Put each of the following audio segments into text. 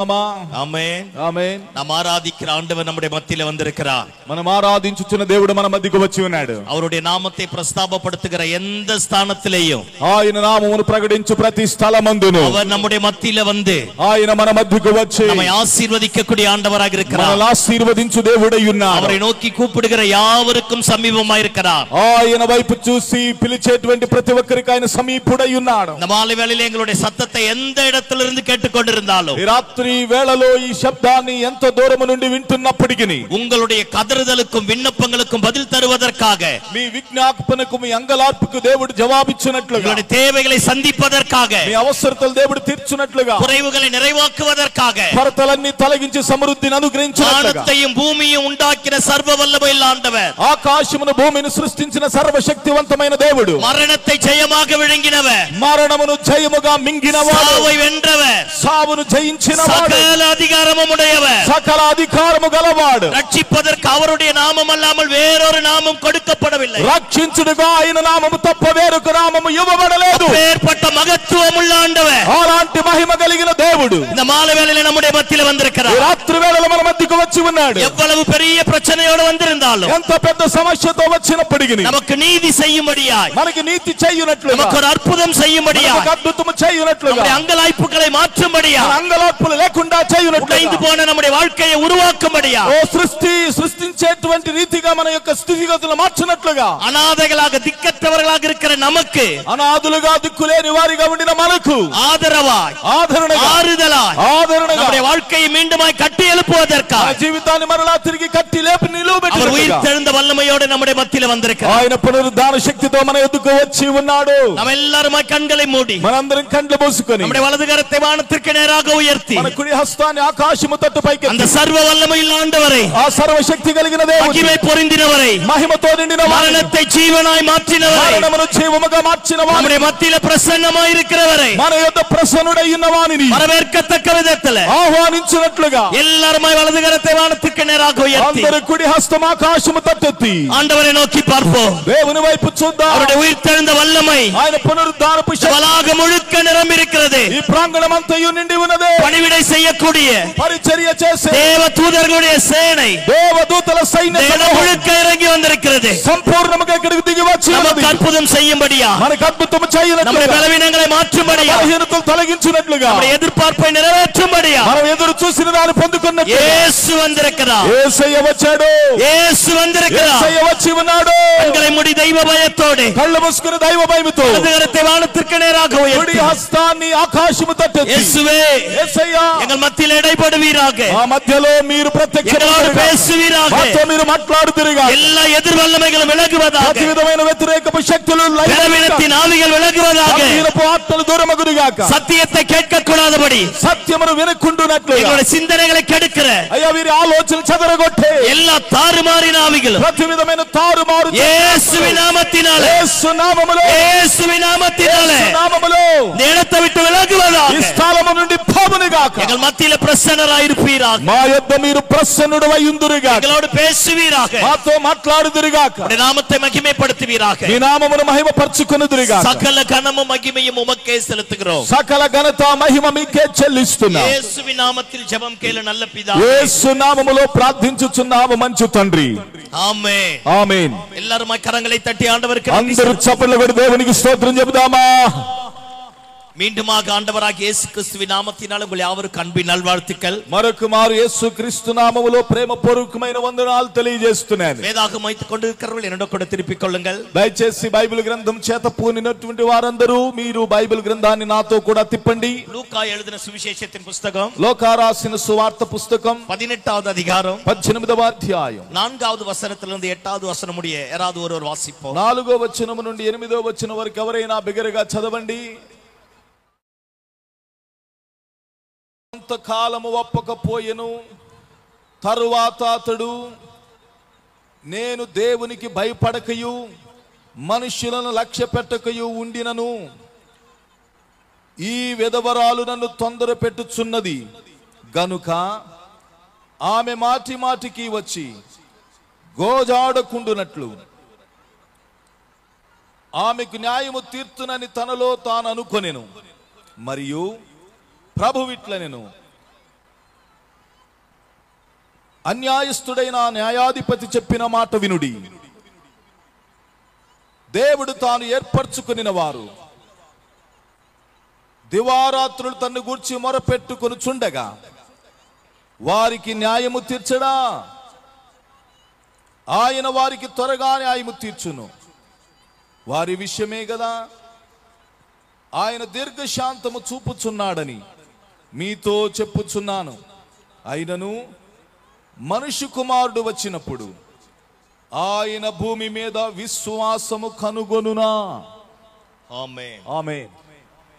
ఆమేన్ ఆమేన్. நாம் ஆராதிக்கிற ஆண்டவர் நம்முடைய மத்தியில வந்திருக்கிறார். మనం ఆరాధించుచున్న దేవుడు మన మధ్యకు వచ్చి ఉన్నాడు. அவருடைய நாமத்தை பிரஸ்தாபப்படுத்துகிற எந்த ஸ்தானத்திலேயும் ఆయన నామమును ప్రకటించు ప్రతి స్థలమందును அவர் நம்முடைய మధ్యలో வந்து ఆయన మన మధ్యకు వచ్చి நம்மை ఆశీర్వదించக்கூடிய ఆండవராக இருக்கிறார். మనల్ని ఆశీర్వదించు దేవుడై ఉన్నాడు. அவரை நோக்கி கூப்பிடுகிற யாவருக்கும் సమీపமாய் இருக்கிறார். ఆయన వైపు చూసి పిలిచేటువంటి ప్రతి ఒక్కరికి ఆయన సమీపుడై ఉన్నాడు. இந்த மாலை வேளையிலே எங்களுடைய சத்தத்தை எந்த இடத்திலிருந்து கேட்டுக்கொண்டிருந்தாலும் ఈ రాత్రి వేళలో ఈ శబ్దాన్ని ఎంత దూరం నుండి వింటున్నప్పటికీ உங்களுடைய கதறுதலுக்கும் விண்ணப்பங்களுக்கும் பதில் தருவதற்காக మీ విజ్ఞాపనకు మీ అంగలార్పుకు దేవుడు జవాబిచ్చినట్లుగా உங்களுடைய தேவைகளை சந்திப்பதற்காக మీ అవసరతలు దేవుడు తీర్చునట్లుగా குறைவுகளை நிறைவாக்குவதற்காக కొరతలన్నీ తొలగించి సమృద్ధిని అనుగ్రహించునట్లుగా வானத்தையும் பூமியையும் உண்டாக்கின சர்வ வல்லமையுள்ள ஆண்டவர் ఆకాశమును భూమిని సృష్టించిన సర్వశక్తివంతమైన దేవుడు மரணத்தை ஜெயமாக விழுங்கினவர் మరణమును జయముగా మింగినవాడు சாவை வென்றவர் సావును జయించినవాడు சகல அதிகாரமும் உடையவர் సకల అధికారము గలవాడు ரட்சிப்பதற்கு அவருடைய நாமம் அல்லாமல் வேறொரு நாமம் கொடுக்கப்படவில்லை. రక్షించుడుగా ఆయన నామము తప్ప వేరొక నామము ఇవ్వబడలేదు. அப்பேற்பட்ட மகத்துவம் உள்ள ஆண்டவர் అలాంటి మహిమ కలిగిన దేవుడు இந்த மாலை வேளையிலே நம்முடைய மத்தியில வந்திருக்கிறார். ఈ రాత్రి వేళలో మన మధ్యకు వచ్చి ఉన్నాడు. எவ்வளவு பெரிய பிரச்சனையோடு வந்திருந்தாலும் ఎంత పెద్ద సమస్యతో వచ్చినప్పటికీ நமக்கு நீதி செய்யும்படியாய் మనకి నీతి చేయునట్లుగా நமக்கு ஒரு అద్భుతం செய்யும்படியாய் మనకు అద్భుతము చేయునట్లుగా நம்முடைய అంగలాய்పుகளை మాற்றும்படிయాய் అంగలార్పులు లేకుండా చేయునట్లుగా உடைந்து போன நம்முடைய வாழ்க்கையை உருவாக்கும்படியாய் ఓ సృష్టించేటువంటి రీతిగా మన యొక్క స్థితిగతులను మార్చునట్లుగా అనాథగளாக దిక్కற்றவர்களாக இருக்கிற நமக்கு అనాథులుగా దిక్కులేని వారిగా ఉండిన మనకు ஆதரவாய் ஆறுதலாய் நம்முடைய வாழ்க்கையை மீண்டுமாய் கட்டி எழுப்புவதற்காக జీవితాన్ని మరలా తిరిగి కట్టి లేపి నిలువబెట్టి அவர் உயிர்த்தெழுந்த வல்லமையோடு நம்முடைய மத்தியில வந்திருக்கிறார். ఆయన పునరుద్ధాన శక్తితో మన ఎదుకు వచ్చి ఉన్నాడు. நாம் எல்லாரும் கண்களை மூடி మనందరం కండ్లు మూసుకొని நம்முடைய వలது కరத்தை వానத்திற்கு நேராக உயர்த்தி మన కుడి హస్తాన్ని ఆకాశము తట్టు పైకెత్తి அந்த సర్వ వల్లமையுள்ள ఆండవரை ఆ సర్వశక్తి కలిగిన దేవుడు మహిమై పొందినవரை మహిమతో నిండిన మరణத்தை జీవనాய் మాற்றிనవரை మరణమును జీవముగా మార్చినవాడు நம்முடைய మధ్యல ప్రసన్నమాய் இருக்கிறவரை మన యొద్ద ప్రసన్నుడై ఉన్నవానిని வரவேற்கத்தக்க విధத்தில் ఆహ్వానించినట్లుగా எல்லாருமாய் వలது కరத்தை వానத்திற்கு நேராக உயர்த்தி అందరూ కుడి హస్తం ఆకాశము తట్టెత్తి ஆண்டவரை நோக்கி பார்ப்போம். దేవుని వైపు చూద్దాం. அவருடைய உயிர்த்தெழுந்த வல்லமை ఆయన పునరుద్ధానపు శక్తి வளாகம் முழுக்க நிரம்பி இருக்கிறது. ఈ ప్రాంగణమంతయు నిండి ఉన్నది. பணிவிடை செய்யக்கூடிய పరిచర్య చేసే தேவ தூதர்களுடைய சேனை దేవదూతల సైన్య முழுக்க இறங்கி வந்திருக்கிறது. సంపూర్ణంగా ఇక్కడికి దిగి వచ్చి நமக்கு அற்புதம் செய்யும்படியா మనకు అద్భుతం చేయనట్లుగా நம்முடைய బలహీనங்களை మాற்றும்படியா బలహీనతలు తొలగించినట్లుగా நம்முடைய எதிர்பார்ப்பை நிறைவேற்றும்படியா మనం ఎదురు చూసిన దాన్ని పొందుకున్నట్లుగా యేసు வந்திருக்கிறார். యేసయ్య వచ్చాడు. యేసు வந்திருக்கிறார். యేసయ్య వచ్చి ఉన్నాడు. கண்களை மூடி தெய்வ பயத்தோடு కళ్ళు మూసుకుని దైవ భయముతో கரத்தை வானத்திற்கு நேராக కుడి உயர்த்தி హస్తాన్ని ఆకాశము తట్టెత్తి இயேசுவே యేసయ్య எங்கள் మధ్యలో இடைப்படுவீராக ఆ మధ్యలో మీరు எங்களோடு பேசுவீராக మాతో మీరు మాట్లాడుదురుగా எல்லா ఎదురు వల్లமைகளும் విలగువதாக ప్రతి విధమైన వ్యతిరేకపు శక్తులు బలహీనத்தின் ఆవిகள் విలగువதாக బలహీనపు ఆత్మలు దూరమగునుగాక சத்தியத்தை கேட்கக்கூடாதபடி సత్యమును వినకుండునట్లుగా எங்களுடைய சிந்தனைகளை கெடுக்கிற అయ్యా వీరి ఆలోచన చెదరగొట్టే எல்லா தாறுமாறின ஆவிகளும் ప్రతి విధమైన తారుమారు இயேசுவின் நாமத்தினாலே యేసు నామములో இயேசுவின் நாமத்தினாலே యేసు నామములో இந்த இடத்தை விட்டு விலகுவதாக ఈ స్థలము నుండి పోవునుగాక எங்கள் மத்தியில பிரசன்னராய் இருப்பீராக మా యొద్ద మీరు ప్రసన్నుడై ఉందురుగాక எங்களோடு பேசுவீராக మాతో మాట్లాడుదురుగాక உம்முடைய నామத்தை మహిమపడుతువీరాக మీ నామమును మహిమపరచుకొనుదురుగాక சகல கனமும் மகிமையும் உமக்கே செலுத்துகிறோம். సకల ఘనత మహిమ మీకే చెల్లిస్తున్నాం. இயேசுவின் நாமத்தில் ஜெபம் கேளு நல்ல பிதாவே. యేసు నామములో ప్రార్థించుచున్నాము మంచి తండ్రి. ఆమేన్ ఆమేన్. எல்லாரும் கரங்களை தட்டி ஆண்டவருக்கு అందరూ చప్పట్లు కొట్టి దేవునికి స్తోత్రం చెబుదామా? மீண்டுமாக ஆண்டவராகிய இயேசு கிறிஸ்துவின் நாமத்தினால் உங்கள் யாவருக்கும் அன்பின் நல்வாழ்த்துக்கள். మరొక మారు యేసు క్రీస్తు నామములో ప్రేమపూర్వకమైన వందనాలు తెలియజేస్తున్నాను. வேதாகமம் வைத்துக் கொண்டிருக்கிறவர்கள் என்னோட கூட திருப்பிக் கொள்ளுங்கள். దయచేసి బైబిల్ గ్రంథం చేత పూనినటువంటి వారందరూ మీరు బైబిల్ గ్రంథాన్ని నాతో కూడా తిప్పండి. லூக்கா எழுதின சுவிசேஷத்தின் புத்தகம் లోకా రాసిన సువార్త పుస్తకం 18வது அதிகாரம் 18వ అధ్యాయం 4வது వచనத்திலிருந்து 8வது వచనం முடிய யாராவது ஒருவர் வாசிப்போம். 4వ వచనం నుండి 8వ వచనం వరకు ఎవరైనా బిగ్గరగా చదవండి. కొంతకాలము ఒప్పకపోయెను. తరువాత అతడు నేను దేవునికి భయపడకయు మనుషులను లక్ష్య పెట్టకయు ఉండినను ఈ విధవరాలు నన్ను తొందర పెట్టుచున్నది గనుక ఆమె మాటి మాటికి వచ్చి గోజాడకుండునట్లు ఆమెకు న్యాయము తీర్చునని తనలో తాను అనుకొనెను. మరియు ప్రభువిట్లనెను, అన్యాయస్తుడైన న్యాయాధిపతి చెప్పిన మాట వినుడి. దేవుడు తాను ఏర్పరచుకునిన వారు దివారాత్రులు తన్ను గూర్చి మొరపెట్టుకొని చుండగా వారికి న్యాయము తీర్చడా? ఆయన వారికి త్వరగా న్యాయము తీర్చును. వారి విషయమే కదా ఆయన దీర్ఘశాంతము చూపుచున్నాడని మీతో చెప్పుచున్నాను. అయినను మనుష్య కుమారుడు వచ్చినప్పుడు ఆయన భూమి మీద విశ్వాసము కనుగొనునా? ஆமென். ఆమేన్.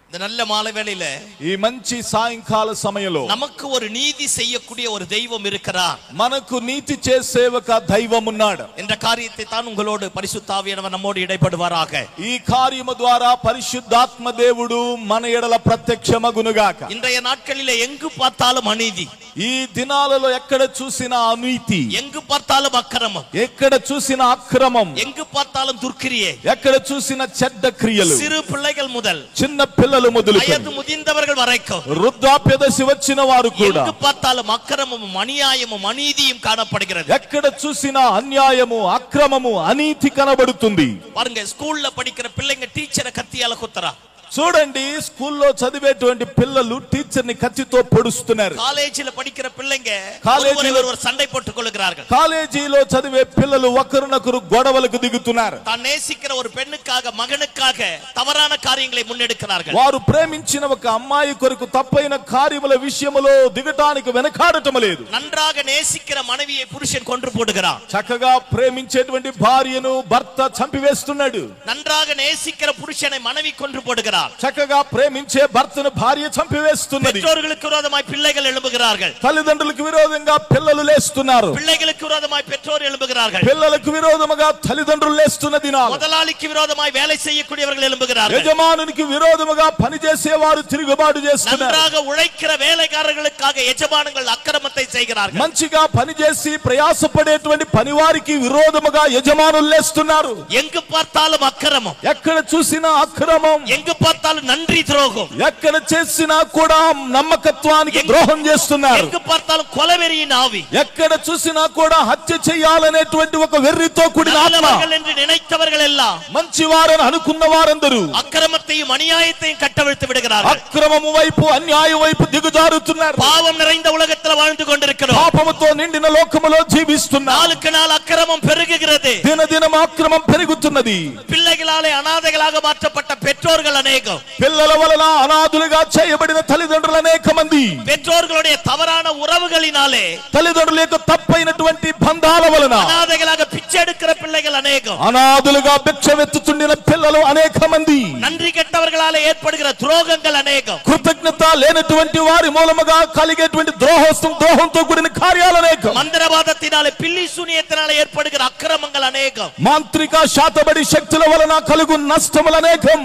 இந்த நல்ல மாலை வேளையில ఈ మంచి సాయంకాల సమయంలో நமக்கு ஒரு நீதி செய்யக்கூடிய ஒரு தெய்வம் இருக்கிறார். మనకు నీతి చేసే ఒక దైవం ఉన్నాడు. என்ற காரியத்தை தான் உங்களோடு பரிசுத்த ஆவியானவர் நம்மோடு இடைப்படுவாராக. ఈ కార్యము ద్వారా పరిశుద్ధాత్మ దేవుడు మన ఎడల ప్రత్యక్షమగునుగాక. இன்றைய நாட்களிலே எங்கு பார்த்தாலும் அநீதி, ఈ దినాలలో ఎక్కడ చూసినా అనీతి, எங்கு பார்த்தாலும் అక్రమం, ఎక్కడ చూసినా అక్రమం, எங்கு பார்த்தாலும் துர்க்கிரியை, ఎక్కడ చూసినా చెడ్డ క్రియలు, சிறு பிள்ளைகள் முதல் చిన్న పిల్లలు మొదలు வயது முதிர்ந்தவர்கள் வரைக்கும் వృద్ధాప్య దశ వచ్చిన వారు కూడా எங்கு பார்த்தாலும் அக்கிரமமும் அநியாயமும் அநீதியும் காணப்படுகிறது. ఎక్కడ చూసినా అన్యాయము అక్రమము అనీతి కనబడుతుంది. பாருங்க, ஸ்கூல்ல படிக்கிற பிள்ளைங்க டீச்சரை கத்தியால குத்துறா. చూడండి, స్కూల్లో చదివేటువంటి పిల్లలు టీచర్ ని కత్తితో పొడుస్తున్నారు. కాలేజీలో படிக்கிற பிள்ளைங்க కాలేజీలో ஒரு சண்டை போட்டுக் கொள்கிறார்கள். కాలేజీలో చదివే పిల్లలు ఒకరినొకరు గొడవలకు దిగుతున్నారు. தான் நேசிக்கிற ஒரு பெண்ணுக்காக மகனுக்காக தவறான காரியங்களை முன்னெடுக்கிறார்கள். వారు ప్రేమించిన ఒక అమ్మాయి కొరకు తప్పైన కార్యముల విషయములో దిగటానికి వెనకాడటం లేదు. நன்றாக நேசிக்கிற மனைவியை புருஷன் கொன்று போடுகிறான். చక్కగా ప్రేమించేటువంటి భార్యను భర్త చంపివేస్తున్నాడు. நன்றாக நேசிக்கிற புருஷனை மனைவி கொன்று போடுகிறார். చక్కగా ప్రేమించే భర్తను భార్య చంపివేస్తున్నది. பெற்றோர்களுக்கு விரோதமாய் பிள்ளைகள் எழும்புகிறார்கள். తల్లిదండ్రులకు విరోధంగా పిల్లలు లేస్తున్నారు. பிள்ளைகளுக்கு விரோதமாய் பெற்றோர் எழும்புகிறார்கள். పిల్లలకు విరోధముగా తల్లిదండ్రులు లేస్తున్న దినాలు. முதலாளிக்கு விரோதமாய் வேலை செய்யக்கூடியவர்கள் எழும்புகிறார்கள். యజమానునికి విరోధముగా పనిచేసేవారు తిరుగుబాటు చేస్తున్నారు. நன்றாக உழைக்கிற வேலைக்காரர்களுக்காக యజమానులు అక్రమத்தை செய்கிறார்கள். మంచిగా పనిచేసి ప్రయాసపడేటువంటి పనివారికి విరోధముగా యజమానులు లేస్తున్నారు. எங்கு பார்த்தாலும் అక్రమం, ఎక్కడ చూసినా అక్రమం, எங்கு பார்த்தாலும் நன்றி துரோகம், ఎక్కడ చేసినా కూడా నమ్మకత్వానికి ద్రోహం చేస్తున్నారు. எங்கு பார்த்தாலும் கொலைவெறியின் ஆவி, ఎక్కడ చూసినా కూడా హత్య చేయాలనేటువంటి ఒక వెర్రితో కూడిన ఆత్మ. நல்லவர்கள் என்று நினைத்தவர்கள் எல்லாம் మంచివారని అనుకున్న వారందరూ అక్రమத்தையும் అన్యాయத்தையும் కట్టవిழ்த்து విడుகிறார்கள். అక్రమము వైపు అన్యాయం వైపు దిగుజారుతున్నారు. பாவம் நிறைந்த உலகத்தில் வாழ்ந்து கொண்டிருக்கிறோம். పాపముతో నిండిన లోకములో జీవిస్తున్నారు. நாளுக்கு நாள் అక్రమం పెరుగుகிறது. దినదినం అక్రమం పెరుగుతున్నది. పిల్లగளாலே అనాథగளாக மாற்றப்பட்ட பெற்றோர்கள் அநேகம். పిల్లల వలన అనాథులుగా చేయబడిన తల్లిదండ్రులు అనేక మంది. பெற்றோர்களுடைய தவறான உறவுகளினாலே తల్లిదండ్రుల యొక్క తప్పైనటువంటి బంధాల వలన అనాథగளாக పిచ్చి எடுக்கிற பிள்ளைகள் అநேகம். అనాథులుగా భిక్షమెత్తుచుండిన పిల్లలు అనేక మంది. நன்றி கெட்டவர்களாலே ஏற்படுகிற துரோகங்கள் అநேகம். కృతజ్ఞత లేనటువంటి వారి మూలముగా కలిగేటువంటి ద్రోహంతో కూడిన కార్యాలు అనేకం. మంత్రవాదத்தினாலே పిల్లి శూన్యத்தினாலே ஏற்படுகிற అక్రమங்கள் అநேகம். మాంత్రిక శాతబడి శక్తుల వలన కలుగు నష్టములు అనేకం.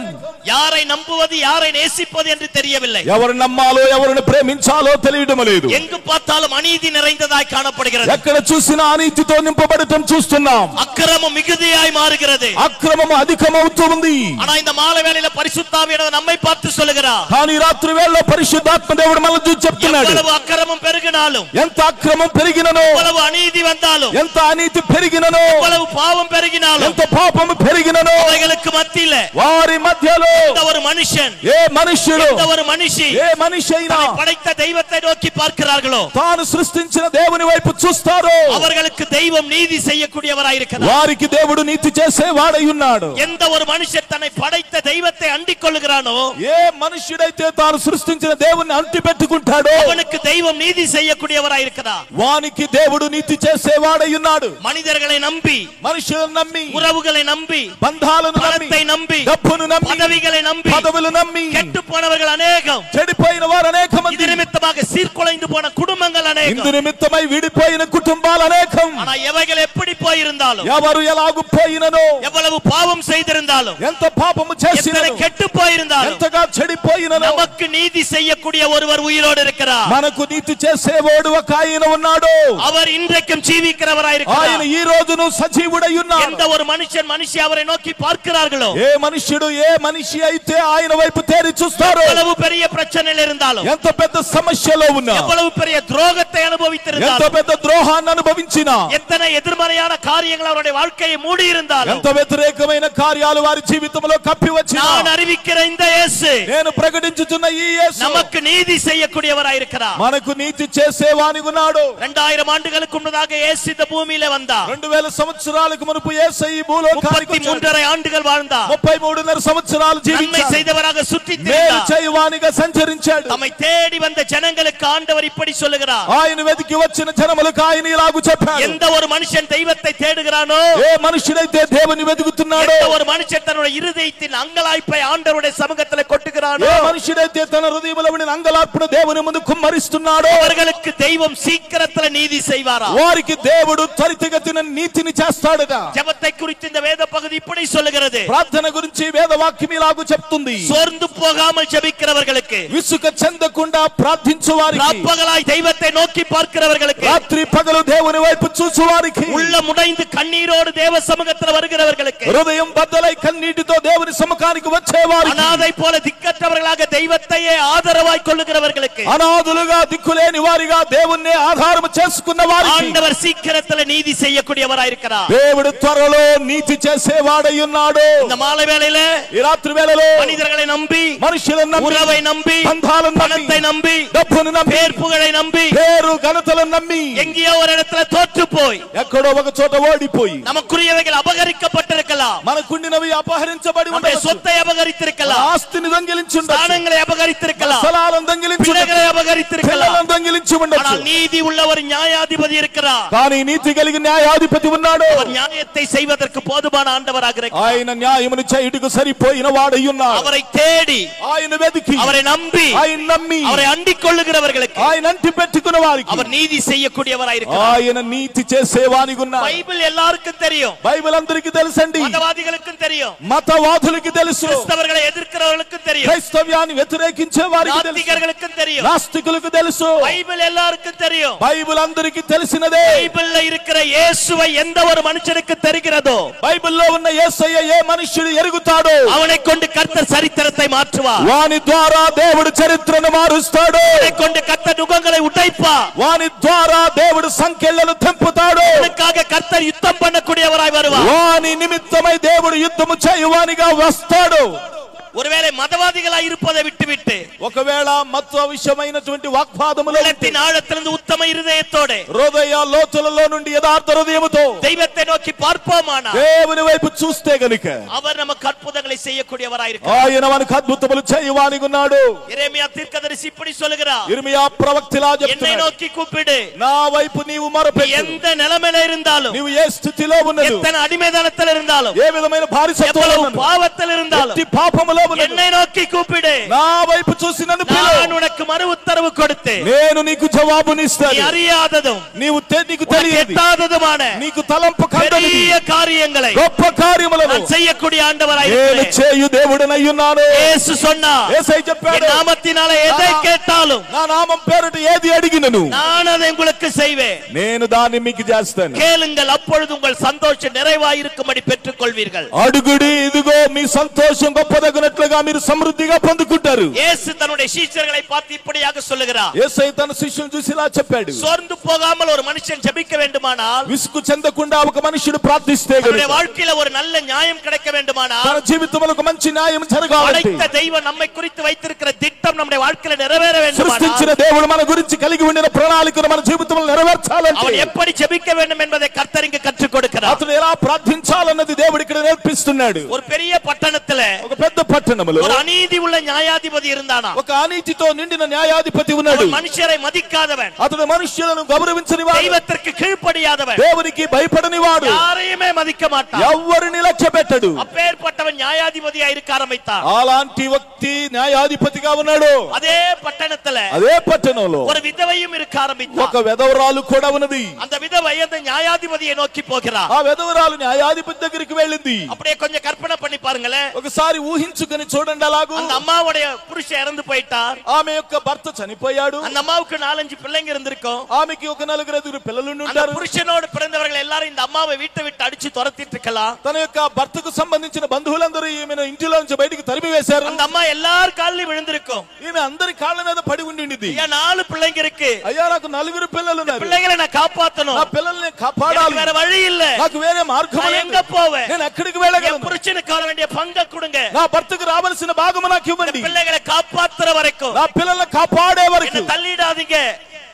யாரை நம்புவது யாரை நேசிப்பது என்று தெரியவில்லை. ఎవరు నమ్మాలో ఎవరిని ప్రేమించాలో తెలియడం లేదు. எங்கு பார்த்தாலும் அநீதி நிறைந்ததாய் காணப்படுகிறது. ఎక్కడ చూసినా అనీతితో నింపబడటం చూస్తున్నాం. అక్రమం మిగుదియాయి మారుகிறது. అక్రమము అధికమవుతుంది. ஆனா இந்த மாலை வேளையில பரிசுத்த ஆவியானவர் நம்மை பார்த்து சொல்லுகிறார். కానీ రాత్రి వేళలో పరిశుద్ధాత్మ దేవుడు మనల్ని చూసి చెప్తున్నాడు, எவ்வளவு అక్రమం పెరిగినాலும், ఎంత అక్రమం పెరిగిననో, எவ்வளவு அநீதி வந்தாலும், ఎంత అనీతి పెరిగిననో, எவ்வளவு பாவம் பெருகினாலும், ఎంత పాపము పెరిగిననో, அவைகளுக்கு மத்தியில వారి మధ్యలో ஒரு மனுஷன், ఏ మనుష్యుడు, ஒரு మనిషి, ఏ మనిషి అయినా படைத்த தெய்வத்தை நோக்கி பார்க்கிறார்களோ, తాను సృష్టించిన దేవుని వైపు చూస్తారో, அவர்களுக்கு தெய்வம் நீதி செய்யக்கூடியவராய் இருக்கிறார். వారికి దేవుడు నీతి చేసేవాడై ఉన్నాడు. எந்த ஒரு மனுஷன் தன்னை படைத்த தெய்வத்தை அண்டிக் கொள்கிறானோ, ఏ మనుష్యుడైతే తాను సృష్టించిన దేవుని అంటి పెట్టుకుంటాడో, அவனுக்கு தெய்வம் நீதி செய்யக்கூடியவராய் இருக்கிறார். వానికి దేవుడు నీతి చేసేవాడై ఉన్నాడు. மனிதர்களை நம்பி, మనుషులను నమ్మి, உறவுகளை நம்பி, బంధాలను నమ్మి, பணத்தை நம்பி, డబ్బును నమ్మి, பதவிகளை நம்பி, పదవులు నమ్మి கெட்டு போனவர்கள் அநேகம். చెడిపోయిన వారు అనేక మంది. இது நிமித்தமாக சீர்குலைந்து போன குடும்பங்கள் அநேகம். ఇందు నిమిత్తమై విడిపోయిన కుటుంబాలు అనేకం. ஆனா எவைகள் எப்படி போயிருந்தாலும் ఎవరు ఎలాగు పోయినను எவ்வளவு பாவம் செய்திருந்தாலும் ఎంత పాపము చేసినను கெட்டு போயிருந்தாலும் ఎంతగా చెడిపోయినను நமக்கு நீதி செய்யக்கூடிய ஒருவர் உயிரோடு இருக்கிறார். మనకు నీతి చేసేవాడు ఒక ఆయన ఉన్నాడు. அவர் இன்றைக்கும் ஜீவிக்கிறவராய் இருக்கிறார். ఆయన ఈ రోజును సజీవుడై ఉన్నాడు. எந்த ஒரு மனுஷன் மனுஷி அவரை நோக்கி பார்க்கிறார்களோ ఏ మనుష్యుడు ఏ మనిషి అయితే ఆయన వైపు తేరి చూస్తారో எவ்வளவு பெரிய பிரச்சனையில் இருந்தாலும் ఎంత పెద్ద సమస్యలో ఉన్నా எவ்வளவு பெரிய துரோகத்தை அனுபவித்திருந்தாலும் ఎంత పెద్ద ద్రోహాన్ని అనుభవించినా எத்தனை எதிர்மறையான காரியங்கள் அவருடைய வாழ்க்கையை மூடி இருந்தாலும் ఎంత వ్యతిరేకమైన కార్యాలు వారి జీవితంలో కప్పి వచ్చినా நான் அறிவிக்கிற இந்த இயேசு నేను ప్రకటించుచున్న ఈ యేసు நமக்கு நீதி செய்யக்கூடியவராய் இருக்கிறார். మనకు నీతి చేసేవానిగా ఉన్నాడు. 2000 ஆண்டுகளுக்கு முன்னதாக இயேசு இந்த பூமியிலே வந்தார். 2000 సంవత్సరాలకు మునుపు యేసు ఈ భూలోకానికి 33 ఆண்டுகள் வாழ்ந்தார். 33.5 సంవత్సరాలు జీవించాడు. நன்மை செய்தவராக சுற்றித் మేలు திரிந்தார். చేయవానిగా సంచరించాడు. தம்மை தேடி வந்த ஜனங்களுக்கு ஆண்டவர் இப்படி சொல்லுகிறார். ఆయన వెతికి వచ్చిన జనములకు ఆయన ఇలాగు చెప్పాడు. எந்த ஒரு மனுஷன் தெய்வத்தை தேடுகிறானோ ఏ మనుషుడైతే దేవుని వెతుకుతున్నాడో எந்த ஒரு மனுஷன் தன்னுடைய இருதயத்தின் அங்கலாய்ப்பை ஆண்டவருடைய சமூகத்தில் கொட்டுகிறானோ ఏ మనుషుడైతే తన హృదయములో ఉన్న అంగలార్పును దేవుని ముందు కుమ్మరిస్తున్నాడో அவர்களுக்கு தெய்வம் சீக்கிரத்துல நீதி செய்வாரா. వారికి దేవుడు త్వరితగతిన నీతిని చేస్తాడట. ஜெபத்தை குறித்து இந்த வேத பகுதி இப்படி சொல்லுகிறது. ప్రార్థన గురించి వేదవాక్యం ఇలాగు చెప్తుంది. சோர்ந்து போகாமல் ஜெபிக்கிறவர்களுக்கு విసుక చెందకుండా ప్రార్థించువారికి ராப்பகலாய் தெய்வத்தை நோக்கி பார்க்கிறவர்களுக்கு రాత్రి పగలు దేవుని వైపు చూచువారికి உள்ள முடைந்து கண்ணீரோடு தேவ சமூகத்தில் வருகிறவர்களுக்கு హృదయం బద్దలై కన్నీటితో దేవుని సముఖానికి వచ్చేవారికి அனாதை போல திக்கற்றவர்களாக தெய்வத்தையே ஆதரவாய் கொள்ளுகிறவர்களுக்கு అనాథులుగా దిక్కులేని వారిగా దేవుణ్ణి ఆధారం చేసుకున్న వారికి ஆண்டவர் சீக்கிரத்துல நீதி செய்யக்கூடியவராய் இருக்கிறார். దేవుడు త్వరలో నీతి చేసేవాడై ఉన్నాడు. இந்த மாலை வேளையில ఈ రాత్రి వేళలో மனிதர்களை நம்பி మనుషులను నమ్మి உறவை நம்பி బంధాలను பணத்தை நம்பி డబ్బును నమ్మి பேர் புகழை நம்பி పేరు ఘనతలను నమ్మి எங்கேயோ ஒரு இடத்துல தோற்று போய் ఎక్కడో ఒక చోట ఓడిపోయి நமக்குரியவைகள் அபகரிக்கப்பட்டிருக்கலாம். మనకుండినవి అపహరించబడి நம்முடைய ఉండవచ్చు. சொத்தை அபகரித்திருக்கலாம். ఆస్తిని దొంగిలించి ఉండొచ్చు. ஸ்தானங்களை அபகரித்திருக்கலாம். స్థలాలను దొంగిలించి ఉండొచ్చు. பிள்ளைகளை அபகரித்திருக்கலாம். పిల్లలను దొంగిలించి ఉండొచ్చు. ஆனால் நீதி உள்ள ஒரு நியாயாதிபதி இருக்கிறார். కానీ నీతి కలిగిన న్యాయాధిపతి ఉన్నాడు. அவர் நியாயத்தை செய்வதற்கு போதுமான ஆண்டவராக இருக்கிறார். ఆయన న్యాయమును చేయుటకు సరిపోయిన వాడై ఉన్నాడు. அவரை தேடி ఆయన వెతికి அவரை நம்பி ఆయన నమ్మి அவரை அண்டிக் கொள்ளுகிறவர்களுக்கு ఆయన అంటి పెట్టుకున్న వారికి அவர் நீதி செய்யக்கூடியவராய் இருக்கிறார். ఆయన నీతి చేసేవానిగా ఉన్నాడు. பைபிள் எல்லாருக்கும் தெரியும். బైబిల్ అందరికీ తెలుసండి. மதவாதிகளுக்கும் தெரியும். మతవాదులకి తెలుసు. கிறிஸ்தவர்களை எதிர்க்கிறவர்களுக்கும் தெரியும். క్రైస్తవ్యాన్ని వ్యతిరేకించే వారికి తెలుసు. நாத்திகர்களுக்கும் தெரியும். నాస్తికులకు తెలుసు. பைபிள் எல்லாருக்கும் தெரியும். బైబిల్ అందరికీ తెలిసినదే. பைபிள்ல இருக்கிற இயேசுவை எந்த ஒரு மனுஷனுக்கு தெரிகிறதோ బైబిల్లో ఉన్న యేసయ్య ఏ మనుష్యుడు ఎరుగుతాడో அவனை கொண்டு கர்த்தர் சரித்திரத்தை மாற்றுவார். వాని ద్వారా దేవుడు చరిత్రను మారుస్తాడు. அவனை கொண்டு கர்த்தர் நுகங்களை உடைப்பார். వాని ద్వారా దేవుడు సంకెళ్లను తెంపుతాడు. அவனுக்காக கர்த்தர் யுத்தம் பண்ணக்கூடியவராய் வருவார். వాని నిమిత్తమై దేవుడు యుద్ధము చేయువానిగా వస్తాడు. ஒருவேளை மதவாதிகளாய் இருப்பதை விட்டுவிட்டு ఒకవేళ మత విషయమైనటువంటి వాగ్వాదములో உள்ளத்தின் ஆழத்திலிருந்து உத்தம இருதயத்தோட హృదయ లోతులలో నుండి యథార్థ హృదయముతో தெய்வத்தை நோக்கி பார்ப்போமானா దేవుని వైపు చూస్తే గనుక அவர் நமக்கு அற்புதங்களை செய்யக்கூடியவராய் இருக்கிறார். ఆయన మనకు అద్భుతములు చేయువానిగా ఉన్నాడు. எரேமியா தீர்க்கதரிசி இப்படி சொல்லுகிறார். ఇర్మియా ప్రవక్తలా என்னை చెప్తున్నాడు. நோக்கி கூப்பிடு. నా వైపు నీవు మొరపెట్టు. எந்த நிலைமையில இருந்தாலும் నీవు ఏ స్థితిలో ఉన్నదు, எத்தனை அடிமைதனத்தில் இருந்தாலும் ఏ విధమైన బానిసత్వంలో எவ்வளவு ఉన్నదు, பாவத்தில் இருந்தாலும் ఎట్టి పాపములో ఉన్నదు, என்னை నోకి కూపిడే. నా వైపు చూసి నన్ను పిలువు. நான் உனக்கு மறு உத்தரவு கொடுத்து నేను నీకు జవాబునిస్తాను. நீ அறியாததும் నీకు తెలియనిది, எட்டாததுமான నీకు తలంపు కందనిది பெரிய காரியங்களை గొప్ప కార్యములను நான் செய்யக்கூடிய ஆண்டவராய் నేను இருக்கிறேன். చేయు దేవుడనై ఉన్నాను. యేసు சொன்னார், యేసయ్య చెప్పాడు, என் நாமத்தினாலே எதை கேட்டாலும் నా నామం పేరిట ఏది అడిగినను நான் அதை உங்களுக்கு செய்வேன். నేను దాన్ని మీకు చేస్తాను. கேளுங்கள், அப்பொழுது உங்கள் சந்தோஷம் நிறைவாய் இருக்கும்படி பெற்றுக் கொள்வீர்கள். అడుగుడి, ఇదిగో మీ సంతోషం గొప్పదగినట్లుగా మీరు సమృద్ధిగా పొందుకుంటారు. இயேசு தன்னுடைய சீஷர்களை பார்த்து இப்படியாக சொல்லுகிறார். యేసయ్య తన శిష్యులను చూసి ఇలా చెప్పాడు, சோர்ந்து போகாமல் ஒரு மனுஷன் ஜெபிக்க வேண்டுமானால், విసుగు చెందకుండా ఒక మనిషిని ప్రార్థిస్తే அவருடைய வாழ்க்கையில ஒரு நல்ல நியாயம் கிடைக்க வேண்டுமானால், తన జీవితంలో ఒక మంచి న్యాయం జరగాలంటే, படைத்த தெய்வம் நம்மை குறித்து வைத்திருக்கிற திட்டம் நம்முடைய வாழ்க்கையில நிறைவேற సృష్టించిన வேண்டுமானால், దేవుడు మన గురించి కలిగి ఉండిన ప్రణాళికను మన జీవితంలో నెరవేర్చాలంటే அவன் எப்படி ஜெபிக்க வேண்டும் என்பதை கர்த்தர் இங்கு கற்றுக் கொடுக்கிறார். అతను ఎలా ప్రార్థించాలన్నది దేవుడు ఇక్కడ నేర్పిస్తున్నాడు. ஒரு பெரிய பட்டணத்துல ఒక పెద్ద పట్టణములో ஒரு அநீதி உள்ள நியாயாதிபதி இருந்தானா. ఒక అనీతితో నిండిన న్యాయాధిపతి ఉన్నాడు. మనుషரை మదిక్కాదవన్, అతడు మనుష్యులను గౌరవించని వాడు, దైవత్తుకు కీழ்పడియాదవన్, దేవునికి భయపడని వాడు, யாரையுமே మదిక్క மாட்டான், ఎవ్వరిని లక్ష్యపెట్టడు. அப்பேற்பட்டவன் நியாயாதிபதியா இருக்க ஆரம்பித்தான். అలాంటి వ్యక్తి న్యాయాధిపతిగా ఉన్నాడు. அதே పట్టణத்துல అదే పట్టణంలో ஒரு విధవயும் இருக்க ஆரம்பித்தான். ఒక విధవరాలు కూడా ఉన్నది. அந்த விதவை அந்த நியாயாதிபதியை நோக்கி போகிறார். ఆ విధవరాలు న్యాయాధిపతి దగ్గరికి వెళ్ళింది. அப்படியே கொஞ்சம் கற்பனை பண்ணி பாருங்களே. ఒకసారి ఊహించుకొని చూడండి. అలాగూ அந்த அம்மாவுடைய புருஷன் இறந்து போயிட்டார். ఆమె యొక్క భర్త చనిపోయాడు. அந்த அம்மாவுக்கு 4-5 பிள்ளைங்க இருந்திருக்கும். ఆమెకి ఒక 4-5 పిల్లలు அந்த ఉంటారు. புருஷனோடு பிறந்தவர்கள் எல்லாரும் இந்த அம்மாவை வீட்டை விட்டு அடிச்சு துரத்திட்டு இருக்கலாம். తన యొక్క భర్తకు సంబంధించిన బంధువులందరూ ఈమెను ఇంటిలో నుంచి బయటికి తరిమి వేశారు. அந்த అమ్மா எல்லார் காலிலும் விழுந்திருக்கும். ఈమె అందరి కాళ్ళ మీద పడి ఉండింది. ஐயா 4 பிள்ளைங்க இருக்கு. అయ్యా నాకు 4 పిల్లలు ఉన్నారు. பிள்ளைகளை நான் காப்பாத்தணும். నా పిల్లల్ని కాపాడాలి. வேற வழி இல்ல. నాకు వేరే మార్గం లేదు. எங்க போவேன்? నేను ఎక్కడికి వెళ్ళగలను? புருஷனுக்கு வர வேண்டிய பங்கை கொடுங்க. నా భర్తకు రావాల్సిన భాగం నాకు ఇవ్వండి. பிள்ளைகளை காப்பாத்துற வரைக்கும், నా పిల్లల్ని కాపాడే వరకు தள்ளிடாதீங்க,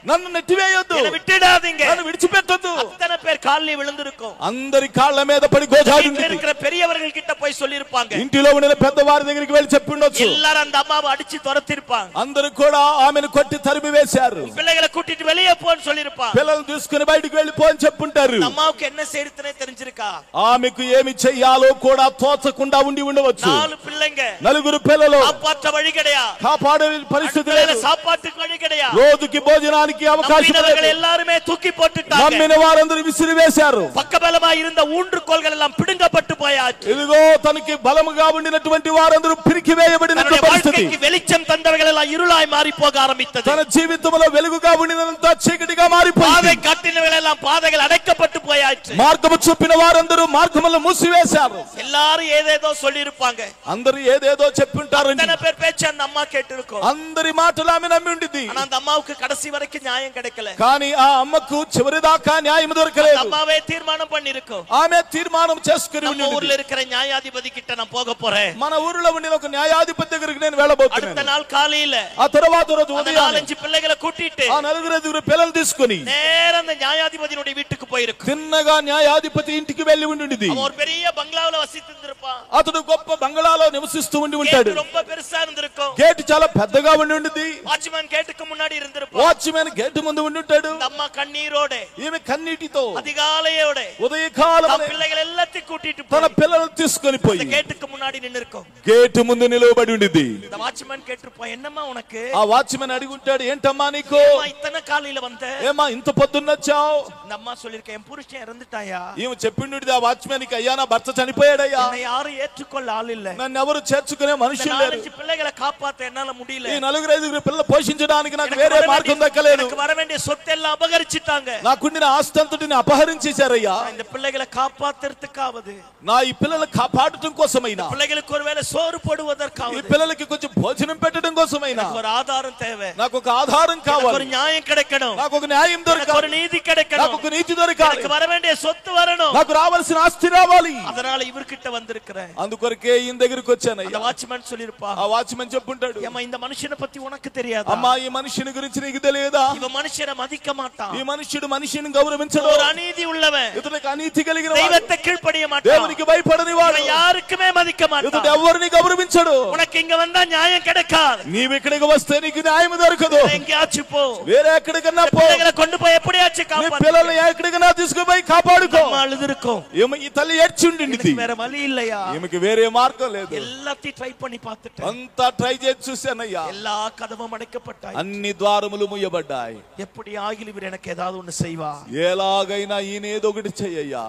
నన్ను నెట్టివేయొద్దు, விட்டுடாதீங்க, నన్ను విడిచిపెట్టొద్దు. அத்தனை பேர் காலில் விழுந்திருக்கும். అందరి కాళ్ళ మీద పడి గోజాడింది. இருக்கிற பெரியவர்கள் கிட்ட போய் சொல்லி இருப்பாங்க. ఇంటిలో ఉండిన పెద్దవారి దగ్గరికి వెళ్ళి చెప్పి ఉండొచ్చు. எல்லாரும் அந்த அம்மாவை அடிச்சு துரத்தி இருப்பாங்க. అందరూ కూడా ఆమెను కొట్టి తరిమి వేశారు. பிள்ளைகளை கூட்டிட்டு வெளியே போன்னு சொல்லி இருப்பாங்க. పిల్లల్ని తీసుకుని బయటికి వెళ్ళిపో అని చెప్పుంటారు. అమ్మావుకి என்ன செய்யறதுனே தெரிஞ்சிருக்கா. ఆమెకు ఏమి చెయ్యాలో కూడా తోచకుండా ఉండి ఉండవచ్చు. 4 பிள்ளைங்க, 4 పిల్లలు, காப்பாற்ற வழி கிடையாது, కాపాడే పరిస్థితి లేదు, சாப்பாட்டுக்கு வழி கிடையாது, రోజుకి భోజనానికి అవకాశం లేదు. எல்லாருமே தூக்கி போட்டுட்டாங்க. నమ్మిన వారందరూ విసిరి వేశారు. పక్కబలమా இருந்த ஊன்றுకోల్கள் எல்லாம் பிடுங்கப்பட்டு போயாச்சு. ఇదిగో తనకి బలముగా ఉండినటువంటి వారందరూ పిరికి వేయబడిన పరిస్థితి. வெளிச்சம் தந்தவர்கள் எல்லாம் இருளாய் மாறி போக ஆரம்பித்தது. తన జీవితంలో వెలుగుగా ఉండినంత చీకటిగా మారిపోయింది. பாதை காட்டினவர்கள் எல்லாம் பாதைகள் అడக்கப்பட்டு పోయాச்சு. మార్గము చూపిన వారందరూ మార్గములను మూసివేశారు. எல்லாரும் ఏదేదో சொல்லி இருப்பாங்க. అందరూ ఏదేదో చెప్పుంటారండి. అతన పేరు పేచ அந்த అమ్మ కేట్టురుకో. అందరి మాటలు ఆమె నమ్మి ఉండిది. அந்த అమ్మకు கடைசி வரைக்கும் நியாயம் கிடைக்கல. కానీ ఆ అమ్మకు చివరిదాకా న్యాయం దొరకలేదు. అమ్మవే తీర్మానం பண்ணிருக்கும். ఆమె తీర్మానం చేసుకుని நம்ம ஊர்ல இருக்கிற న్యాయాధిపతి கிட்ட நான் போக போறேன். మన ఊరిలో ఉండిన ఒక న్యాయాధిపతి దగ్గరికి నేను వెళ్ళబోతున్నాను. அடுத்த நாள் காலையில ఆ తర్వాత రోజు ఉదయం 4-5 పిల్లகளை கூட்டிட்டு ఆ 4 పిల్లలు తీసుకొని நேரா அந்த న్యాయాధిపతిயோட வீட்டுக்கு போயிருக்கும். తిన్నగా న్యాయాధిపతి ఇంటికి వెళ్ళి ఉండింది. அவன் ஒரு பெரிய బంగ్లాలో వసిస్తుందిరుப்பான். అతడు గొప్ప బంగళాలో నివసిస్తూ ఉంటాడు. ரொம்ப பெருசா இருந்திருக்கும். గేట్ చాలా పెద్దగా ఉండింది. వాచ్మెన్ గేటుకు మున్నాడి இருந்திருப்பான். వాచ్మెన్ గేట్ ముందు ఉండుంటాడు. అమ్మ కన్నీరోడ, ఈమె కన్నీటితో అధికాలయోడ ఉదయకాలం పిల్లలు ఎల్లత్తి కూటిట్టు తన పిల్లలను తీసుకొని పోయి గేటుకు మున్నాడి నిన్నురుకో. గేట్ ముందు నిలబడి ఉండింది. వాచ్మెన్ కేట్టుపో, ఎన్నమ్మా ఉనకు? ఆ వాచ్మెన్ అడుగుంటాడు, ఏంటమ్మా నీకు? ఇతన కాలీల వంత ఏమా ఇంత పొద్దున్నొచ్చావు? అమ్మ சொல்லிருக்க, என் புருஷன் இறந்துட்டாயா. ఈమె చెప్పిండుది ఆ వాచ్మెన్ కి, అయ్యా నా భర్త చనిపోయాడయ్యా, யாரும் ஏற்றுக்கொள்ள ஆள் இல்ல, నన్ను ఎవరు చేర్చుకునే మనుషులు లేరు, పిల్లகளை కాపాత ఎన్నాల முடியல, ఈ 4-5 పిల్లలు పోషించడానికి నాకు వేరే మార్గం దక్కలేదు, எனக்கு வர வேண்டிய சொత్తெல்லாம் அபகரிச்சிட்டாங்க, నాకుండిన ఆస్తి అంతటిని అపహరించేశారయ్యా, இந்த பிள்ளைகளை కాపాతర్తకావదు, నా ఈ పిల్లల కాపాడటం కోసమైనా, పిల్లలకు ఒరువేళ సోరు పోడువదర్కావదు, ఈ పిల్లలకి కొంచెం భోజనం పెట్టడం కోసమైనా ఒక ఆధారం తేవే, నాకు ఒక ఆధారం కావాలి, ఒక న్యాయం கிடைக்கணும், నాకు ఒక న్యాయం దొరకాలి, ఒక నీతి கிடைக்கணும், నాకు ఒక నీతి దొరకాలి, నాకు వర வேண்டிய சொத்து வரணும், నాకు రావాల్సిన ఆస్తి రావాలి. அதனால இவர்கிட்ட வந்திருக்கிறேன். అందుకొరకే ఈయన దగ్గరికి వచ్చానయ్యా. அந்த வாட்ச்மேன் சொல்லிருப்பா, ఆ వాచ్మెన్ చెప్పుంటాడు, అమ్మా இந்த మనిషిని పத்தி ఉనకు తెలియదా, అమ్మా ఈ మనిషిని గురించి నీకు తెలియదా, ఇవ మనిషిని మదిక మాటాం, ఈ మనుషుడు మనిషిని గౌరవించడు, ஒரு அநீதி உள்ளவன், ఇతనికి అనీతి కలిగిన దైవத்தை కీழ்పడియ మాటాం, దేవునికి భయపడని వాడు, யாருக்குமே మదిక మాటాం, ఇతడు ఎవరిని గౌరవించడు, உனக்கு ఇங்க வந்தா న్యాయం கிடைக்காது, నీవు ఇక్కడికి వస్తే నీకు న్యాయం దొరకదు, எங்கயாச்சு పో, వేరే ఎక్కడికన్నా పో, పిల్లలను கொண்டு పోయి ఎప్పుడేయాச்சு నీ కాపాడు, పిల్లల్ని ఎక్కడికన్నా తీసుకుపోయి కాపాడుకో. అழுதுరుக்கும், ఈ తల్లి ఏడ్చి ఉండింది, వేరే వழி இல்லையா, ఈమెకి వేరే మార్గం లేదు, எல்லாத்தையும் ட்ரை பண்ணி பார்த்துட்டேன், అంతా ట్రై చేసి చూశానయ్యా, எல்லா கதவும் அடைக்கப்பட்டாய், అన్ని ద్వారములు మూయబడ్డాయి, எப்படி ஆகிலும் இவர் எனக்கு ஏதாவது ஒண்ணு செய்வா, ఎలాగైనా ఈయన ఏదో ఒకటి చెయ్యయ్యా.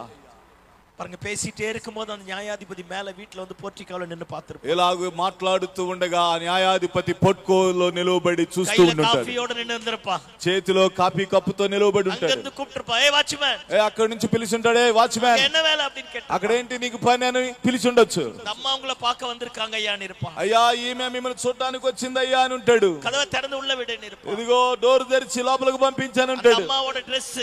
பாருங்க, பேசிட்டே இருக்கும்போது அந்த நியாயாதிபதி மேல வீட்டுல வந்து போர்ட்டிகோல நின்னு பார்த்திருப்பார், ఎలాగో మాట్లాడుతూ ఉండగా న్యాయాధిపతి పొట్కోలో నిలబడి చూస్తూ ఉంటాడు, కాఫీயோட నిన్ను இருந்திருப்பான், చేతిలో కాఫీ కప్పుతో నిలబడి ఉంటాడు, அங்கிருந்து கூப்பிட்டுருப்பா, ఏ వాచ్మెన్, అక్కడి నుంచి పిలిచి ఉంటాడే, వాచ్మెన్ என்ன வேலை அப்படின்னு கேட்டா, అక్కడేంటి నీకు పని అని పిలిచి ఉండొచ్చు, అమ్మ உங்களை பார்க்க வந்திருக்காங்க ஐயான்னு இருப்பான், అయ్యా ఈమె మిమ్మల్ని చూడటానికి వచ్చిందయ్యా అని ఉంటాడు, கதவை திறந்து உள்ள விடுன்னு இருப்பான், ఇదిగో డోర్ తెరిచి లోపలికి పంపించాను ఉంటాడు, అమ్మోட డ్రెస్,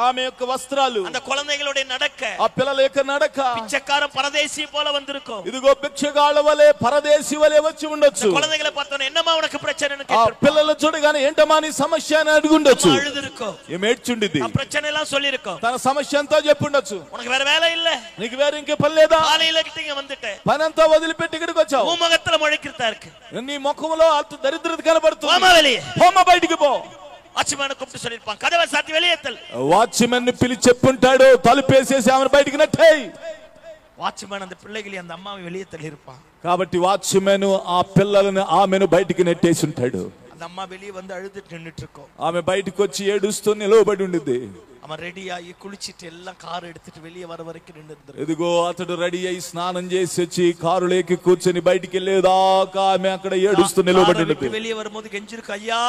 ఆమె యొక్క వస్త్రాలు, அந்த குழந்தைகளோட நடக்க, ఆ పిల్లల యొక్క నడక பிச்சைக்காரன் பரதேசி போல வந்திருக்கும். ఇదిగో భిక్షగాళ్ళ వలె పరదేశి వలె వచ్చి ఉండొచ్చు. குழந்தைகளை பார்த்தோம் என்னமா உனக்கு பிரச்சனைன்னு கேட்டிருப்பான். పిల్లలు చూడగానే ఏంటమ్మా నీ సమస్య అని అడిగి ఉండొచ్చు. అழுదుருக்கும். ఏం ఏడ్చుండిద్ది. ఆ ప్రச்சனை எல்லாம் சொல்லிருக்கும். తన సమస్య అంతా చెప్పి ఉండొచ్చు. உனக்கு வேற வேலை இல்ல, నీకు వేరే ఇంకే పని లేదా, காலையில கிட்ட வந்துட்டே పనంతా వదిలిపెట్టి ఇక్కడికి వచ్చావు. உன் முகத்துல முழிக்கிறதா இருக்கு, నీ ముఖంలో అంత దరిద్రత కనబడుతుంది. போமா வெளியே, పోమ బయటికి పో. వాచ్మెన్ కూపిட்டு சொல்லிருப்பான் కదవ సాతి வெளியே తల్. వాచ్మెన్ ని పిలిచి చెప్పుంటాడు తలుపేసేసి ఆమెను బయటికి నెట్టేయ్. వాచ్మెన్ அந்த பிள்ளைகளை அந்த అమ్మాவை வெளியே தள்ளி இருப்பான். కాబట్టి వాచ్మెన్ ఆ పిల్లలను ఆమెను బయటికి నెట్టేసి ఉంటాడు. அந்த అమ్மா வெளியே வந்து அழுதுட்டு நின்னுட்டு இருக்கும். ఆమె బయటికి వచ్చి ఏడుస్తూ నిలవబడి ఉండిద్ది. அவன் ரெடி ஆகி குளிச்சிட்டு எல்லாம் கார் எடுத்துட்டு வெளியே வர வரைக்கும் நின்னுட்டு. ఇదిగో అతడు రెడీ అయి స్నానం చేసి వచ్చి కారులోకి కూర్చొని బయటికి వెళ్ళేదాకా ఆమె అక్కడ ఏడుస్తూ నిలవబడి ఉండిద్ది. வெளியே வரும்போது கெஞ்சிருக்கு, ஐயா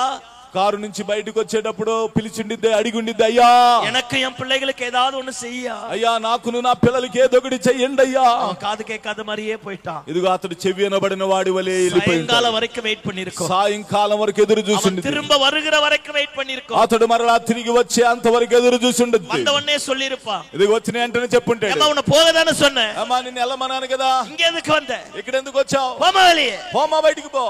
కారు నుంచి బయటకు వచ్చేటప్పుడు పిలిచిండిద్దే అడిగి ఉండిద్ది, అయ్యా எனக்கு என் பிள்ளைகளுக்கு ஏதாவது ஒண்ணு செய்யா, అయ్యా నాకును నా పిల్లలకి ఏదో ఒకటి చెయ్యండి అయ్యా. காது கேட்காத மாதிரியே போயிட்டான். ఇదిగో అతడు చెవి వినబడిన వాడి వలె వెళ్ళిపోయింది. సాయంకాలం వరకు వెయిట్ பண்ணிருக்கோம். సాయంకాలం వరకు ఎదురు చూసింది. திரும்ப வருகிற வரைக்கும் వెయిట్ பண்ணிருக்கோம். అతడు మరలా తిరిగి వచ్చే అంతవరకు ఎదురు చూసిండది. வந்தவனே சொல்லிருப்பான், ఇదిగో వచ్చిన వెంటనే చెప్పుంటాడు, అమ్మ ఉన పోగదానే சொன்னேன், అమ్మా నిన్ను వెళ్ళమన్నాను కదా, ఇంక ఎందుకు வந்த, ఇక్కడ ఎందుకు వచ్చావు, போமா வெளியே, పోమా బయటికి పో.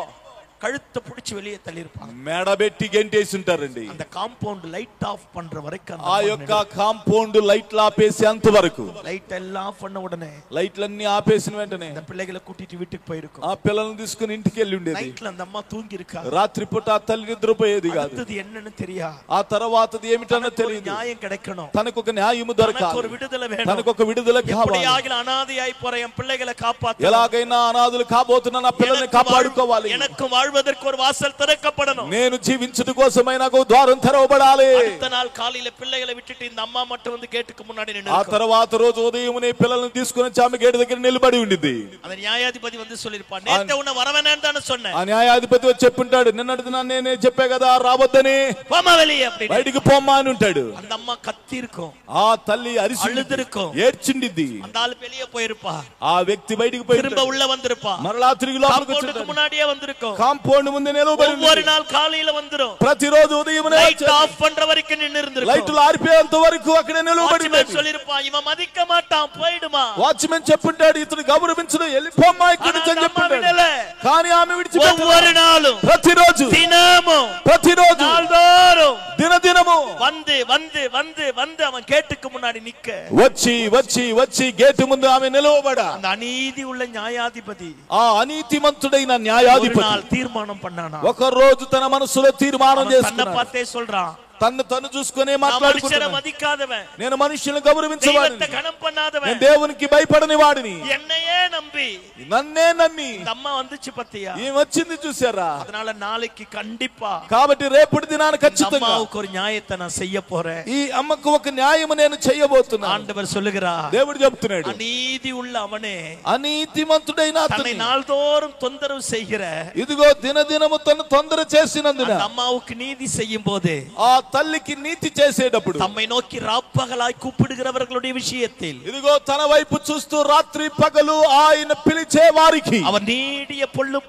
கழுத்தை பிடிச்சு வெளியே தள்ளிருப்பான். మేడబెట్టి గెంటేసి ఉంటారండి. அந்த காம்பவுண்ட் லைட் ஆஃப் பண்ற வரைக்கும், ఆ యొక్క కాంపౌండ్ లైట్లు ఆపేసి అంతవరకు, லைட் எல்லாம் ஆஃப் பண்ண உடனே లైట్లన్నీ ఆపేసిన వెంటనే அந்த பிள்ளைகளை கூட்டிட்டு வீட்டுக்கு போயிருக்கும். ఆ పిల్లల్ని తీసుకుని ఇంటికి వెళ్ళి ఉండేది. నైట్ల அந்த అమ్మ తూంగి இருக்கா. రాత్రి పూట ఆ తల్లి నిద్రపోయేది కాదు. అది ఎన్నను తెలియా. ఆ తర్వాతది ఏమిటనో తెలియదు. న్యాయం கிடைக்கணும், తనకు ఒక న్యాయము దొరకాలి, ஒரு విడుదల వేணும், తనకు ఒక విడుదల కావాలి. எப்படியாகிலும் అనాథయాయి போற என் பிள்ளைகளை காப்பாத்து, ఎలాగైనా అనాథులు కాబోతున్న నా పిల్లల్ని కాపాడుకోవాలి. எனக்கு வாழ்வதற்கு ஒரு வாசல் திறக்கப்படணும், నేను జీవించుట కోసమై నాకు ద్వారం తెరవబడాలి. அடுத்த நாள் காலையில பிள்ளைகளை விட்டுட்டு இந்த అమ్మ மட்டும் வந்து గేటుకు మున్నాడి నిన్ను. ఆ తర్వాత రోజు ఉదయమునే పిల్లల్ని తీసుకొని ఆమె గేటు దగ్గర నిలబడి ఉండిద్ది. அந்த న్యాయాధిపతి வந்து சொல்லிருப்பான், நேத்து உன்னை வரவேணான்னு தான சொன்னேன். ఆ న్యాయాధిపతి వచ్చి చెప్పుంటాడు, నిన్నటి దినాన్ని నేనే చెప్పా కదా రావద్దని, போமா வெளியே அப்படி, బయటికి పోమ్మా అని ఉంటాడు. அந்த அம்மா கத்தி இருக்கும், ఆ తల్లి అరిచి అழுదురుக்கும், ఏడ్చిండిద్ది. அந்த ఆள் வெளியே పోయిరుపా, ఆ వ్యక్తి బయటికి పోయి திரும்ப உள்ள வந்திருப்பா, మరలా తిరిగి లోపలికి కాంపౌండ్కు మున్నాడిயே வந்திருக்கும். కాంపౌండ్ ముందే నిలబడి ஒவ்வொரு நாள் காலையில வந்துரும், ప్రతిరోజు ఉదయమునే லைట్ ఆఫ్ பண்ற வரைக்கும் நின்னு இருந்திருக்கும். లైట్లు ఆరిపోయేంత వరకు అక్కడే నిలబడి వాచ్మెన్ சொல்லிருப்பான், ఇవன் మదిக்க మాட்டான் పోయిడుమా. వాచ్మెన్ చెప్పుంటాడు, ఇతడు గౌరవించడు, వెళ్ళిపోమ్మా ఇక్కడి నుంచి అని చెప్పుంటాడు. కానీ ఆమె విడిచిపెట్టలేదు. ஒவ்வொரு நாளும், ప్రతిరోజు, தினமும், ప్రతిరోజు, நாள்தோறும் దినదినము வந்து வந்து வந்து வந்து அவன் கேட்டுக்கு முன்னாடி நிக்க, వచ్చి వచ్చి వచ్చి గేటు ముందు ఆమె నిలవబడా. அந்த அநீதி உள்ள న్యాయాధిపతి, ఆ అనీతిమంతుడైన న్యాయాధిపతి తీర్మానం పన్నానా. ఒక రోజు తన మనసులో తీర్మానం తన చేసుకున్నాడు. పతే சொல்றான், తను చూసుకునే మనుషులను మాట్లాడుకుంటున్నాడు, మదికాదవన్, నేను మనుషులను గౌరవించవాడిని, దైవத்தை గణం பண்ணாதவன், నేను దేవునికి భయపడని వాడిని, என்னையே நம்பி నన్నే నమ్మి இந்த అమ్మ வந்துச்சு பத்தியா. ఈ వచ్చింది చూసారా. அதனால நாளைக்கு கண்டிப்பா కాబట్టి రేపటి దినాన ఖచ్చితంగా అమ్మకు ఒక న్యాయத்தை நான் செய்ய போறேன். ఈ అమ్మకు ఒక న్యాయం నేను చేయబోతున్నాను. ஆண்டவர் சொல்லுகிறார், దేవుడు చెప్తున్నాడు, அநீதி உள்ள அவனே, అనీతిమంతుడైన தன்னை అతని நாள்தோறும் தொந்தரவு செய்கிற ఇదిగో దినదినము తను తొందర చేసినందున, அந்த అమ్మவுக்கு நீதி செய்யும் போது, ఆ తల్లికి నీతి చేసేటప్పుడు, தம்மை நோக்கி ராப்பகலாய் கூப்பிடுகிறவர்களுடைய விஷயத்தில், ఇదిగో తన వైపు చూస్తూ రాత్రి పగలు ఆయన పిలిచే వారికి அவர் நீடிய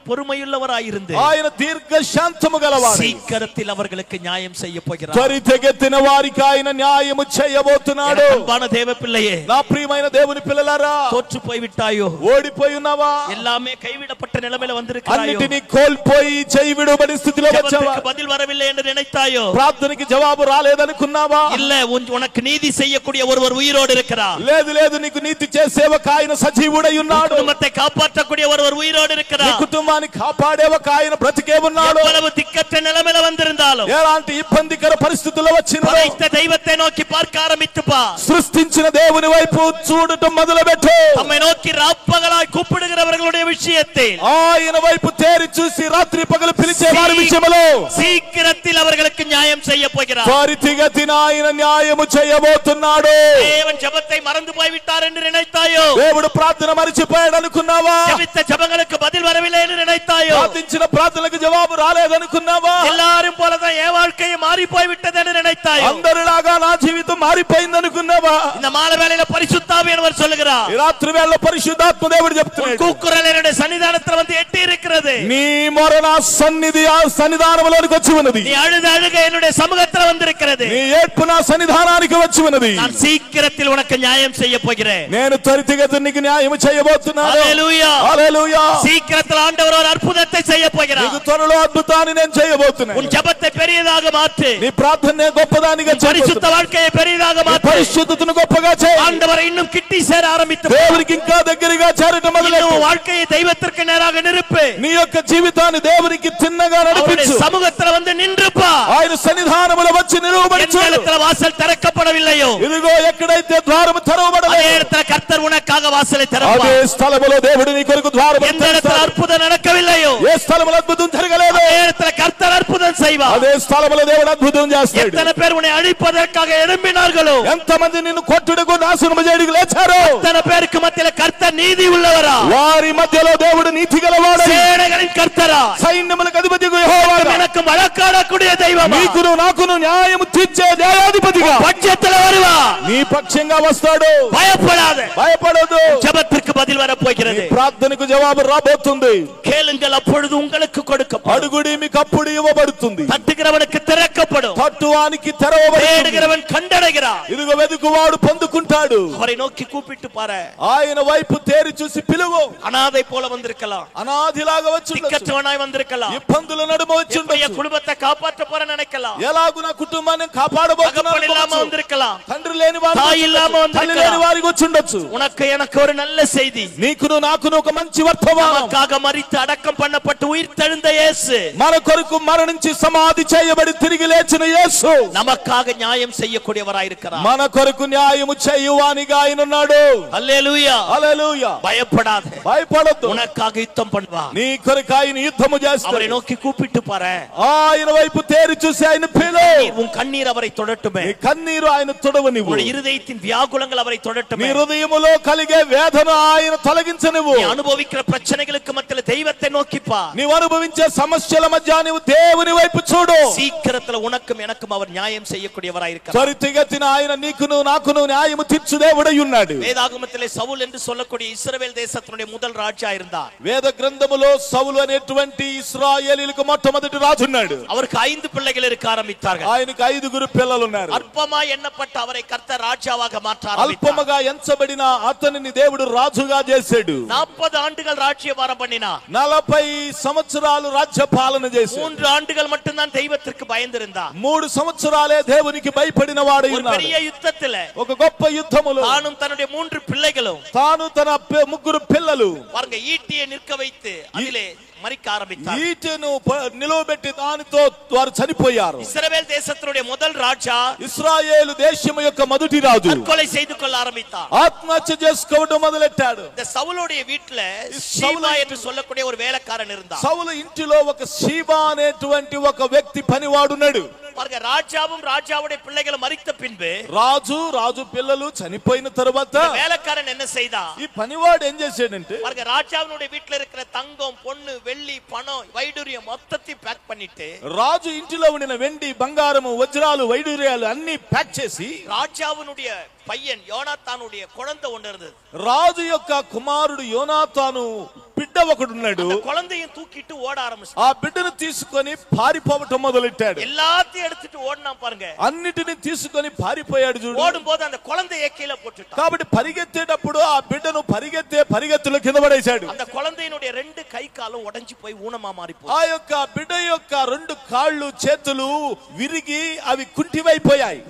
பொறுமையுள்ளவராயிருந்து ఆయన దీర్ఘ శాంతము గలవాడు, சீக்கிரத்தில் அவர்களுக்கு நியாயம் செய்ய போகிறார். త్వరితగతిన వారికి ఆయన న్యాయము చేయబోతున్నాడు. அன்பான தேவ பிள்ளையே, నా ప్రియమైన దేవుని పిల్లలారా, தோற்று போய் விட்டாயో, ఓడిపోయి ఉన్నావా, எல்லாமே கைவிடப்பட்ட நிலைமையில வந்திருக்கிறாயோ, అన్నిటిని కోల్పోయి చేయి విడుబడి స్థితిలో వచ్చావా, பதில் வரவில்லை என்று நினைத்தாயோ, ప్రార్థనకి జవాబు రాలేదనుకున్నావా, இல்ல உனக்கு நீதி செய்யக்கூடிய ஒருவர் உயிரோடு இருக்கிறார், లేదు లేదు నీకు నీతి చేసే ఒక ఆయన సజీవుడై ఉన్నాడు, குடும்பத்தை காப்பாற்றக்கூடிய ஒருவர் உயிரோடு నీ இருக்கிறார், కుటుంబాన్ని కాపాడే ఒక ఆయన బ్రతికే ఉన్నాడు. எவ்வளவு திக்கற்ற நிலைமையில வந்திருந்தாலும் ఎలాంటి ఇబ్బందికర పరిస్థితుల్లో వచ్చినా படைத்த தெய்வத்தை நோக்கி பார்க்க ஆரம்பித்துப்பா, సృష్టించిన దేవుని వైపు చూడటం మొదలుపెట్టు. நம்மை நோக்கி ராப்பகலாய் கூப்பிடுகிறவர்களுடைய விஷயத்தில் ఆయన వైపు తేరి చూసి రాత్రి పగలు పిలిచే వారి విషయంలో சீக்கிரத்தில் அவர்களுக்கு நியாயம் செய்ய போகிறார். త్వరితగతిన ఆయన న్యాయము చేయబోతున్నాడు. தேவன் ஜெபத்தை மறந்து போய் விட்டார் என்று நினைத்தாயோ, దేవుడు ప్రార్థన మరిచిపోయాడు అనుకున్నావా, ஜெபித்த ஜெபங்களுக்கு பதில் வரவில்லை என்று நினைத்தாயோ, ప్రార్థించిన ప్రార్థనలకు జవాబు రాలేదనుకున్నావా, எல்லாரும் போலதான் என் வாழ்க்கையை மாறி போய் விட்டது என்று நினைத்தாயோ, అందరిలాగా నా జీవితం మారిపోయింది అనుకున్నావా. இந்த மாலை வேளையில பரிசுத்த ஆவியானவர் சொல்லுகிறார், ఈ రాత్రి వేళ పరిశుద్ధాత్మ దేవుడు చెప్తున్నాడు, கூக்குரல் என்னுடைய சன்னிதானத்தில் வந்து எட்டி இருக்கிறது, నీ మొర నా సన్నిధానములోనికి వచ్చి ఉన్నది. நீ அழுத அழுக என்னுடைய சமூகத்தில் வந்திருக்கிறது. నీ ఏడ్పు నా సన్నిధానానికి వచ్చి ఉన్నది. நான் சீக்கிரத்தில் உனக்கு நியாயம் செய்ய போகிறேன். నేను త్వరితగతిన నీకు న్యాయం చేయబోతున్నాను. హల్లెలూయా హల్లెలూయా. சீக்கிரத்தில் ஆண்டவர் ஒரு அற்புதத்தை செய்ய போகிறார். నీకు త్వరలో అద్భుతాన్ని నేను చేయబోతున్నాను. உன் ஜெபத்தை பெரியதாக மாற்று. నీ ప్రార్థననే గొప్పదానిగా చేయి. పరిశుద్ధ வாழ்க்கையை பெரியதாக மாற்று. పరిశుద్ధతను గొప్పగా చేయి. ஆண்டவரை இன்னும் கிட்டி சேர ஆரம்பித்து దేవునికి ఇంకా దగ్గరగా చేరటం మొదలెట్టు. உன் வாழ்க்கையை தெய்வத்திற்கு நேராக நிறுப்பு. నీ యొక్క జీవితాన్ని దేవునికి చిన్నగా నడిపించు. சமூகத்தில் வந்து நின்றுப்பா. ఆయన సన్నిధానములో వచ్చి నిలువబడి చూడు. எந்த வாசல் திறக்கப்படவில்லையோ ఇదిగో ఎక్కడైతే ద్వారము తెరవబడలేదో அதே இடத்துல கர்த்தர் உனக்காக வாசலை திறப்பார். అదే స్థలములో దేవుడు నీ కొరకు ద్వారము எந்த இடத்துல అద్భుతం நடக்கவில்லையో ఏ స్థలములో అద్భుతం జరగలేదో அதே இடத்துல கர்த்தர் அற்புதம் செய்வார். అదే స్థలములో దేవుడు అద్భుతం చేస్తాడు. எத்தனை பேர் உன்னை அழிப்பதற்காக எழும்பினார்களோ ఎంతమంది నిన్ను కొట్టుటకు నాశనము చేయడానికి లేచారో அத்தனை பேருக்கு மத்தியில கர்த்தர் நீதி உள்ளவரா. వారి మధ్యలో దేవుడు నీతి గలవాడు. சேனைகளின் కర్తరా సైన్యములకు అధిపతిగా యెహోవా எனக்கு வழக்காடக்கூடிய தெய்வமா. నీకును నాకును న్యాయము తీర్చే న్యాయాధిపతిగా பட்சத்துல வருவா. నీ పక్షంగా వస్తాడు. பயப்படாதே. భయపడొద్దు. ஜெபத்திற்கு பதில் வர போகிறது. ప్రార్థనకు జవాబు రాబోతుంది. கேளுங்கள் அப்பொழுது உங்களுக்கு கொடுக்கப்படும். అడుగుడి మీకు అప్పుడు ఇవ్వబడుతుంది. தட்டுகிறவனுக்கு திறக்கப்படும். తట్టువానికి తెరవబడుతుంది. தேடுகிறவன் கண்டடைகிறான். ఇదిగో వెదుకువాడు పొందుకుంటాడు. அவரை நோக்கி கூப்பிட்டு பாரு. ఆయన వైపు తేరి చూసి పిలువు. அனாதை போல வந்திருக்கலாம். అనాథిలాగా వచ్చి திக்கற்றவனாய் வந்திருக்கலாம். ఇబ్బందుల నడుమ వచ్చి என் குடும்பத்தை காப்பாற்ற போற நினைக்கலாம். ఎలాగు నా కుటుంబాన్ని కాపాడబోతున్నాను இல்லாம வந்திருக்கலாம். తండ్రి లేని వారు தாய் இல்லாம తల్లి లేని వారికి వచ్చి ఉండొచ్చు. உனக்கு எனக்கு ஒரு நல்ல செய்தி. నీకును నాకును ఒక మంచి వర్తమానం. நமக்காக மரித்து அடக்கம் பண்ணப்பட்டு உயிர் தெழுந்த இயேசு, మన కొరకు మరణించి సమాధి చేయబడి తిరిగి లేచిన యేసు நமக்காக நியாயம் செய்யக்கூடியவராய் இருக்கிறார். మన కొరకు న్యాయము చేయువానిగా ఆయన ఉన్నాడు. హల్లెలూయా హల్లెలూయా. பயப்படாதே. భయపడొద్దు. உனக்காக யுத்தம் பண்ணுவார். నీ కొరకు ఆయన యుద్ధము చేస్తాడు. அவரை நோக்கி கூப்பிட்டு பாரு. ఆయన వైపు తేరి చూసి ఆయన పిలు. உன் கண்ணீர் அவரை தொடட்டுமே. నీ కన్నీరు ఆయన తొడవనివ్వు. உன் இருதயத்தின் வியாகுலங்கள் அவரை தொடட்டுமே. నీ హృదయములో కలిగే వేదన ఆయన తొలగించనివ్వు. நீ அனுபவிக்கிற பிரச்சனைகளுக்கு மத்தியில தெய்வத்தை நோக்கி பார். నీవు అనుభవించే సమస్యల మధ్య నీవు దేవుని వైపు చూడు. சீக்கிரத்துல உனக்கும் எனக்கும் அவர் நியாயம் செய்யக்கூடியவராய் இருக்கிறார். త్వరితగతిన ఆయన నీకును నాకును న్యాయము తీర్చు దేవుడై ఉన్నాడు. வேதாகமத்திலே சவுல் என்று சொல்லக்கூடிய இஸ்ரவேல் தேசத்தினுடைய முதல் ராஜா இருந்தார். వేద గ్రంథములో సౌలు అనేటువంటి ఇశ్రాయేలీయులకు మొట్టమొదటి రాజు ఉన్నాడు. அவருக்கு 5 பிள்ளைகள் இருக்க ஆரம்பித்தார்கள். ఆయనకు 5 పిల్లలు ఉన్నారు. அற்பமாய் எண்ணப்பட்ட அவரை கர்த்தர் ராஜாவாக மாற்றார். అల్పముగా ఎంచబడిన అతనిని దేవుడు రాజుగా చేశాడు. 40 ஆண்டுகள் ராஜ்யபாரம் பண்ணினார். 40 సంవత్సరాలు రాజ్య పాలన చేశాడు. 3 ஆண்டுகள் மட்டும்தான் தெய்வத்திற்கு பயந்திருந்தார். 3 సంవత్సరాలే దేవునికి భయపడిన వాడు ஒரு ఉన్నాడు. பெரிய யுத்தத்திலே ఒక గొప్ప యుద్ధములో தானும் தன்னுடைய 3 பிள்ளைகளும் తాను తన 3 పిల్లలు பாருங்க ஈட்டியை நிற்க வைத்து அதிலே மரிக்க ஆரம்பித்தார். ఈటెను నిలవబెట్టి దానితో వారు చనిపోయారు. இஸ்ரவேல் தேசத்தினுடைய முதல் ராஜா ఇశ్రాయేలు దేశం యొక్క మొదటి రాజు தற்கொலை செய்து கொள்ள ஆரம்பித்தார். ఆత్మహత్య చేసుకోవడం మొదలెట్టాడు. இந்த சவுலுடைய வீட்ல சீபா என்று சொல்லக்கூடிய ஒரு வேலைக்காரன் இருந்தார். సౌలు ఇంటిలో ఒక షీబా అనేటువంటి ఒక వ్యక్తి పనివాడున్నాడు. பாருங்க, ராஜாவும் ராஜாவுடைய பிள்ளைகளும் மரித்த பின்பு రాజు పిల్లలు చనిపోయిన తర్వాత வேலைக்காரன் என்ன செய்தான்? ఈ పనివాడు ఏం చేశాడంటే பாருங்க, ராஜாவுடைய வீட்ல இருக்கிற தங்கம், பொண்ணு, வெள்ளி, பணம், வைடூரியம் மொத்தத்தையும் பேக் பண்ணிட்டு రాజు ఇంటిలో ఉండిన వెండి, బంగారము, వజ్రాలు, వైడూర్యాలు అన్ని ప్యాక్ చేసి ராஜாவுடைய பையன் யோனாத்தானுடைய குழந்தை ஒன்று இருந்தது. రాజు యొక్క కుమారుడు యోనాతాను బిడ్డ ఒకడున్నాడు. குழந்தையும் தூக்கிட்டு ஓட ஆரம்பிச்சான். ఆ బిడ్డను తీసుకొని పారిపోవటం మొదలెట్టాడు. எல்லாத்தையும் எடுத்துட்டு ஓடினா பாருங்க. అన్నిటిని తీసుకొని పారిపోయాడు చూడు. ஓடும்போது அந்த குழந்தையை கீழே போட்டுட்டான். కాబట్టి పరిగెత్తేటప్పుడు ఆ బిడ్డను పరిగెత్తులో కింద పడేశాడు. அந்த குழந்தையினுடைய 2 கை காலும் உடைஞ்சு போய் ஊனமா மாறிపోయి ఆ యొక్క బిడ్డ యొక్క 2 కాళ్ళు చేతులు విరిగి అవి కుంటివైపోయాయి.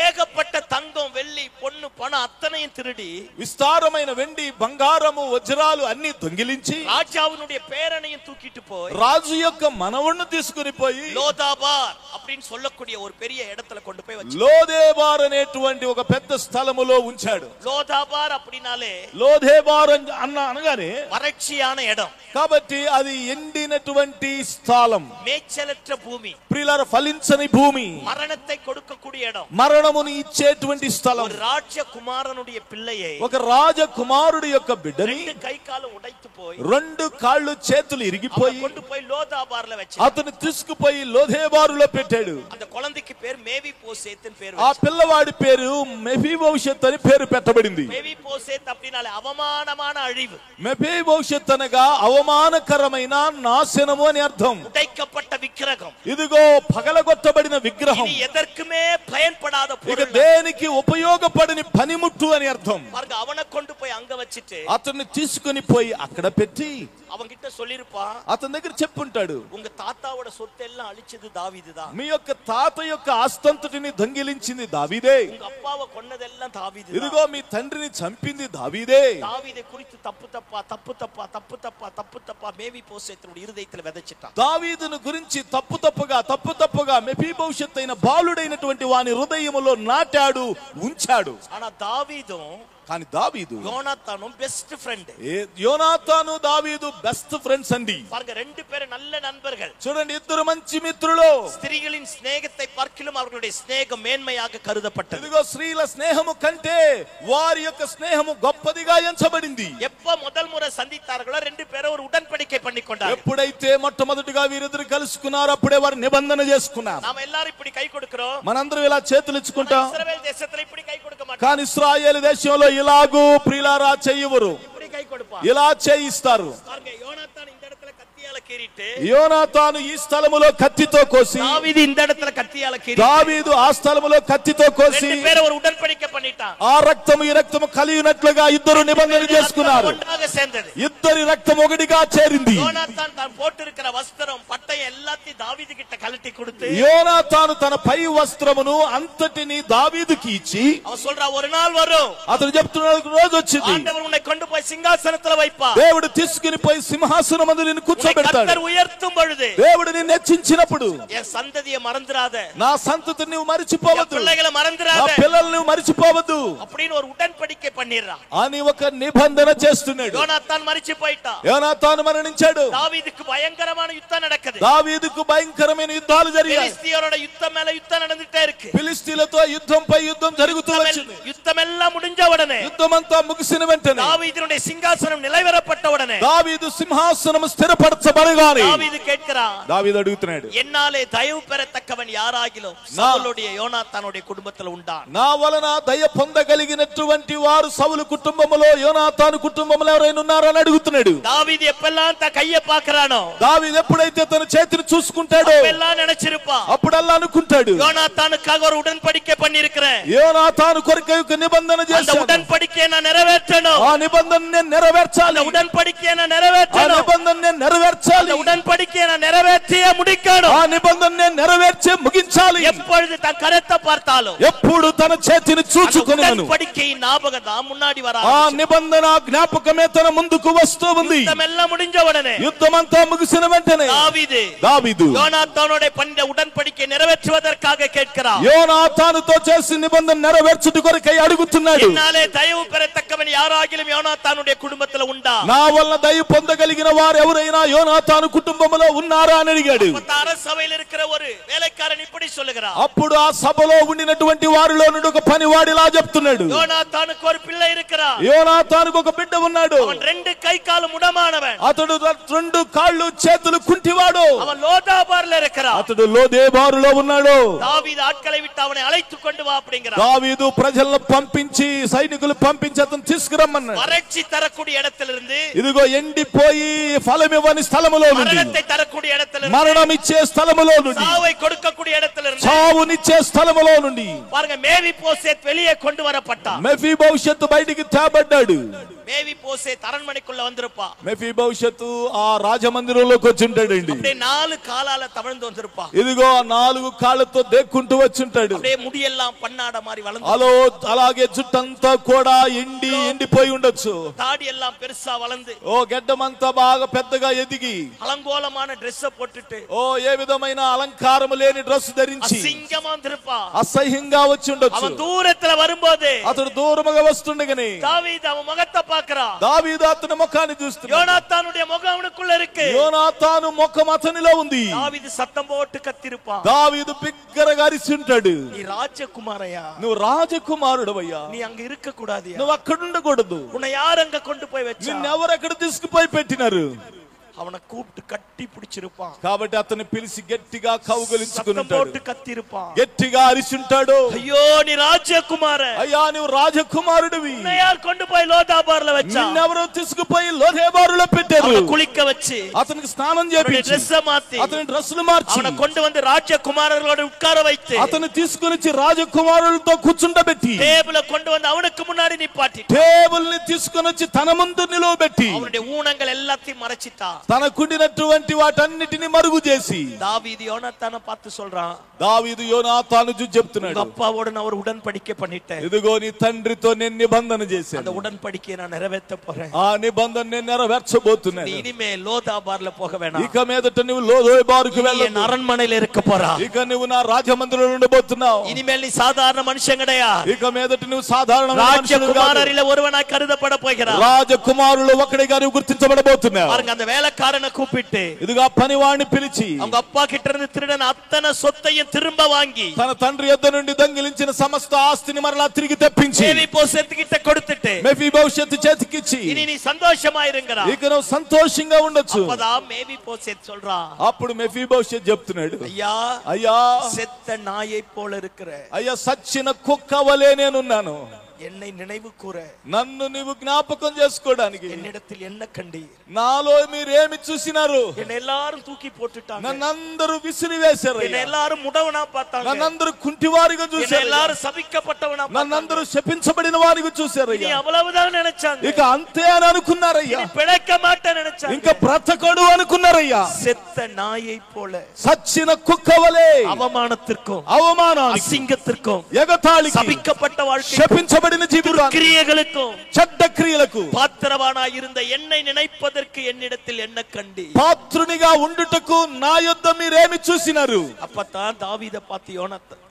ஏகப்பட்ட தங்கம், வெள்ளி, பொண்ணு, பணம் அத்தனையும் திருடி విస్తారమైన వెండి, బంగారము, వజ్రాలు అన్ని దొంగిలించి ராஜாவுடைய பேரனையும் தூக்கிட்டு போய் రాజు యొక్క మనవణ్ణి తీసుకుని పోయి லோதாபார் அப்படின்னு சொல்லக்கூடிய ஒரு பெரிய இடத்துல கொண்டு போய் வச்சு లోదేబార్ అనేటువంటి ఒక పెద్ద స్థలములో ఉంచాడు. லோதாபார் அப்படினாலே లోదేబార్ అనగానే வறட்சியான இடம். కాబట్టి అది ఎండినటువంటి స్థలం, மேய்ச்சலற்ற பூமி, ప్రియులారా ఫలించని భూమి, மரணத்தை கொடுக்கக்கூடிய இடம். మరణమును ఇచ్చేటువంటి స్థలం. ஒரு రాజకుమారునుడియ పిల్లయే ఒక రాజకుమారుడి యొక్క బిడ్డని రెండు కై కాలు ఉడైతుపోయి రెండు కాళ్ళు చేతులు ఇరిగిపోయి కొట్టుపోయి లోదాబార్లో వచ్చి అతను తీసుకుపోయి లోదేబారులో పెట్టాడు. அந்த குழந்தைக்கு பேர் மேவிபோசேத் பேர். ఆ పిల్లవాడి పేరు మెఫీబోషెత్ అని పేరు పెట్టబడింది. మేవిబోసెత్ அப்படினாலே అవమానமான అழிவு. మెఫీబోషెత్ అనగా అవమానకరమైన నాశనము అని అర్థం. ఉడైக்கப்பட்ட విగ్రహం. ఇదిగో పగలగొట్టబడిన విగ్రహం. ఇది ఎదర్కుమే பயன்படாத பொருள். ఇక దేనికి ఉపయోగపడని పనిముట్టు అని అర్థం. பாருங்க அவனை கொண்டு போய் அங்க வச்சிட்டு అతన్ని తీసుకొని పోయి అక్కడ పెట్టి அவங்கிட்ட சொல்லிருப்பா అతని దగ్గర చెప్పుంటాడు, உங்க தாத்தாவோட சொத்து எல்லாம் அழிச்சது தாவீதுதான். మీ యొక్క తాత యొక్క ఆస్తంతటిని దొంగిలించింది దావీదే. உங்க అప్పావ కొన్నదెல்லாம் దావీదుதான். ఇదిగో మీ తండ్రిని చంపింది దావీదే. దావీదే குறித்து తప్పు తప్పా మేవిబోసెతుడి హృదయத்தில் విదచిట్టాడు. దావీదును గురించి తప్పుగా మెఫీబోషెత్ అయిన బాలుడైనటువంటి వాని హృదయములో నాటాడు, ఉంచాడు. కానీ దావీదు యోనాతాను బెస్ట్ ఫ్రెండ్. యోనాతాను దావీదు బెస్ట్ ఫ్రెండ్స్ అండి. பாருங்க ரெண்டு பேரும் நல்ல நண்பர்கள். చూడండి, ఇద్దరు మంచి మిత్రులు. స్త్రీகளின் స్నేహத்தை பார்க்கிலும் அவர்களுடைய స్నేహం మేన్మయాగా కరుదపట్టது. ఇదిగో స్త్రీల స్నేహము కంటే వారి యొక్క స్నేహము గొప్పదిగా ఎంచబడింది. எப்ப முதல் முறை சந்தித்தார்களோ ரெண்டு பேரும் ஒரு உடன்படிக்கை பண்ணிக்கொண்டார்கள். ఎప్పుడైతే మొట్టమొదటిగా వీరిద్దరు కలుసుకున్నారో అప్పుడే వారు నిబంధన చేసుకున్నారు. நாம எல்லாரும் இப்படி కై కొడుకుறோம். మనందరం ఇలా చేతులు ఇచ్చుకుంటాం. ఇశ్రాయేలు దేశంలో ఇప్పుడు కై కొడుక మాటారు. కానీ ఇశ్రాయేలు దేశంలో ఇలాగూ ప్రియులారా చెయ్యవరు, ఇలా చేయిస్తారు. యోనాతాను ఈ స్థలములో కత్తితో కోసి, దావీదు ఆ స్థలములో కత్తితో కోసి ఆ రక్తము ఈ రక్తము కలిగినట్లుగా ఇద్దరు నిబంధన చేసుకున్నారు. ఇద్దరి రక్తం ఒకటిగా చేరింది. యోనాతాను తన పై వస్త్రమును అంతటిని దావీదుకి ఇచ్చి అతను చెప్తున్నాడు, రోజు వచ్చింది దేవుడు తీసుకుని పోయి సింహాసనమందు నిన్ను కూర్చోబెడతాడు. దేవుడు నిన్ను హెచ్చించినప్పుడు నా సంతతిని నువ్వు మరిచిపోవద్దు, నా పిల్లల్ని నువ్వు మరిచిపోవద్దు అని ఒక నిబంధన చేస్తున్నాడు. యోనాతాను మరణించాడు. దావీదుకు భయంకరమైన యుద్ధాలు జరిగాయి. ఫిలిస్తీన్లతో యుద్ధంపై యుద్ధం జరుగుతూ వచ్చింది. యుద్ధమంతా ముగిసిన వెంటనే సింహాసనం నిలవెరపట్టవడనే దావీదు సింహాసనం స్థిరపరచబడగానే దావీదు అడుగుతున్నాడు, ఎన్నాలే దయవు పెరతక్కవని యారాగిలో సౌలుடைய యోనాతానుடைய కుటుంబములో ఉండాలి. నా వలన దయ పొందగలిగినటువంటి వారు సౌలు కుటుంబములో యోనాతాను కుటుంబంలో ఎవరైనా ఉన్నారని అడుగుతున్నాడు. దావీదు ఎప్పెల్లాం తా కయ్య పాకరానో, దావీదు ఎప్పుడైతే తన చేతిని చూసుకుంటాడో ఎప్పెల్లా నెనచిరుపా అప్పుడల్లా అనుకుంటాడు, యోనాతానుக்காக ஒரு உடன்படிக்கை பண்ணியிருக்கிறேன். యోనాతాను కొరకు ఒక నిబంధన చేశాను. அந்த உடன்படிக்கையை நான் நிறைவேற்றணும். ఆ నిబంధనని నెరవేర్చాలి. அந்த உடன்படிக்கையை நான் நிறைவேற்றணும். ఆ నిబంధనని నెరవేర్చాలి. அந்த உடன்படிக்கையை நான் நிறைவேற்றியே முடிக்கணும். ఆ నిబంధనని నెరవేర్చే ముగించాలి. எப்பொழுது தன் கரத்தை பார்த்தாலும், ఎప్పుడు తన చేతిని చూచుకొనును, உடன்படிக்கை ஞாபகம் முன்னாடி வரா. ఆ నిబంధన జ్ఞాపకమే తన ముందుకు వస్తూ ఉంది. యుద్ధమెల్లం ముడించ ఉడనే, యుద్ధమంతా ముగిసిన వెంటనే దావీదు యోనాతానుడే పండే ఉడன்பడికై నెరవేర్చువదర్కాగ కేట్కరా. యోనాతానుతో చేసి నిబంధన నెరవేర్చుట కొరకై అడుగుతున్నాడు. ఇన్నాలే దయవు పెరతక్కవని యారాగిలం యోనాతానుడే కుటుంబములో ఉండా, నా వల్ల దయ పొందగలిగిన వారు ఎవరైనా యోనాతాను కుటుంబములో ఉన్నారా అని అడిగాడు. సభలో இருக்கிற ஒரு வேலைக்காரன் இப்படி சொல்லுகிறார். అప్పుడు ఆ సభలో ఉండినటువంటి వారిలో నుండి ఒక పనివాడిలా చెప్తున్నాడు, యోనాతానుకు ఒక పిల్ల இருக்கிறார். యోనాతానుకు ఒక బిడ్డ ఉన్నాడు. அவன் రెండు కై కాలు ముడమానవన్, అతడు రెండు కాళ్ళు చేతులు కుంటివాడు. அவன் లోదాబార్లో இருக்கிறார். అతడు లోదేబారులో ఉన్నాడు. దావీదు ఆట్களை విట్టు அவனை అழைத்து கொண்டு వా அப்படிங்கறார். దావీదు ప్రజలను పంపించి సైనికులు పంపించి అతను తీసుకురమ్మన్నాడు. వరక్షి తరకుడి ఎడతలిருந்து, ఇదిగో ఎండిపోయి ఫలమివ్వని స్థలములో నుండి, మరణத்தை తరకుడి ఎడతలిருந்து, మరణం ఇచ్చే స్థలములో నుండి, సావై కొడుకకుడి ఎడతలిருந்து, చావునిచ్చే స్థలములో నుండి பாருங்க மேவிபோசேத் வெளியே கொண்டு வரப்பட்டா. మెఫీబోషెత్ బయటికి తేబడ్డాడు. మేవిబోసేత్ அரண்மனைக்குள்ள வந்திருப்பா. మెఫీబోషెత్ ఆ రాజమందిరంలోకి వచ్చి ఉంటాడండి. அப்படியே నాలుగు కాలాల తవళందు వந்திருப்பா. ఇదిగో 4 కాళ్ళతో దేక్కుంటూ వచ్చి ఉంటాడు. அப்படியே முடியெல்லாம் పన్నాడ మారి వలందు, అలాగే జుట్టంతా కూడా ఎండిపోయి ఉండొచ్చు. తాడి ఎல்லாம் పెరుసా వలందు, ఓ గడ్డమంతా బాగా పెద్దగా ఎదిగి అలంగోలமான డ్రెస్ పోట్టుట్టు, ఓ ఏ విధమైన అలంకారము లేని డ్రెస్ ధరించి అసింగమా వந்திருப்பா. అసహ్యంగా వచ్చి ఉండొచ్చు. அவன் దూరத்துல வரும்போது, అతడు దూరముగా వస్తుండగానే దావీదు அவன் முகத்தை பார்க்கறான். దావీదు అతని ముఖాన్ని చూస్తున్నాడు. యోనాతానుடைய ముఖం அவனுக்குள்ள இருக்கு. యోనాతాను ముఖం అతనిలో ఉంది. దావీదు సత్తం పోட்டு కత్తిరుపాன். దావీదు బిగ్గరగా అరిచి ఉంటాడు. నీ రాజకుమారయ్యా, నువ్వు రాజకుమారుడవయ్యా, నీ అంగ ఇరుక్క కూడదు, నువ్వు అక్కడ ఉండకూడదు. உன்னை யார் அங்க கொண்டு போய் வச்சா? నిన్ను ఎవరు అక్కడ తీసుకుపోయి పెట్టినారు? அவனை கூப்பிட்டு கட்டி பிடிச்சிருப்பான். కాబట్టి అతన్ని పిలిచి గట్టిగా కౌగిలించుకుంటాడు, కత్తిరుపాన్, గట్టిగా అరిచుంటాడు. అయ్యో నీ రాజకుమార, అయ్యా నువ్వు రాజకుమారుడివి, உன்னை யார் கொண்டு போய் లోదాబార్లో வச்சா? నిన్నెవరో తీసుకుపోయి లోదేబారులో పెట్టారు. அவனை குளிக்க வச்சு, అతనికి స్నానం చేపించి, డ్రెస్ మార్చి, అతని డ్రెస్సులు మార్చి, அவனை கொண்டு வந்து రాజకుమారులோட உட்கார வைத்து, అతన్ని తీసుకొని వచ్చి రాజకుమారులతో కూర్చుండబెట్టి, టేబుల్ கொண்டு வந்து அவனுக்கு முன்னாடி நிப்பாட்டி, టేబుల్ ని తీసుకొని వచ్చి తన ముందు నిలవబెట్టి, அவனுடைய ஊனங்கள் எல்லாத்தையும் மறைச்சிட்டா, తనకుండినటువంటి వాటన్నిటిని మరుగు చేసి, దావీదు యోనాతాను பார்த்து சொல்றான், దావీదు యోనాతాను చెప్తున్నాడు, అప్పాவோட நான் ஒரு உடன்படிக்கை பண்ணிட்டேன். ఇదిగో నీ తండ్రితో నేను నిబంధన చేశాను, அந்த உடன்படிக்கையை நான் நிறைவேற்ற போறேன். ఆ నిబంధన నేను నెరవేర్చబోతున్నాను. ఇనిమే లోదాబార్లో పోக వేణాం. ఇక మీదట నువ్వు లోదేబారుకు వెళ్ళకు. நீ அரண்மனையில இருக்க போறா. ఇక నువ్వు నా రాజమందిరంలో ఉండబోతున్నావు. இனிமேல் நீ சாதாரண மனுஷன் கிடையாது. ఇక మీదట నువ్వు సాధారణ మనుషుడు కాదు. రాజకుమారుల ஒருவனாய் కరుదపడ పోகிறாய். రాజకుమారులు ఒకడిగా నువ్వు గుర్తించబడబోతున్నావు. பாருங்க, அந்த வேலைக்காரனை கூப்பிட்டு, ఇదిగా పనివాడిని పిలిచి, அவங்க அப்பா கிட்ட இருந்து திருடன் அத்தனை சொத்தையும் திரும்ப வாங்கி, తన తండ్రి యొద్ద నుండి దొంగిలించిన సమస్త ఆస్తిని మరలా తిరిగి తెప్పించి, మెఫీబోషెత్ కిட்ட கொடுத்துட்டு, మెఫీబోషెత్ చేతికిచ్చి, ఇని నీ సంతోషమా இருங்கరా, ఇక నువ్వు సంతోషంగా ఉండొచ్చు. அப்பதா మెఫీబోషెత్ சொல்றா, అప్పుడు మెఫీబోషెత్ చెప్తున్నాడు, అయ్యా అయ్యా செத்த நாயை போல இருக்கிற, అయ్యా సచ్చిన కుక్క వలె నేనున్నాను. என்னை నిனைவு కూర, నన్ను నీవు జ్ఞాపకం చేసుకోవడానికి என்னிடத்தில் என்ன கண்டி, నాలో మీరేమి చూసినారు? என்னை எல்லாரும் தூக்கி போட்டுட்டாங்க, నన్నందరూ విసిరివేశారు, என்னை எல்லாரும் முடவனா பார்த்தாங்க, నన్నందరూ కుంటివారిగా என்னை చూశారు, எல்லாரும் சபிக்கப்பட்டவனா பார்த்தாங்க, నన్నందరూ శపించబడిన వారిగా చూశారు. நீ அவ்வளவுதான் நினைச்சாங்க, ఇక అంతే అని అనుకున్నారయ్యా, நீ பிழைக்க மாட்டே நினைச்சாங்க, ఇంకా బ్రతకడు అనుకున్నారయ్యా. செத்த நாயை போல, సచ్చిన కుక్క వలె அவமானத்திற்கும் అవమానానికి, அசிங்கத்திற்கும், ఎగతాళికి, சபிக்கப்பட்ட வாழ்க்கை, శపించబడిన జీవితానికి, கிரியைகளுக்கும், చెడ్డ క్రియలకు பாத்திரவானாய் இருந்த என்னை நினைப்பதற்கு என்னிடத்தில் என்ன கண்டி, పాత్రునిగా ఉండుటకు నా యొద్ద మీరేమి చూసినారు? அப்பதான் தாவீதை பார்த்து யோனாத்தான்,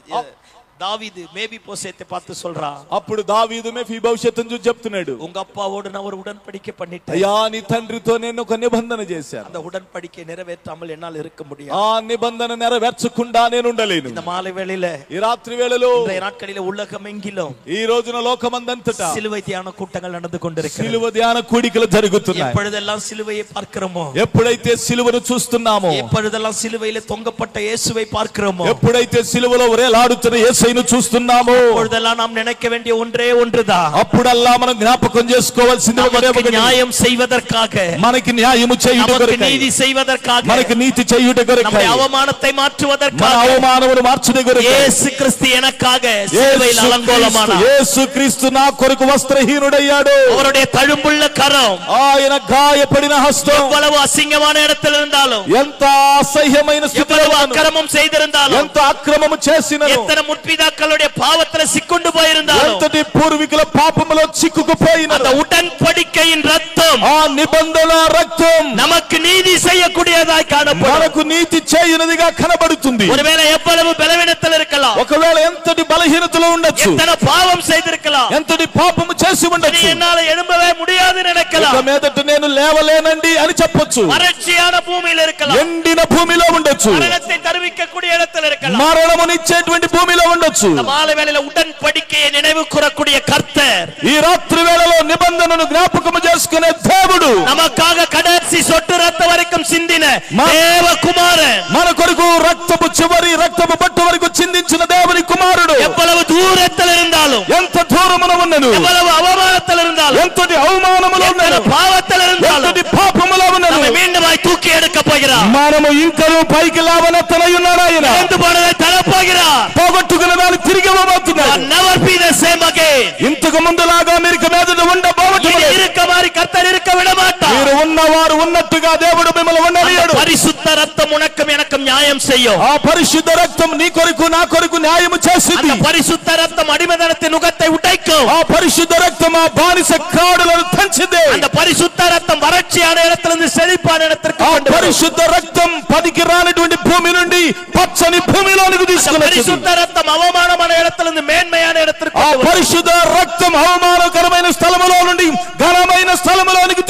தாவீது மேபிபோசேத்தை பார்த்து சொல்றா, అప్పుడు దావీదు మెఫీబోషెతును చూసి చెప్తున్నాడు, உங்க அப்பாவோடு நான் ஒரு உடன்படிக்கை பண்ணிட்டேன், అయ్యా నీ తండ్రితో నేను ఒక నిబంధన చేశాను, அந்த உடன்படிக்கை நிறைவேற்றாமல் என்னால் இருக்க முடியாது, ఆ నిబంధన నెరవేర్చకుండా నేను ఉండలేను. இந்த மாலை வேளையில, ఈ రాత్రి వేళలో, இந்த நாட்களில உலகமெங்கிலும் ఈ రోజున లోకమందంతటా சிலுவை தியான కూட்டங்கள் நடந்து கொண்டிருக்கிறது. సిలువ ధ్యాన కూడికలు జరుగుతున్నాయి. எப்பொழுதெல்லாம் சிலுவையை பார்க்கிறோமோ, ఎప్పుడైతే సిలువను చూస్తున్నామో, எப்பொழுதெல்லாம் சிலுவையில தொங்கப்பட்ட இயேசுவை பார்க்கிறோமோ, ఎప్పుడైతే సిలువలో వేలాడుతున్న యేసును చూస్తున్నామో, அப்பொழுதெல்லாம் நாம் நினைக்க வேண்டிய ஒன்றே ஒன்றுதான், అప్పుడల్లా మనం జ్ఞాపకం చేసుకోవాల్సింది ఒకటే ఒకటి, న్యాయం செய்வதற்காக, మనకి న్యాయము చేయుట நமக்கு కొరకై, நீதி செய்வதற்காக, మనకి నీతి చేయుట కొరకై, நம்முடைய அவமானத்தை మన மாற்றுவதற்காக, అవమానమును మార్చుట కొరకై, இயேசு கிறிஸ்து எனக்காக சிலுவையில் அலங்கோலமானார். యేసుక్రీస్తు నా కొరకు వస్త్రహీనుడయ్యాడు. அவருடைய தழும்புள்ள கரம், ఆయన గాయపడిన హస్తం எவ்வளவு அசிங்கமான இடத்தில் இருந்தாலும், ఎంత అసహ్యమైన స్థితిలో எவ்வளவு ఉన్నాను, அக்கிரமம் செய்திருந்தாலும், ఎంత అక్రమము చేసినను, எத்தனை முற்பிதாக்களுடைய பாவத்துல சிக்குண்டு போயிருந்தாலும், ఎంతటి పూర్వీకుల పాపములో చిక్కుకుపోయిన அந்த உடன்படிக்கையின் ரத்தம் ఆ నిబంధన రక్తం நமக்கு நீதி செய்யக்கூடியதாய் காணப்படும். మనకు నీతి చేయునదిగా కనబడుతుంది. ஒருவேளை எவ்வளவு பலவீனத்தில் இருக்கலாம், ఒకవేళ ఎంతటి బలహీనతలో ఉండొచ్చు, எத்தனை பாவம் செய்திருக்கலாம், ఎంతటి పాపము చేసి நீ ఉండొచ్చు, என்னால எழும்பவே முடியாது நினைக்கலாம், ఇక మీదట నేను లేవలేనండి అని చెప్పొచ్చు, வறட்சியான பூமியில் இருக்கலாம், ఎండిన భూమిలో ఉండొచ్చు, மரணத்தை தருவிக்கக்கூடிய இடத்தில் இருக்கலாம். మరణమునిచ్చేటువంటి భూమిలో ఉండొచ్చు. இந்த மாலை வேளையில உடன்படிக்கையை நினைவு கூறக்கூடிய கர்த்தர், ఈ రాత్రి వేళలో నిబంధనను జ్ఞాపకము చేసుకునే దేవుడు, நமக்காக கடைசி சொட்டு ரத்தம் வரைக்கும் சிந்தின தேவகுமாரன், మన కొరకు రక్తపు చివరి రక్తపు బట్టు వరకు చిందించిన దేవుని కుమారుడు, எவ்வளவு தூரத்தில் இருந்தாலும், ఎంత దూరమున ఉన్నను, எவ்வளவு அவமானத்தில் இருந்தாலும், ఎంతటి అవమానములో ఉన్నను, பாவத்தில் இருந்தாலும், ఎంతటి పాపములో ఉన్నను, நம்மை மீண்டுமாய் தூக்கி எடுக்க போகிறார். మనము ఇంకనూ పైకి లేవనెత్తనై ఉన్నాడు ఆయన. இழந்து போனதை தரப்போகிறார். పోగొట్టుకున్న దాన్ని తిరిగి ఇవ్వబోతున్నాడు. Never be the same again. ఇంతకు ముందులాగా మీరు ఇక మీదట ఉండబోవట్లేదు. இருக்க மாதிரி கர்த்தர் இருக்க விட மாட்டார். మీరు ఉన్నవారు ఉన్నట్టుగా దేవుడు మిమ్మల్ని ఉండనియడు. பரிசுத்த ரத்தம் உனக்கும் எனக்கும் நியாயம் செய்யும். ఆ పరిశుద్ధ రక్తం నీ కొరకు నా కొరకు న్యాయం చేస్తుంది. அந்த பரிசுத்த ரத்தம் அடிமைதனத்தின் நுகத்தை உடைக்கும். ఆ పరిశుద్ధ రక్తం ఆ బానిస కాడులను తంచిదే. அந்த பரிசுத்த ரத்தம் வறட்சியான இடத்திலிருந்து செழிப்பான இடத்திற்கு ఆ పరిశుద్ధ రక్తం పనికి రానటువంటి భూమి నుండి పచ్చని భూమిలోనికి తీసుకుని பரிசுத்த ரத்தம் அவமானமான இடத்திலிருந்து மேன்மையான இடத்திற்கு ఆ పరిశుద్ధ రక్తం అవమానకరమైన స్థలములో నుండి ఘనమైన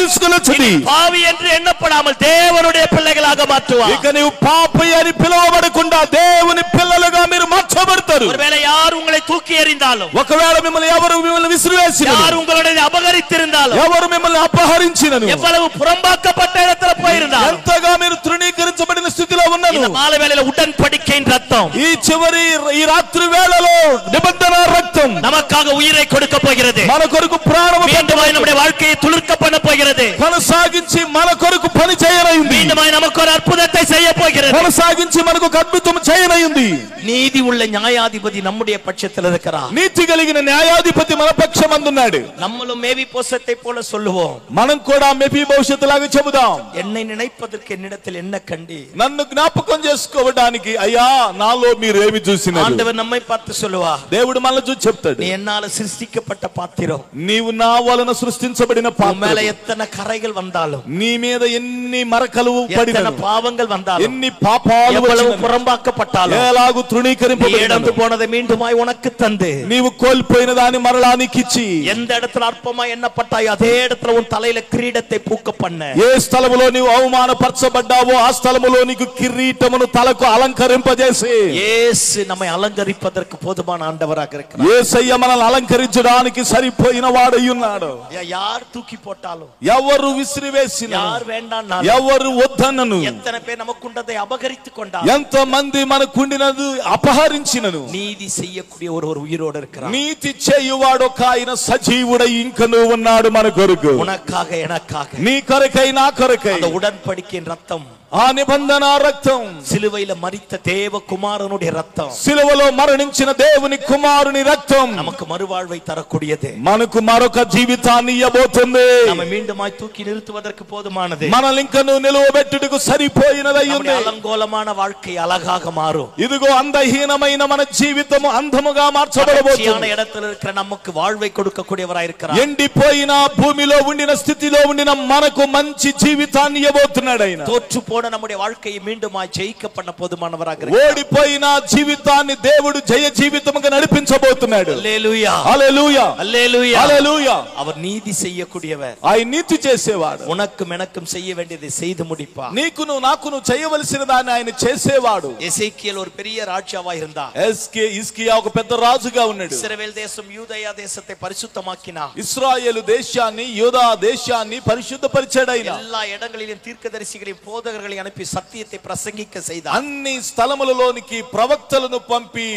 తీసుకుని వచ్చింది. పావి என்று ఎన్నపడాமல் దేవునుடைய పిల్లగలాగా మార్చువా. ఇక నీవు పాపి అని పిలువబడకుండా దేవుని పిల్లలుగా మీరు మార్చబడతారు. ஒருவேளை யார் உங்களை தூக்கி எறிந்தாலும், ఒకవేళ మిమ్మల్ని ఎవరు మిమ్మల్ని విసిరివేసినా, யார் உங்களுடைய అపహరిத்திருந்தாலும், ఎవరు మిమ్మల్ని అపహరించినను, எவ்வளவு புறம்பாக்கப்பட்ட இடத்துல போயிருந்தாலும், ఎంతగా మీరు తృణీకరించబడిన స్థితిలో ఉన్నను, இந்த மாலை வேளையில உடன்படிக்கையின் ரத்தம், ఈ చివరి ఈ రాత్రి వేళలో నిబంధన రక్తం நமக்காக உயிரை கொடுக்க போகிறது. మన కొరకు ప్రాణము மீண்டுமாய் நம்முடைய வாழ்க்கையை துளிர்க்க பண்ண போகிறது. కొనసాగించి మన కొరకు పని చేయనయింది. மீண்டுமாய் நமக்கு ஒரு அற்புதத்தை செய்ய போகிறது. కొనసాగించి మనకు అద్భుతం చేయనయింది. நீதி உள்ள நியாயாதிபதி நம்முடைய பட்சத்தில் இருக்கிறார். నీతి కలిగిన న్యాయాధిపతి మన పక్షమందున్నాడు. நம்மளும் மேவி போசத்தை போல சொல்லுவோம், మనం కూడా మెఫీ భవిష్యత్తులాగా చెబుదాం. என்னை நினைப்பதற்கு என்னிடத்தில் என்ன கண்டி, నన్ను జ్ఞాపకం చేసుకోవడానికి అయ్యా నాలో మీరు ఏమి చూసినారు. ஆண்டவர் நம்மை பார்த்து சொல்லுவா, దేవుడు మనల్ని చూసి చెప్తాడు, நீ என்னால சிருஷ்டிக்கப்பட்ட பாத்திரம், నీవు నా వలన సృష్టించబడిన పాత్ర. மேல எத்தனை கரைகள் வந்தாலும், నీ మీద ఎన్ని మరకలు పడిన, பாவங்கள் வந்தாலும், ఎన్ని పాపాలు எவ்வளவு புறம்பாக்கப்பட்டாலும், ఎలాగూ తృణీకరింపబడిన, இழந்து போனதை மீண்டுமாய் உனக்கு தந்து, నీవు కోల్పోయిన దాన్ని మరలా నీకిచ్చి, எந்த இடத்துல அற்பமா எண்ணப்பட்டாயோ அதே இடத்துல உன் தலையில கிரீடத்தை பூக்க பண்ண, ఏ స్థలములో నీవు అవమానపరచబడ్డావో ఆ స్థలములో నీకు కిరీటమును తలకు అలంకరింపజేసి, இயேசு நம்மை அலங்கரிப்பதற்கு போதுமான ஆண்டவராக இருக்கிறார். యేసయ్య మనల్ని అలంకరించడానికి సరిపోయిన వాడై ఉన్నాడు. யார் தூக்கி போட்டாலும், ఎవరు విసిరివేసిన, யார் வேண்டாம், ఎవరు వద్దనను, எத்தனை பேர் நமக்குண்டதை அபகரித்து கொண்டார், ఎంత మంది మనకుండినది అపహరించినను, நீதி செய்யக்கூடிய ஒரு உயிரோடு இருக்கிறார். నీతి చేయువాడు ఒక ఆయన సజీవుడై ఇంకను ఉన్నాడు మన కొరకు. உனக்காக எனக்காக, నీ కొరకై నా కొరకై அந்த உடன்படிக்கையின் ரத்தம், ఆ నిబంధన రక్తం, சிலுவையில மரித்த தேவ குமாரனுடைய ரத்தம், సిలువలో మరణించిన దేవుని కుమారుని రక్తం நமக்கு மறுவாழ்வை தரக்கூடியது. మనకు మరొక జీవితాన్ని ఇవ్వబోతుంది. நம்ம மீண்டுமாய் தூக்கி நிறுத்துவதற்கு போதுமானது. మనల్ని ఇంకను నిలువబెట్టుటకు సరిపోయినదయ్యింది. అలంగోలமான வாழ்க்கை అలగాக మారు. ఇదిగో అందహీనమైన మన జీవితము అందముగా మార్చబడబోతుంది. இடத்துல இருக்கிற நமக்கு வாழ்வை கொடுக்கக்கூடியவராய் இருக்கிறார். ఎండిపోయిన భూమిలో ఉండిన స్థితిలో ఉండిన మనకు మంచి జీవితాన్ని ఇవ్వబోతున్నాడు ఆయన. తోచు போன நம்முடைய வாழ்க்கையை மீண்டுமாய் ஜெயிக்க பண்ண போதுமானவராக இருக்கிறார். ఓడిపోయిన జీవితాన్ని దేవుడు జయ జీవితముగా నడిపించబోతున్నాడు. హల్లెలూయా, హల్లెలూయా, హల్లెలూయా, హల్లెలూయా. அவர் நீதி செய்யக்கூடியவர். ఆయన నీతి చేసేవాడు. உனக்கும் எனக்கும் செய்ய வேண்டியதை செய்து முடிப்பார். నీకును నాకును చేయవలసిన దాన్ని ఆయన చేసేవాడు. எசேக்கியேல் ஒரு பெரிய ராஜாவா இருந்தார். హిజ్కియా ఒక పెద్ద రాజుగా ఉన్నాడు. ఇశ్రాయేల్ దేశం యూదయ దేశத்தை பரிசுத்தமாக்கினார். ఇశ్రాయేలు దేశాన్ని యూదా దేశాన్ని పరిశుద్ధపరిచాడు ఆయన. எல்லா இடங்களிலும் தீர்க்கதரிசிகளையும் போதகர்களையும் அனுப்பி சத்தியத்தை பிரசங்கிக்க செய்தார். అన్ని స్థలములలోనికి ప్రవక్తలను పంపి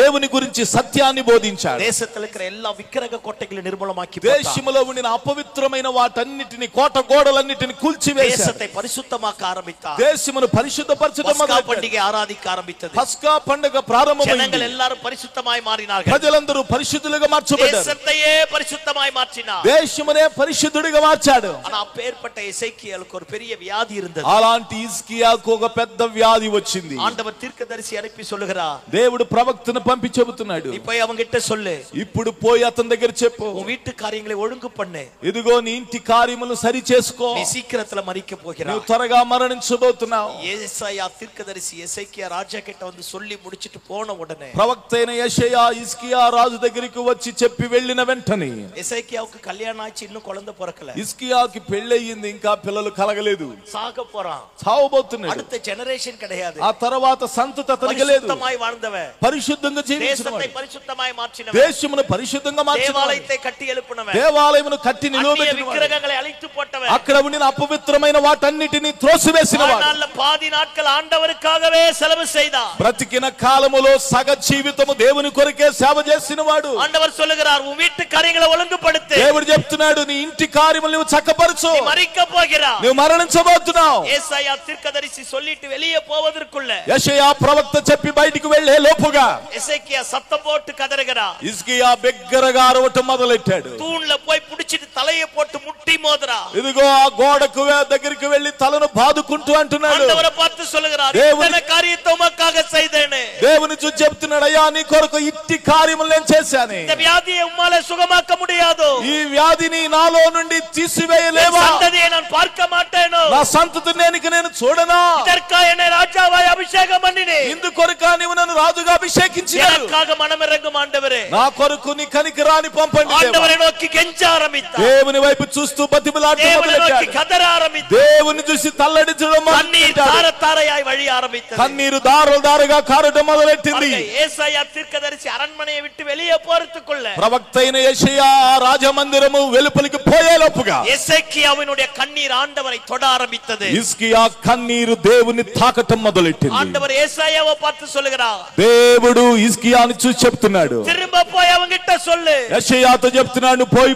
దేవుని గురించి సత్యాన్ని బోధించాడు. దేశத்தில் இருக்கிற எல்லா విగ్రహ కోటలను నిర్మూలమాకి దేశములో ఉండిన అపవిత్రమైన వాటన్నిటిని కోట గోడలన్నిటిని కూల్చివేశాడు. దేశத்தை పరిశుద్ధమాக்க ఆరంభిத்தார். దేశమును పరిశుద్ధపరచడం మొదలుపెట్టాడు. పండుగ ఆరాధిక ఆరంభించింది. పస్కా పండుగ ప్రారంభమైంది. జనங்கள் எல்லாரும் పరిశుద్ధமாய் మారినాர்கள். ప్రజలందరూ పరిశుద్ధులుగా మార్చబడ్డారు. దేశத்தையே పరిశుద్ధమాய் మార్చినాர். దేశమునే పరిశుద్ధుడిగా మార్చాడు. ఆ పేర్పట్ట ఎసేకియేలుకు ఒక పెద్ద వ్యాధి இருந்தது. అలాంటి హిజ్కియాకు ఒక పెద్ద వ్యాధి వచ్చింది. ఆండవర్ తీర్కదర్శి అనిపి சொல்லுகிறார். దేవుడు ప్రవక్తను పంపి చెబుతున్నాడు, நீ போய் அவங்க கிட்ட சொல்லு, ఇప్పుడు పోయి అతని దగ్గర చెప్పు, உன் வீட்டு காரியங்களை ஒழுங்கு பண்ணு, ఇదిగో నీ ఇంటి కార్యములను సరి చేసుకో, நீ சீக்கிரத்துல மரிக்க போகிறாய், నువ్వు త్వరగా మరణించబోతున్నావు. ஏசாயா தீர்க்கதரிசி எசேக்கியா ராஜா கிட்ட வந்து சொல்லி முடிச்சிட்டு போன உடனே ప్రవక్త అయిన యెషయా హిజ్కియా రాజు దగ్గరికి వచ్చి చెప్పి వెళ్ళిన వెంటనే எசேக்கியாவுக்கு கல்யாணம் ஆச்சு, இன்னும் குழந்தை பிறக்கல. హిజ్కియాకి పెళ్ళయింది, ఇంకా పిల్లలు కలగలేదు. சாக போறான், చావబోతున్నాడు. அடுத்த జనరేషన్ கிடையாது. ఆ తర్వాత సంతతి అతనికి లేదు. పరిశుద్ధమాய் வாழ்ந்தவன், పరిశుద్ధంగా జీవించినవాడు, దేశத்தை పరిశుద్ధమాய் మార్చినవன், దేశమును పరిశుద్ధంగా మార్చినవాడు, దేవాలయத்தை కట్టి எழுப்பிనవన్, దేవాలయమును కట్టి నిలవబెట్టినవాడు, విగ్రహங்களை అழித்து పోటవన్, అక్కడ ఉండిన అపవిత్రమైన వాటన్నిటిని త్రోసివేసినవాడు, పాది నాட்கள் ఆండవరుకాగవే సెలవు செய்தார். బ్రతికిన కాలములో సగ జీవితము దేవుని కొరకే సేవ చేసినవాడు. ఆండవర్ சொல்லுகிறார், உன் வீட்டு காரியங்களை ஒழுங்குபடுத்து. దేవుడు చెప్తున్నాడు, నీ ఇంటి కార్యములు నువ్వు చక్కపరచు, మరిక పోగిరా, నువ్వు మరణించబోతున్నావు. ஏசாயா தீர்க்கதரிசி சொல்லிட்டு வெளியே போவதற்குள்ள యెషయా ప్రవక్త చెప్పి బయటికి వెళ్ళే లోపుగా எசேக்கியா சத்தம் போட்டு கதறுகிறார். హిజ్కియా బిగ్గరగా అరవటం మొదలెట్టాడు. தூண்ல போய் புடிச்சிட்டு தலையை போட்டு முட்டி మోదరా. ఇదిగో ఆ గోడకు దగ్గరికి వెళ్లి తలను బాదుకుంటూ అంటున్నాడు, ఆండవரை பார்த்து சொல்லுகிறார், இந்த காரியத்தை உமக்காக செய்தேனே. దేవుని చూసి చెప్తున్నాడు, అయ్యా నీ కొరకు ఇట్టి కార్యములు నేను చేశాను. இந்த வியாதியை உம்மாலே சுகமாக்க முடியாது. ఈ వ్యాధిని నాలో నుండి తీసివేయలేవా? సంతతిயை நான் பார்க்க மாட்டேனோ. నా సంతతిని నేను చూడనా? இதற்காக ராஜாவாய் அபிஷேகம் பண்ணினே. ఇందుకొరక నీవు నన్ను రాజుగా అభిషేకించావు. எனக்காக மனமிரங்கும் ஆண்டவரே. నా కొరకు నీ కనికరాన్ని పంపండి. ஆண்டவரை நோக்கி கெஞ்ச ஆரம்பித்தார். దేవుని వైపు చూస్తూ బతిమలాడటం మొదలుపెట్టాడు. దేవుని నోకి కదర ఆరంభించాడు. దేవుని చూసి తల్లడించడం మొదలుపెట్టాడు. కన్నీరు ధారధారయాయి వళి ఆరంభించాడు. కన్నీరు దారలుదారుగా కారడం మొదలెట్టింది. యేసయ్య తీర్కదర్శి அரண்மனையை விட்டு வெளியே போறதுக்குள்ள ప్రవక్త అయిన యెషయా రాజమందిరము వెలుపలికి పోయేలోపుగా எசேக்கியாவினுடைய கண்ணீர் ஆண்டவரை தொட ஆரம்பித்தது. హిజ్కియా కన్నీరు దేవుని తాకటం మొదలెట్టింది. ஆண்டவர் యేసయ్యவை பார்த்து சொல்லுகிறார். దేవుడు హిజ్కియాని చూసి చెప్తున్నాడు, திரும்ப போய் அவங்கிட்ட சொல்லு. యెషయాతో చెప్తున్నాడు, పోయి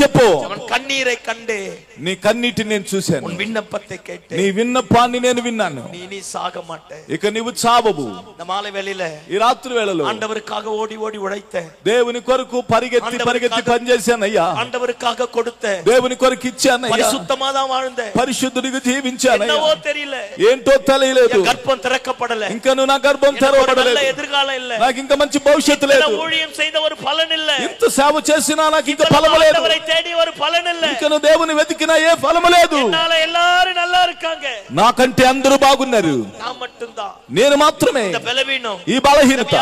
చెప్పు. அவன் கண்ணீரை கண்டு నీ కన్నీటిని నేను చూశాను, உன் விண்ணப்பத்தை கேட்டு నీ విన్నపాన్ని నేను విన్నాను. நீ சாக மாட்டே, ఇక నీవు చావవు. இந்த மாலை வேளையில ఈ రాత్రి వేళలో ஆண்டவருக்காக ஓடி ஓடி உழைத்த, దేవుని కొరకు పరిగెత్తి పనిచేశానయ్యా. ஆண்டவருக்காக கொடுத்த, దేవుని కొరకు ఇచ్చానయ్యా. పరిశుద్ధமா தான் வாழ்ந்த, పరిశుద్ధుడిగా జీవించానయ్యా. என்னவோ தெரியல, ఏంటో తెలియలేదు, గర్భం తెరకపడల, ఇంకా నా గర్భం తెరవబడలేదు, ఎదురుగాలం இல்ல, నాకు ఇంకా మంచి భవిష్యత్తు లేదు, ஊழிయం செய்த ஒரு பலன் இல்ல, ఇంత సేవ చేసినా నాకు ఇంకా ఫలము లేదు, ஆண்டவரை தேடி ஒரு பலன் இல்ல, ఇంకా దేవుని వెతికినా ఏ ఫలము లేదు. என்னால எல்லாரும் நல்லா இருக்காங்க, నాకంటే అందరూ బాగున్నారు, நான் மட்டும்தான், నేను మాత్రమే இந்த బలహీనం, ఈ బలహీనత,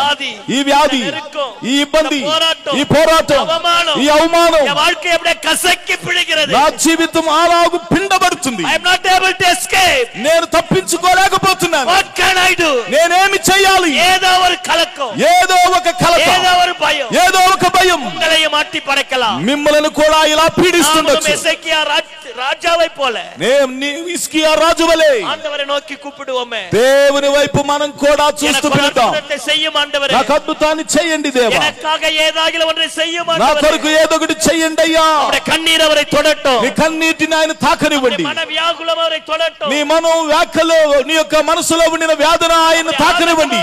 ఈ వ్యాధి, ఈ ఇబ్బంది, ఈ పోరాటం, ఈ అవమానం నా வாழ்க்கை அப்படியே కసక్కి పిడిగిరది, నా జీవితం అలాగు పిండబడుతుంది. I am not able to escape, నేను తప్పించుకోలేకపోతున్నాను. what can I do? నేనేమి చేయాలి? ఏదో ఒక కలకం, ఏదో ఒక కలత, ఏదో ఒక భయం, ఏదో ఒక భయం உங்களையும் மாட்டி படைக்கலாம். మిమ్మల్ని కూడా ఇలా పీడిస్తుండొచ్చు. எசேக்கியா ராஜாவை போல, హిజ్కియా రాజు వలె ஆண்டவரை நோக்கி கூப்பிடுவோமே, దేవుని వైపు మనం కూడా చూస్తూ పిలుద్దాం. செய்யும் ஆண்டவரே, నాకు అద్భుతాన్ని చేయండి దేవా, எனக்காக ஏதாகிலும் ஒன்றை செய்யும் నా ஆண்டவரே, కొరకు ఏదో ఒకటి చేయండి అయ్యా. அவருடைய கண்ணீர் அவரை தொடட்டும், నీ కన్నీటిని ఆయన తాకనివ్వండి, మన వ్యాకులం அவரை தொடட்டும், నీ మనో వ్యాఖ్యలో నీ యొక్క మనసులో ఉండిన వేదన ఆయన తాకనివ్వండి,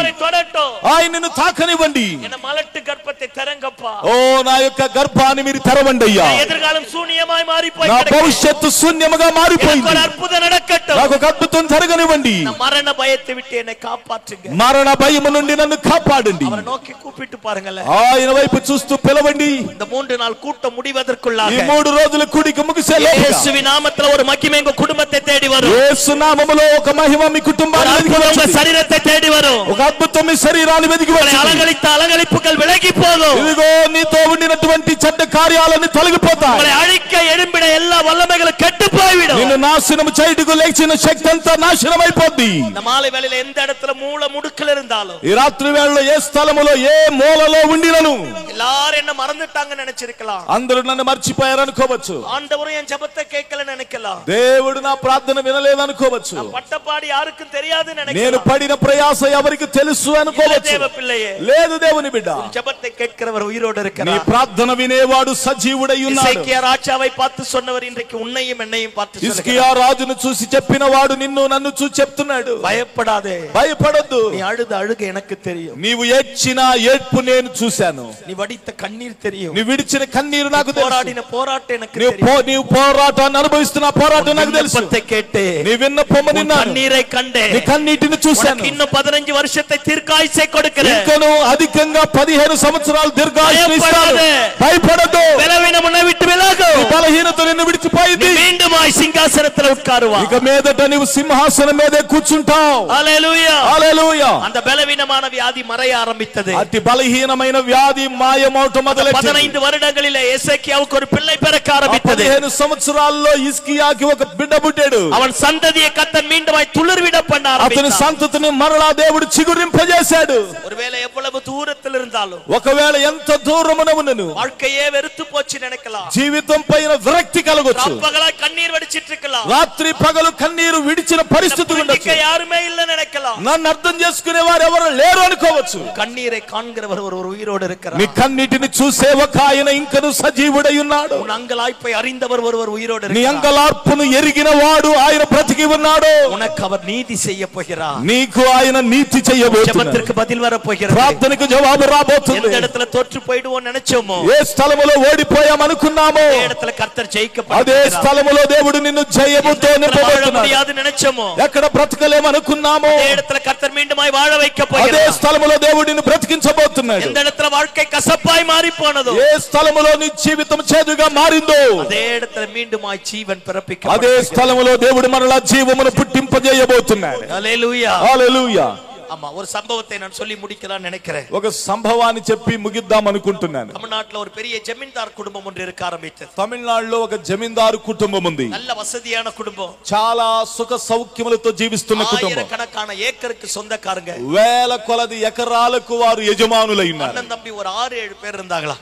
ఆయనను తాకనివ్వండి. మలట్టు గర్భத்தை తెరంగప్పా, ఓ నా యొక్క గర్భాన్ని మీరు తెరవండి అయ్యా. ఎదురుగాలం శూన్యమై మారిపోయింది, నా భవిష్యత్తు శూన్యముగా మారిపోయింది, అద్భుతం నడకట్టు, నాకు ఒక అద్భుతం జరగనివ్వండి. మరణ భయத்தை விட்டு என்னை காப்பாற்றுங்க, మరణ భయము నుండి నన్ను కాపాడండి. அவரை நோக்கி கூப்பிட்டு பாருங்களே, ఆయన వైపు చూస్తూ పిలవండి. இந்த 3 நாள் கூட்டம் முடிவதற்குள்ளாக, ఈ 3 రోజుల కూడిక ముగిసేలోగా యేసువిன் నామములో ஒரு మహిమ உங்க కుటుంబத்தை தேடி వரும், యేసు నామములో ఒక మహిమ మీ కుటుంబాన్ని వెతికి உங்க వస్తుంది, శరీరத்தை தேடி వரும், ఒక అద్భుతం మీ శరీరాన్ని వెతికి వస్తుంది. అలగలిత అలగలిపుகள் విలగి పోகும், ఇదిగో నీతో ఉండినటువంటి చెడ్డ కార్యాలన్నీ తొలగిపోతాయి, உங்களை అழிக்க ఎడింపిన எல்லா వల్లமைகளும் கெட்டு போய்விடும், నిన్ను నాశనం చేయడానికి లేచిన శక్తి అంతా నాశనం అయిపోద్ది. இந்த மாலை வேளையில எந்த இடத்துல மூல முடுக்குல இருந்தாலும், ఈ రాత్రి వేళలో ఏ స్థలములో ఏ మూలలో ఉండినను எல்லாரும் என்ன மறந்துட்டாங்கன்னு நினைச்சிருக்கலாம், అందరూ నన్ను మర్చిపోయారు అనుకోవచ్చు, ஆண்டவரும் என் ஜெபத்தை கேட்கல நினைக்கலாம், దేవుడు నా ప్రార్థన వినలేదు అనుకోవచ్చు, పట్టపాడి யாருக்கும் தெரியாது నేను நினைக்கலாம், పడిన ప్రయాస ఎవరికి తెలుసు అనుకోవచ్చు. தேவ பிள்ளையே, లేదు దేవుని బిడ్డ, ஜெபத்தை கேட்கிறவர் உயிரோடு నీ இருக்கிறார், ప్రార్థన వినేవాడు సజీవుడై ఉన్నాడు. எசேக்கியா ராஜாவை பார்த்து சொன்னவர் இன்றைக்கு உன்னையும் என்னையும் பார்த்து హిజ్కియా రాజును చూసి చెప్పినవాడు నిన్ను నన్ను చూసి చెప్తున్నాడు, பயப்படாதே, భయపడొద్దు, நீ அழுத அழுக எனக்கு தெரியும், నీవు ఏడ్చిన ఏడ్పు నేను చూశాను, நீ వడిత కన్నీరు தெரியும், నీ విడిచిన కన్నీరు నాకు తెలుసు, పోరాడిన పోరాటం எனக்கு தெரியும், నీవు పోరాటాన్ని అనుభవిస్తున్న పోరాటం నాకు తెలుసు, கேட்டே నీ విన్నపము నిన్నాను, కన్నీரை కండే, నీ కన్నీటిని చూశాను, இன்னும் 15 வருஷத்தை தீர்க்காயுசை கொடுக்கிறேன், ఇంకను అధికంగా 15 సంవత్సరాలు దీర్ఘాయుష్ను ఇస్తాను, భయపడొద్దు, బలహీనం உன்னை விட்டு விலகு, బలహీనత నిన్ను విడిచిపోయింది, மீண்டுமாய் சிங்காசனத்தில் உட்காருவா, ఇక మీదట నీవు సింహాసనం మీదే కూర్చుంటావు. హల్లెలూయా, హల్లెలూయా. அந்த బలహీనமான வியாதி மறைய ஆரம்பித்தது, అతి బలహీనమైన వ్యాధి మాయమవటం మొదలెట్టింది. 15 வருடங்களிலே எசேக்கியாவுக்கு ஒரு பிள்ளை பிறக்க ஆரம்பித்தது, 15 సంవత్సరాల్లో హిజ్కియాకి ఒక బిడ్డ పుట్టాడు, அவன் சந்ததியை கர்த்தர் மீண்டுமாய் துளிர்விட பண்ண అతని ஆரம்பித்தார், సంతతిని మరలా దేవుడు చిగురింపజేశాడు. ஒருவேளை எவ்வளவு தூரத்தில் இருந்தாலும், ఒకవేళ ఎంత దూరమున ఉన్నను வாழ்க்கையே வெறுத்து போச்சு நினைக்கலாம், జీవితం పైన విరక్తి కలగొచ్చు, பகலா கண்ணீர் வடிச்சிட்டு இருக்கலாம், రాత్రి పగలు కన్నీరు విడిచిన పరిస్థితి ఉండొచ్చు, யாருமே இல்ல நினைக்கலாம், నన్ను అర్థం చేసుకునే వారు ఎవరు లేరు అనుకోవచ్చు. கண்ணீரை காண்கிறவர் ஒரு உயிரோடு இருக்கிறார், నీ కన్నీటిని చూసే ఒక ఆయన ఇంకను సజీవుడై ఉన్నాడు, உன் அங்கலாய்ப்பை அறிந்தவர் ஒருவர் உயிரோடு నీ இருக்கிறார், అంగలార్పును ఎరిగిన వాడు ఆయన బ్రతికి ఉన్నాడు, உனக்கு அவர் நீதி செய்ய போகிறார், నీకు ఆయన నీతి చేయబోతున్నాడు, ஜெபத்திற்கு பதில் வர போகிறார், ప్రార్థనకు జవాబు రాబోతుంది. எந்த இடத்துல తోற்று పోయిடுவோம் நினைச்சோமோ, ఏ స్థలములో ఓడిపోయాం అనుకున్నామో அதே இடத்துல கர்த்தர் ஜெயிக்க అదే స్థలములో దేవుడు నిన్ను జయముతో నింపబోతున్నాడు, முடியாது நினைச்சோமో, ఎక్కడ బ్రతకలేమనుకున్నామో அதே இடத்துல இடத்துல கர்த்தர் மீண்டுமாய் வாழ வைக்க అదే போகிறார். స్థలములో దేవుడిని బ్రతికించబోతున్నాడు. எந்த இடத்துல வாழ்க்கை கசப்பாய் மாறி போனதோ, ఏ స్థలములో నీ జీవితం చేదుగా మారిందో, அதே இடத்துல மீண்டுமாய் జీవన్ பிறப்பிக்க. అదే స్థలములో దేవుడు మరలా జీవమును పుట్టింపజేయబోతున్నాడు. హల్లెలూయా, హల్లెలూయా. ஆமா, ஒரு சம்பவத்தை நான் சொல்லி முடிக்கலாம்னு நினைக்கிறேன். ఒక సంభవాన్ని చెప్పి ముగిద్దాం అనుకుంటున్నాను. தமிழ்நாட்டுல ஒரு பெரிய ஜமீன்தார் குடும்பம் ஒன்று இருக்க ஆரம்பித்தது. తమిళనాడులో ఒక జమీందారు కుటుంబం ఉంది. நல்ல వసதியான కుటుంబం, చాలా సుఖ సౌఖ్యములతో జీవిస్తున్న కుటుంబం. ఆயிరకణకాన ఏకருக்கு சொந்தக்காரங்க, వేల కొలది ఎకరాలకు వారు యజమానులై ఉన్నారు. అண்ணన్ తమ్మి ஒரு 6-7 பேர் இருந்தாங்களா.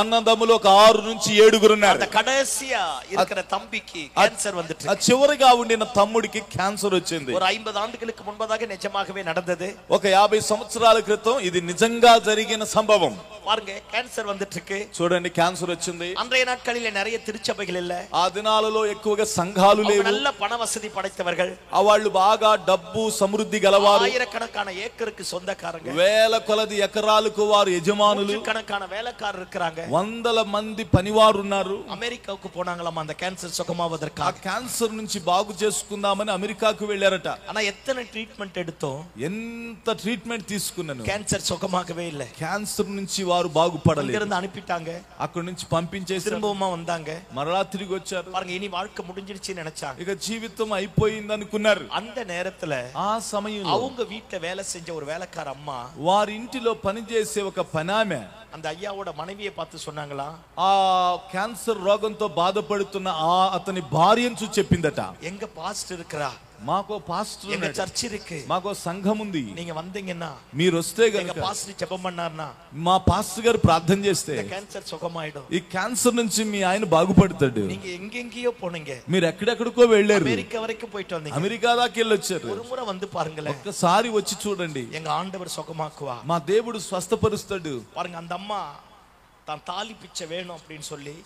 అన్నదమ్ములు ఒక 6 నుంచి 7 ఉన్నారు. அந்த கடைசியா இருக்கிற தம்பிக்கு கேன்சர் வந்துட்டு, చివరిగా ఉండిన తమ్ముడికి క్యాన్సర్ వచ్చింది. ஒரு 50 ஆண்டுகளுக்கு முன்பதாக நிஜமாகவே நடந்தது. ఒక 50 సంవత్సరాల క్రితం ఇది నిజంగా జరిగిన సంభవం. பாருங்க, கேன்சர் வந்துட்டு இருக்கு. చూడండి, క్యాన్సర్ వచ్చింది. அன்றைய நாட்களிலே நிறைய திருச்சபைகள் இல்ல. ఆ దినాలలో ఎక్కువగా సంఘాలు లేవు. நல்ல பண వసதி పడైతవర్గల్. వాళ్ళు బాగా డబ్బు సమృద్ధి గలవారు. ఆయిరకణకాన ఏకருக்கு சொந்தக்காரங்க, వేల కొలది ఎకరాలకు వారు యజమానులు. కణకాన వేలకారరు இருக்காங்க. వందల మంది పనివారు ఉన్నారు. అమెరికాకు పోనాంగలమ్మ அந்த கேன்சர் సుఖమావదற்காக. ఆ క్యాన్సర్ నుంచి బాగు చేసుకుందామని అమెరికాకు వెళ్ళారట. ஆனா எத்தனை ட்ரீட்மென்ட் எடுத்தோம், ఎంత ట్రీట్మెంట్ తీసుకున్నాను, கேன்சர் సుఖமாகவே இல்ல. క్యాన్సర్ నుంచి వారు బాగుపడలేదు. இருந்து அனுப்பிட்டாங்க, అక్కడి నుంచి పంపించేసి திரும்பவும் வந்தாங்க. మరలా తిరిగి వచ్చారు. பாருங்க, இனி வாழ்க்கை முடிஞ்சிருச்சுன்னு நினைச்சாங்க. ఇక జీవితం అయిపోయింది అనుకున్నారు. அந்த நேரத்துல ఆ సమయంలో அவங்க வீட்டுல வேலை செஞ்ச ஒரு வேலைக்கார அம்மா వారి ఇంటిలో పనిచేసే ఒక పనామె அந்த ஐயாவோட மனைவியை பார்த்து சொன்னாங்களா, ఆ క్యాన్సర్ రోగంతో బాధపడుతున్న అతని భార్యను చూసి చెప్పిందట, எங்க பாஸ்டர் இருக்கிறா, మాకో పాస్టర్ எங்க சர்ச் இருக்கு, మాకో సంఘం ఉంది, நீங்க வந்தீங்கன்னா మీరు వస్తే எங்க గనుక பாஸ்டர் ஜெபம் பண்ணாருன்னா మా పాస్టర్ గారు ప్రార్థన చేస్తే கேன்சர் சுகமாயிடும். ఈ క్యాన్సర్ నుంచి మీ ఆయన బాగుపడతాడు. நீங்க எங்கெங்கயோ போனீங்க, మీరు ఎక్కడెక్కడికో వెళ్ళారు, அமெரிக்கா வரைக்கும் போயிட்டு வந்தீங்க, అమెరికా దాకా వెళ్ళొచ్చారు. ஒரு முறை வந்து பாருங்களேன், ఒక్కసారి వచ్చి చూడండి, எங்க ஆண்டவர் சுகமாக்குவா, మా దేవుడు స్వస్థపరుస్తాడు. பாருங்க, அந்த அம்மா தான் தாலி பிச்சை வேணும் அப்படின்னு சொல்லி,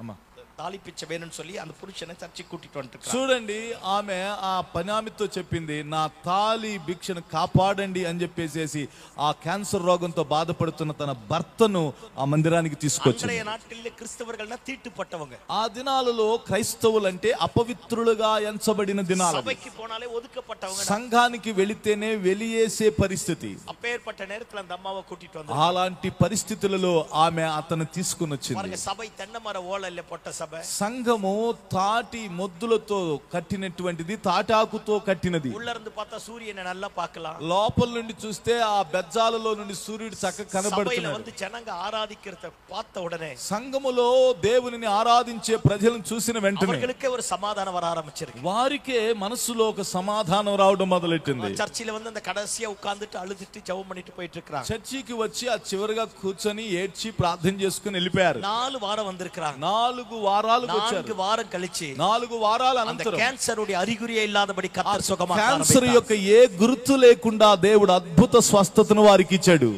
అమ్మా తాళి పిచ్చ వేணும்னு சொல்லி அந்த పురుషனை చర్చికి కూటిட்டு வந்துட்டாరు. చూడండి, ఆమె ఆ పనామితో చెప్పింది, నా తాలి భిక్షను కాపాడండి అని చెప్పేసి ఆ క్యాన్సర్ రోగంతో బాధపడుతున్న తన భర్తను ఆ మందిరానికి తీసుకొచ్చింది. నాటిల్లో క్రైస్తవులుగా తీట్టుపట్టవங்க. ఆ దినాలలో క్రైస్తవులంటే అపవిత్రులుగా ఎంచబడిన దినాలు. సభకి పోనాలే ఒదుకపట్టవங்க. సంఘానికి వెళితేనే వెలియేసే పరిస్థితి. అప్పేర్పట్ట నేరத்துல அந்த అమ్మవ కూటిட்டு வந்தாరు. అలాంటి పరిస్థితులలో ఆమె అతను తీసుకొని వచ్చింది. మరి సభై తెన్నమర ఓళ్ళల్లే పొట్ట సభ. సంఘము తాటి మొద్దులతో కట్టినటువంటిది, తాటాకుతో కట్టినది. ఉళ్ళருந்து பார்த்தா సూర్యుని நல்லா பார்க்கலாம். లోపల నుండి చూస్తే ఆ బెజ్జాలలో నుండి సూర్యుడు చక్కగా కనబడుతున్నాడు. வந்து జనంగా ఆరాధిக்கிறத பார்த்த உடனே సంఘములో దేవునిని ఆరాధించే ప్రజలను చూసిన వెంటనే அவர்களுக்கு ஒரு சமாதானம் வர ஆரம்பிச்சிருக்கு. వారికే మనసులో ఒక సమాధానం రావడం మొదలెట్టింది. చర్చిలో வந்து அந்த கடைசியா உட்கார்ந்துட்டு அழுதுட்டு ஜெபம் பண்ணிட்டு போயிட்டு இருக்காங்க. చర్చికి వచ్చి ఆ చివరగా కూర్చొని ఏడ్చి ప్రార్థన చేసుకుని వెళ్ళిపోయారు. 4 వారం வந்திருக்காங்க. 4 వారాలకు వచ్చారు. 4 వారం కలిచి 4 వారాల అనంతరం క్యాన్సర్ ఉడి అరిగురియే ఇల్లదబడి కర్తర్ సుఖమాకారం. క్యాన్సర్ యొక్క ఏ గుర్తు లేకుండా దేవుడు అద్భుత స్వస్థతను వారికి ఇచ్చాడు.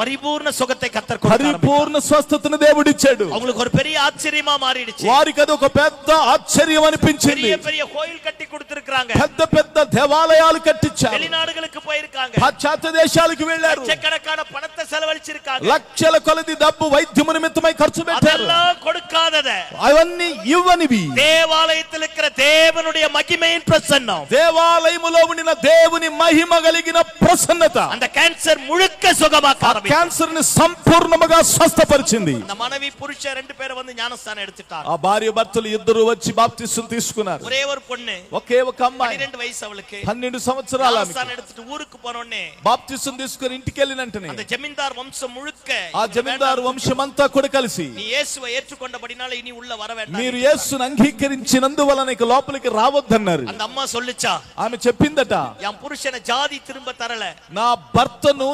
పరిపూర్ణ సుఖத்தை కర్తర్ కొడుతారు. పరిపూర్ణ స్వస్థతను దేవుడు ఇచ్చాడు. அவங்களுக்கு ஒரு பெரிய ஆச்சரியமா மாறிடுச்சு. వారికి అది ఒక పెద్ద ఆశ్చర్యం అనిపించింది. பெரிய பெரிய கோயில் కట్టి கொடுத்திருக்காங்க. పెద్ద పెద్ద దేవాలయాలు కట్టించారు. வெளிநாடுகளுக்கு போயிருக்காங்க. పాశ్చాత్య దేశాలకు వెళ్ళారు. లక్షకణకాన పణத்தை செலవழிச்சிருக்காங்க. లక్షల కొలది డబ్బు వైద్యము నిమిత్తమై ఖర్చు పెట్టారు. அதெல்லாம் கொடுக்காதது, అవన్నీ ఇవ్వనివి దేవాలయத்தில் இருக்கிற தேவனுடைய மகிமையின் பிரசன்னம், దేవాలయములో ఉండిన దేవుని మహిమ కలిగిన ప్రసన్నత அந்த கேன்சர் முழுக்க சுகமாக்காரம். క్యాన్సర్ ని సంపూర్ణముగా స్వస్థపరిచింది. அந்த மனைவி புருஷன் 2 பேரும் வந்து ஞானஸ்தானம் எடுத்துட்டாங்க. ఆ భార్య భర్తలు ఇద్దరు వచ్చి బాప్తిస్మం తీసుకున్నారు. ஒரே ஒரு பொண்ணு, ఒకే ఒక అమ్మాయి 12 వయసు அவளுக்கு. 12 సంవత్సరాల ఆమె ஞானஸ்தானம் எடுத்துட்டு ஊருக்கு போனோனே బాప్తిస్మం తీసుకొని ఇంటికి వెళ్ళినంటనే அந்த జమీందార్ వంశం ముழுக்க, ఆ జమీందారు వంశమంతా కూడా కలిసి, நீ இயேசுவை ஏற்றுకొண்டபடினால ఇని ఉள்ள వర వేண்டாం, మీరు యేసుని అంగీకరించినందువలన ఇక లోపలికి రావద్దన్నారు. அந்த అమ్మ சொல்லுச்சా, ఆమె చెప్పిందట, என் புருஷனை ஜாதி திரும்ப தரல, నా భర్తను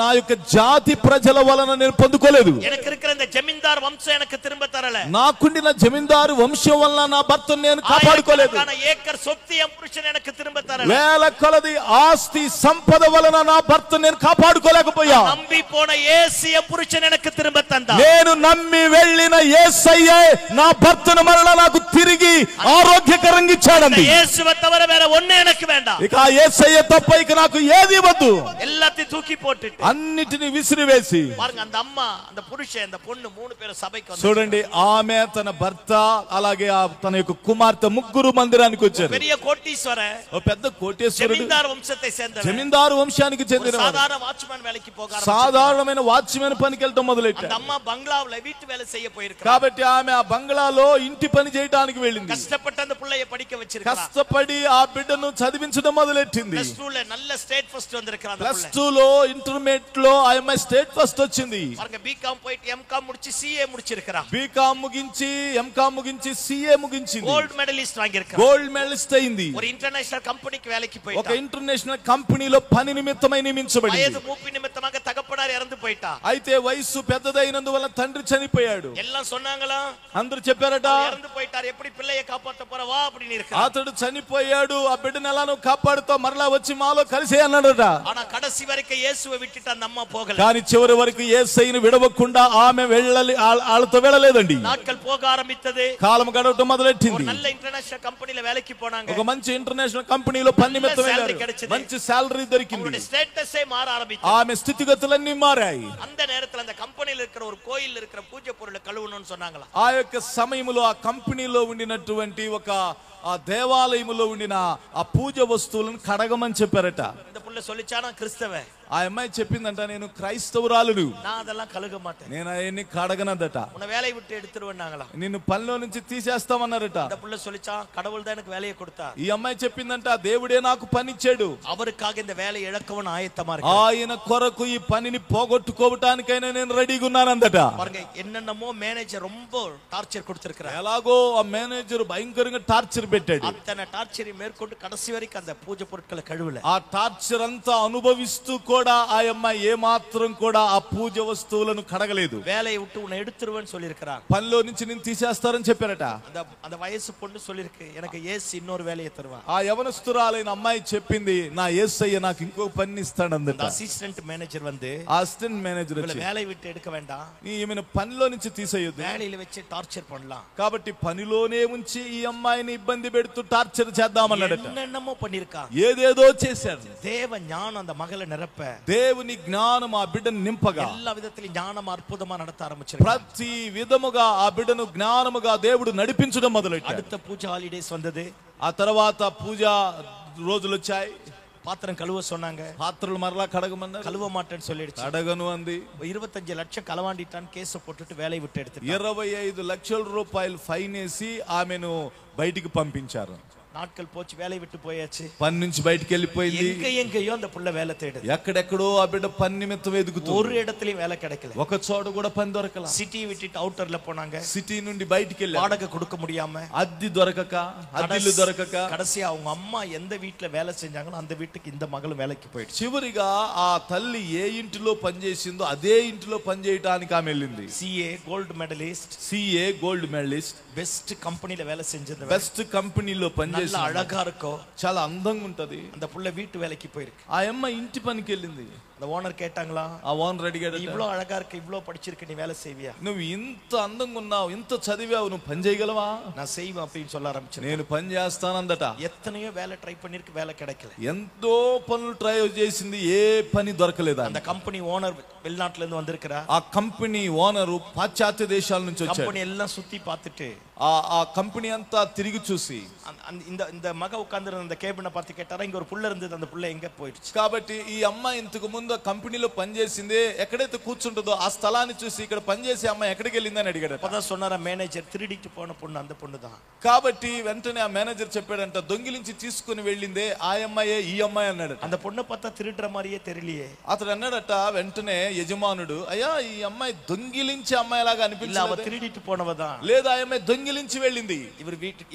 నా యొక్క జాతి ప్రజల వలన నేను పొందుకోలేదు, எனக்கு இருக்கிற இந்த జమీందార్ వంశం எனக்கு திரும்ப తరల, నాకుండిన జమీందారు వంశం వలన నా భర్తను నేను కాపాడుకోలేదు, ఏకర్ సొత్తు என் புருஷன் எனக்கு திரும்ப తరల, వేల కొలది ఆస్తి సంపద వలన నా భర్తను నేను కాపాడుకోలేకపోయా, నమ్మి పోన యేసు என் புருஷன் எனக்கு திரும்ப தந்தா, నేను నమ్మి వెళ్ళిన యేసయ్యే నా భర్తను మరలా నాకు తిరిగి ఆరోగ్యకరంగా ఇచ్చాడండి. యేసుவை தவிர வேற ஒண்ணே எனக்கு வேண்டாம். ఇక ఆ యేసయ్య తప్ప ఇక నాకు ఏది వద్దు. எல்லாத்தையும் தூக்கி போட்டுட்டு అన్నిటిని విసిరివేసి, பாருங்க, அந்த అమ్మ, அந்த పురుషன், அந்த பொண்ணு 3 பேரும் సభకి వచ్చారు. చూడండి, ఆమె తన భర్త అలాగే తన యొక్క కుమార్తె ముగ్గురు మందిరానికి వచ్చారు. పెద్ద కోటీశ్వర, పెద్ద కోటేశ్వరుడు జమీందారు వంశத்தை சேர்ந்தவர் జమీందారు వంశానికి చెందినవాడు సాధారణ వాచ్‌మెన్ వేலைக்கு போக ఆరంభించారు సాధారణమైన వాచ్‌మెన్ పనికి వెళ్ళడం మొదలెట్టాడు అమ్మ బంగ్లావులో వీட்டு వేலை செய்ய போயிருக்காరు కాబట్టి ఆమె ఆ బంగ్లాలో ఇంటి పని చేయడానికి వెళ్ళింది కష్టపడి அந்த புள்ளையை படிக்க வச்சிருக்காరు కష్టపడి ఆ బిడ్డను చదివించడం మొదలెట్టింది ప్లస్ 2 లో நல்ல స్టేట్ ఫస్ట్ வந்திருக்காరు ప్లస్ 2 లో ఇంటర్మీడియట్ లో ఆమె స్టేట్ ఫస్ట్ వచ్చింది பாருங்க బీకామ్ పోయి ఎంకామ్ முடிச்சு సిఏ முடிச்சிருக்காరు బీకామ్ ముగించి ఎంకామ్ ముగించి సిఏ ముగించింది గోల్డ్ మెడలిస్ట్ వాంగిరుக்காరు గోల్డ్ మెడలిస్ట్ అయింది ఒక ఇంటర్నేషనల్ కంపెనీకి వేலைக்கு పోయిటా ఒక ఇంటర్నేషనల్ కంపెనీలో పని నిమిత్తమై నియమించబడింది వయసు మూపి నిమిత్తமாக తగపడారు ఇறந்து పోయిటా అయితే వయసు పెద్దదైనందువల్ల తండ్రి చనిపోయాడు ఎల్లా సొన్నాంగలా అందరూ చెప్పారట ఇறந்து పోయిటారు ఎప్పుడు పిల్లయ్య కాపాత పోరవా అప్పుడు నిరుకా అతడు చనిపోయాడు ఆ బిడ్డను ఎలానో కాపాడుతావు మరలా వచ్చి మాలో కలిసే అన్నాడట ఆనా కడసి వరకు యేసువే విట్టిట அந்த అమ్మ పోగల కానీ చివరి వరకు యేసయ్యను విడవకుండా ఆమె వెళ్ళాలి వాళ్ళతో వెళ్ళలేదండి నాట్కల్ పోగ ఆరంభించదే కాలం గడవటం మొదలెట్టింది ఒక நல்ல ఇంటర్నేషనల్ కంపెనీలో వేலைக்கு పోనాంగ ఒక మంచి ఇంటర్నేషనల్ కంపెనీలో పని నిమిత్తం వెళ్ళారు మంచి సాలరీ దొరికింది స్టేటస్ మార ఆరంభించారు ఆమె స్థితిగతులన్నీ మారాయి அந்த நேரத்துல அந்த కంపెనీలో இருக்கிற ஒரு கோயில்ல இருக்கிற పూజ పొరులు కలువునని சொன்னாங்களா ఆ యొక్క సమయములో ఆ కంపెనీలో ఉండినటువంటి ఒక ఆ దేవాలయములో ఉండిన ఆ పూజ వస్తువులను కడగమని చెప్పారట இந்த புள்ள சொல்லிச்சானா கிறிஸ்தவே ఆ అమ్మాయి చెప్పిందంట నేను క్రైస్తవురాలును నా அதெல்லாம் కలుగ మాటేன் నేను ఆయన్ని కడగనదట உன்னை வேலையை விட்டு எடுத்துருவన్నాங்களா నిన్ను పనిలో నుంచి తీసేస్తామన్నారట இந்த புள்ள சொல்லிச்சா கடவுள் தான் எனக்கு வேலையை கொடுத்தார் ఈ అమ్మాయి చెప్పిందంట దేవుడే నాకు పని ఇచ్చాడు அவருக்காக இந்த வேலையை இழக்கவும் ஆயத்தமா இருக்கு ఆయన కొరకు ఈ పనిని పోగొట్టుకోవటానికైనా నేను రెడీగా ఉన్నానందట பாருங்க என்னென்னமோ మేనేజర్ ரொம்ப టార్చర్ கொடுத்திருக்காரு ఎలాగో ఆ మేనేజర్ భయంకరంగా టార్చర్ పెట్టాడు అతన టార్చర్ మేర్కొంటూ కడసి వరకు அந்த పూజ పొరుట్ల కడువుల ఆ టార్చర్ అంతా అనుభవిస్తూ కూడా ఆ అమ్మాయి ఏ మాత్రం కూడా ఆ పూజ వస్తువులను కడగలేదు వేலையை விட்டு உன்னை எடுத்துருவேன்னு சொல்லிருக்கார் పనిలో నుంచి నేను తీసేస్తారని చెప్పారట அந்த వయసు పొండు சொல்லிருக்கு எனக்கு యేసు இன்னொரு வேலையை தருவா ఆ యవనస్తురాలైన అమ్మాయి చెప్పింది నా యేసయ్య నాకు ఇంకో పని ఇస్తాడందట అసిస్టెంట్ మేనేజర్ வந்து అసిస్టెంట్ మేనేజర్ వచ్చి వేலையை விட்டு எடுக்க வேண்டாம் ఈమెను పనిలో నుంచి తీసేయొద్దు వేலையில வச்சு టార్చర్ பண்ணலாம் కాబట్టి పనిలోనే ఉంచి ఈ అమ్మాయిని ఇబ్బంది పెడుతూ టార్చర్ చేద్దామన్నాడట என்னென்னమో பண்ணிருக்கா ఏదేదో చేశాడు దేవ జ్ఞానం அந்த మగల నిరప్ప దేవుని జ్ఞానం ఆ బిడ్డను నింపగా எல்லா விதத்திலும் ஞானம் అద్భుతமா நடத்த ఆరంభించారు ప్రతి విధముగా ఆ బిడ్డను జ్ఞానముగా దేవుడు నడిపించడం మొదలెట్టాడు அடுத்த పూజ హాలిడేస్ வந்தது ఆ తర్వాత పూజ రోజులు వచ్చాయి పాత్రం కలువ சொன்னாங்க పాత్రలు మరలా కడగమన్నారు కలువ మాటని சொல்லிடுச்சு కడగను అంది 25 లక్షం కలవాండిటాన్ కేసు పొట్టుட்டு వేలై విட்டு எடுத்து 25 లక్షల రూపాయలు ఫైన్ వేసి ఆమెను బయటికి పంపించారు నాట్కల్ పోచి వేలై విట్టు పోయాச்சு పని నుంచి బయటికి వెళ్ళిపోయింది எங்கேயோ அந்த புள்ள வேலை தேடுது ఎక్కడెక్కడో ఆ బిడ్డ పని నిమిత్తం వెతుకుతూ ஒரு இடத்துலயும் வேலை கிடைக்கல ఒక చోట కూడా పని దొరకల సిటీ విట్టిட்டு అవుటర్ல పోనాங்க సిటీ నుండి బయటికి వెళ్ళి வாடகை கொடுக்க முடியாம అద్దె దొరకక అద్దెలు దొరకక కడసి அவங்க అమ్మ எந்த வீட்ல வேலை செஞ்சாங்களோ அந்த வீட்டுக்கு இந்த மகளும் வேலைக்கு போயிடுச்சு చివరిగా ఆ తల్లి ఏ ఇంటిలో పని చేసిందో అదే ఇంటిలో పని చేయడానికి ఆమె వెళ్ళింది CA gold medalist CA gold medalist best కంపెనీలో వేலை செஞ்சது బెస్ట్ కంపెనీలో పని చేసి நல்ல அழகா இருக்கும் చాలా అందంగా ఉంటది அந்த புள்ள வீட்டு வேலைக்கு போயிருக்கு ఆ అమ్మ ఇంటి పనికి వెళ్ళింది அந்த ஓனர் கேட்டாங்களா ఆ ఓనర్ అడిగాడు இவ்ளோ அழகா இருக்கு இவ்ளோ படிச்சிருக்க நீ வேலை செய்வியா నువ్వు ఇంత అందంగా ఉన్నావు ఇంత చదివావు నువ్వు పని చేయగలవా நான் செய்வேன் அப்படின்னு சொல்ல ஆரம்பிச்சேன் నేను పని చేస్తానందట எத்தனையோ வேலை ட்ரை பண்ணிருக்கு வேலை கிடைக்கல ఎంతో పనులు ట్రై చేసింది ఏ పని దొరకలేదు அந்த కంపెనీ ఓనర్ வெளிநாட்டுல இருந்து வந்திருக்கிறா ఆ కంపెనీ ఓనరు పాశ్చాత్య దేశాల నుంచి వచ్చాడు కంపెనీ எல்லாம் சுத்தி பார்த்துட்டு ఆ కంపెనీ అంతా తిరిగి చూసి இந்த இந்த மக உட்கார்ந்து அந்த கேபினை பார்த்து கேட்டாரா இங்க ஒரு புள்ள இருந்தது அந்த புள்ள எங்க போயிடுச்சு కాబట్టి ఈ అమ్మాయి ఇంతకు ముందు ఆ కంపెనీలో పనిచేసింది ఎక్కడైతే కూర్చుంటుందో ఆ స్థలాన్ని చూసి ఇక్కడ పనిచేసే అమ్మాయి ఎక్కడికి వెళ్ళిందని అడిగాడు அப்பதான் சொன்னாரா மேனேஜர் திருடிட்டு போன பொண்ணு அந்த பொண்ணு தான் కాబట్టి వెంటనే ఆ మేనేజర్ చెప్పాడంట దొంగిలించి తీసుకుని వెళ్ళిందే ఆ అమ్మాయే ఈ అమ్మాయి అన్నాడు அந்த பொண்ணை பார்த்தா திருடுற மாதிரியே தெரியலையே అతడు అన్నాడట వెంటనే యజమానుడు అయ్యా ఈ అమ్మాయి దొంగిలించి అమ్మాయిలాగా இல்ல அவ అనిపించలేదు திருடிட்டு போனவதான் లేదా ఆ అమ్మాయి దొంగిలించి వెళ్ళింది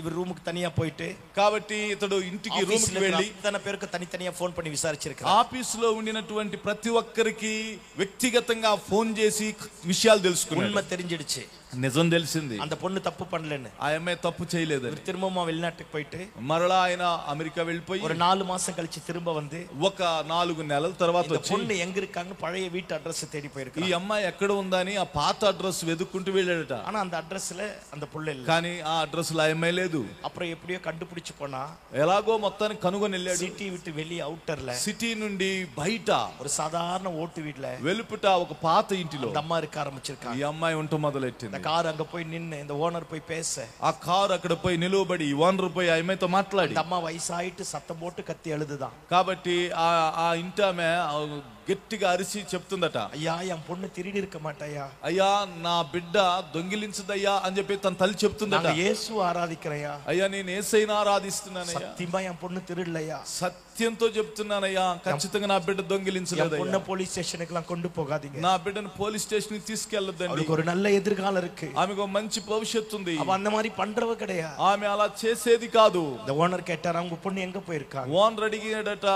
இவர் ரூமுக்கு தனியா போயிட்டு కాబట్టి ఇతడు ఇంటికి రూమ్ కి వెళ్ళి అతని పేరుకు తనితనియా ఫోన్ పని విచారించారు ఆఫీస్ లో ఉండినటువంటి ప్రతి ఒక్కరికి వ్యక్తిగతంగా ఫోన్ చేసి విషయాలు తెలుసుకున్నాడు ఉన్మ தெரிஞ்சிடுச்சு నిజం తెలిసింది அந்த பொண்ணு தப்பு பண்ணலன்னு ఆ అమ్మాయి తప్పు చేయలేదు திரும்பவும் வெளிநாட்டுக்கு போயிட்டு మరలా ఆయన అమెరికా వెళ్ళిపోయి ஒரு 4 மாசம் கழிச்சு திரும்ப வந்து ఒక 4 నెలల తర్వాత వచ్చి பொண்ணு எங்க இருக்காங்க பழைய வீட்டு అడ్రస్ தேடி போயிருக்கு ఈ అమ్మాయి ఎక్కడ ఉందని ఆ పాత అడ్రస్ వెతుక్కుంటూ వెళ్ళాడట ஆனா அந்த అడ్రస్ல அந்த పుల్ల இல்ல కానీ ఆ అడ్రస్ లో ఆ అమ్మాయి లేదు அப்புறம் எப்படியோ கண்டுபிடிச்சு போனா ఎలాగో మొత్తానికి కనుగొని వెళ్ళాడు సిటీ విட்டு వెళ్ళి అవుటర్ల సిటీ నుండి బయట ஒரு சாதாரண ஓட்டு வீட்ல వెలుపుట ఒక పాత ఇంటిలో அந்த அம்மா இருக்க ஆரம்பிச்சிருக்காங்க ఈ అమ్మాయి ఉంటూ మొదలెట్టింది కార్ అங்க పోయి నిన్ను இந்த ఓనర్ పోయి பேச ఆ కార్ అక్కడ పోయి నిలువబడి ఓనర్ పోయి ఆ అమ్మాయితో మాట్లాడి అమ్మ వయసాయిட்டு సత్తం పోட்டு కత్తి అழுதுதான் కాబట్టి ఆ ఇంటామె గట్టిగా అరిచి చెప్తుందట, అయ్యా ఎం పొన్ను తిరిగి இருக்க மாட்டாயா, అయ్యా నా బిడ్డ దొంగిలించదయ్యా అని చెప్పి తన తల్లి చెప్తుందట. యేసు ఆరాధికరయ్యా, అయ్యా నేను యేసయ్యను ఆరాధిస్తున్నానయ్యా, సత్యమా ఎం పొన్ను తిరుడలయ్యా, సత్యంతో చెప్తున్నానయ్యా, ఖచ్చితంగా నా బిడ్డ దొంగిలించలేదు. పొన్న పోలీస్ స్టేషన్కి கொண்டு போகாதீங்க, నా బిడ్డను పోలీస్ స్టేషన్ కి తీసుకెళ్లొద్దండి, ఒక நல்ல ఎదురుగాలం இருக்கு, ఆమెకు మంచి భవిష్యత్తు ఉంది. அவ அந்த மாதிரி பண்றவ கிடையாது, ఆమె అలా చేసేది కాదు. the ఓనర్ கேட்டாரா உங்க பொண்ணு எங்க போயிருக்கா, ఓనర్ అడిగాడట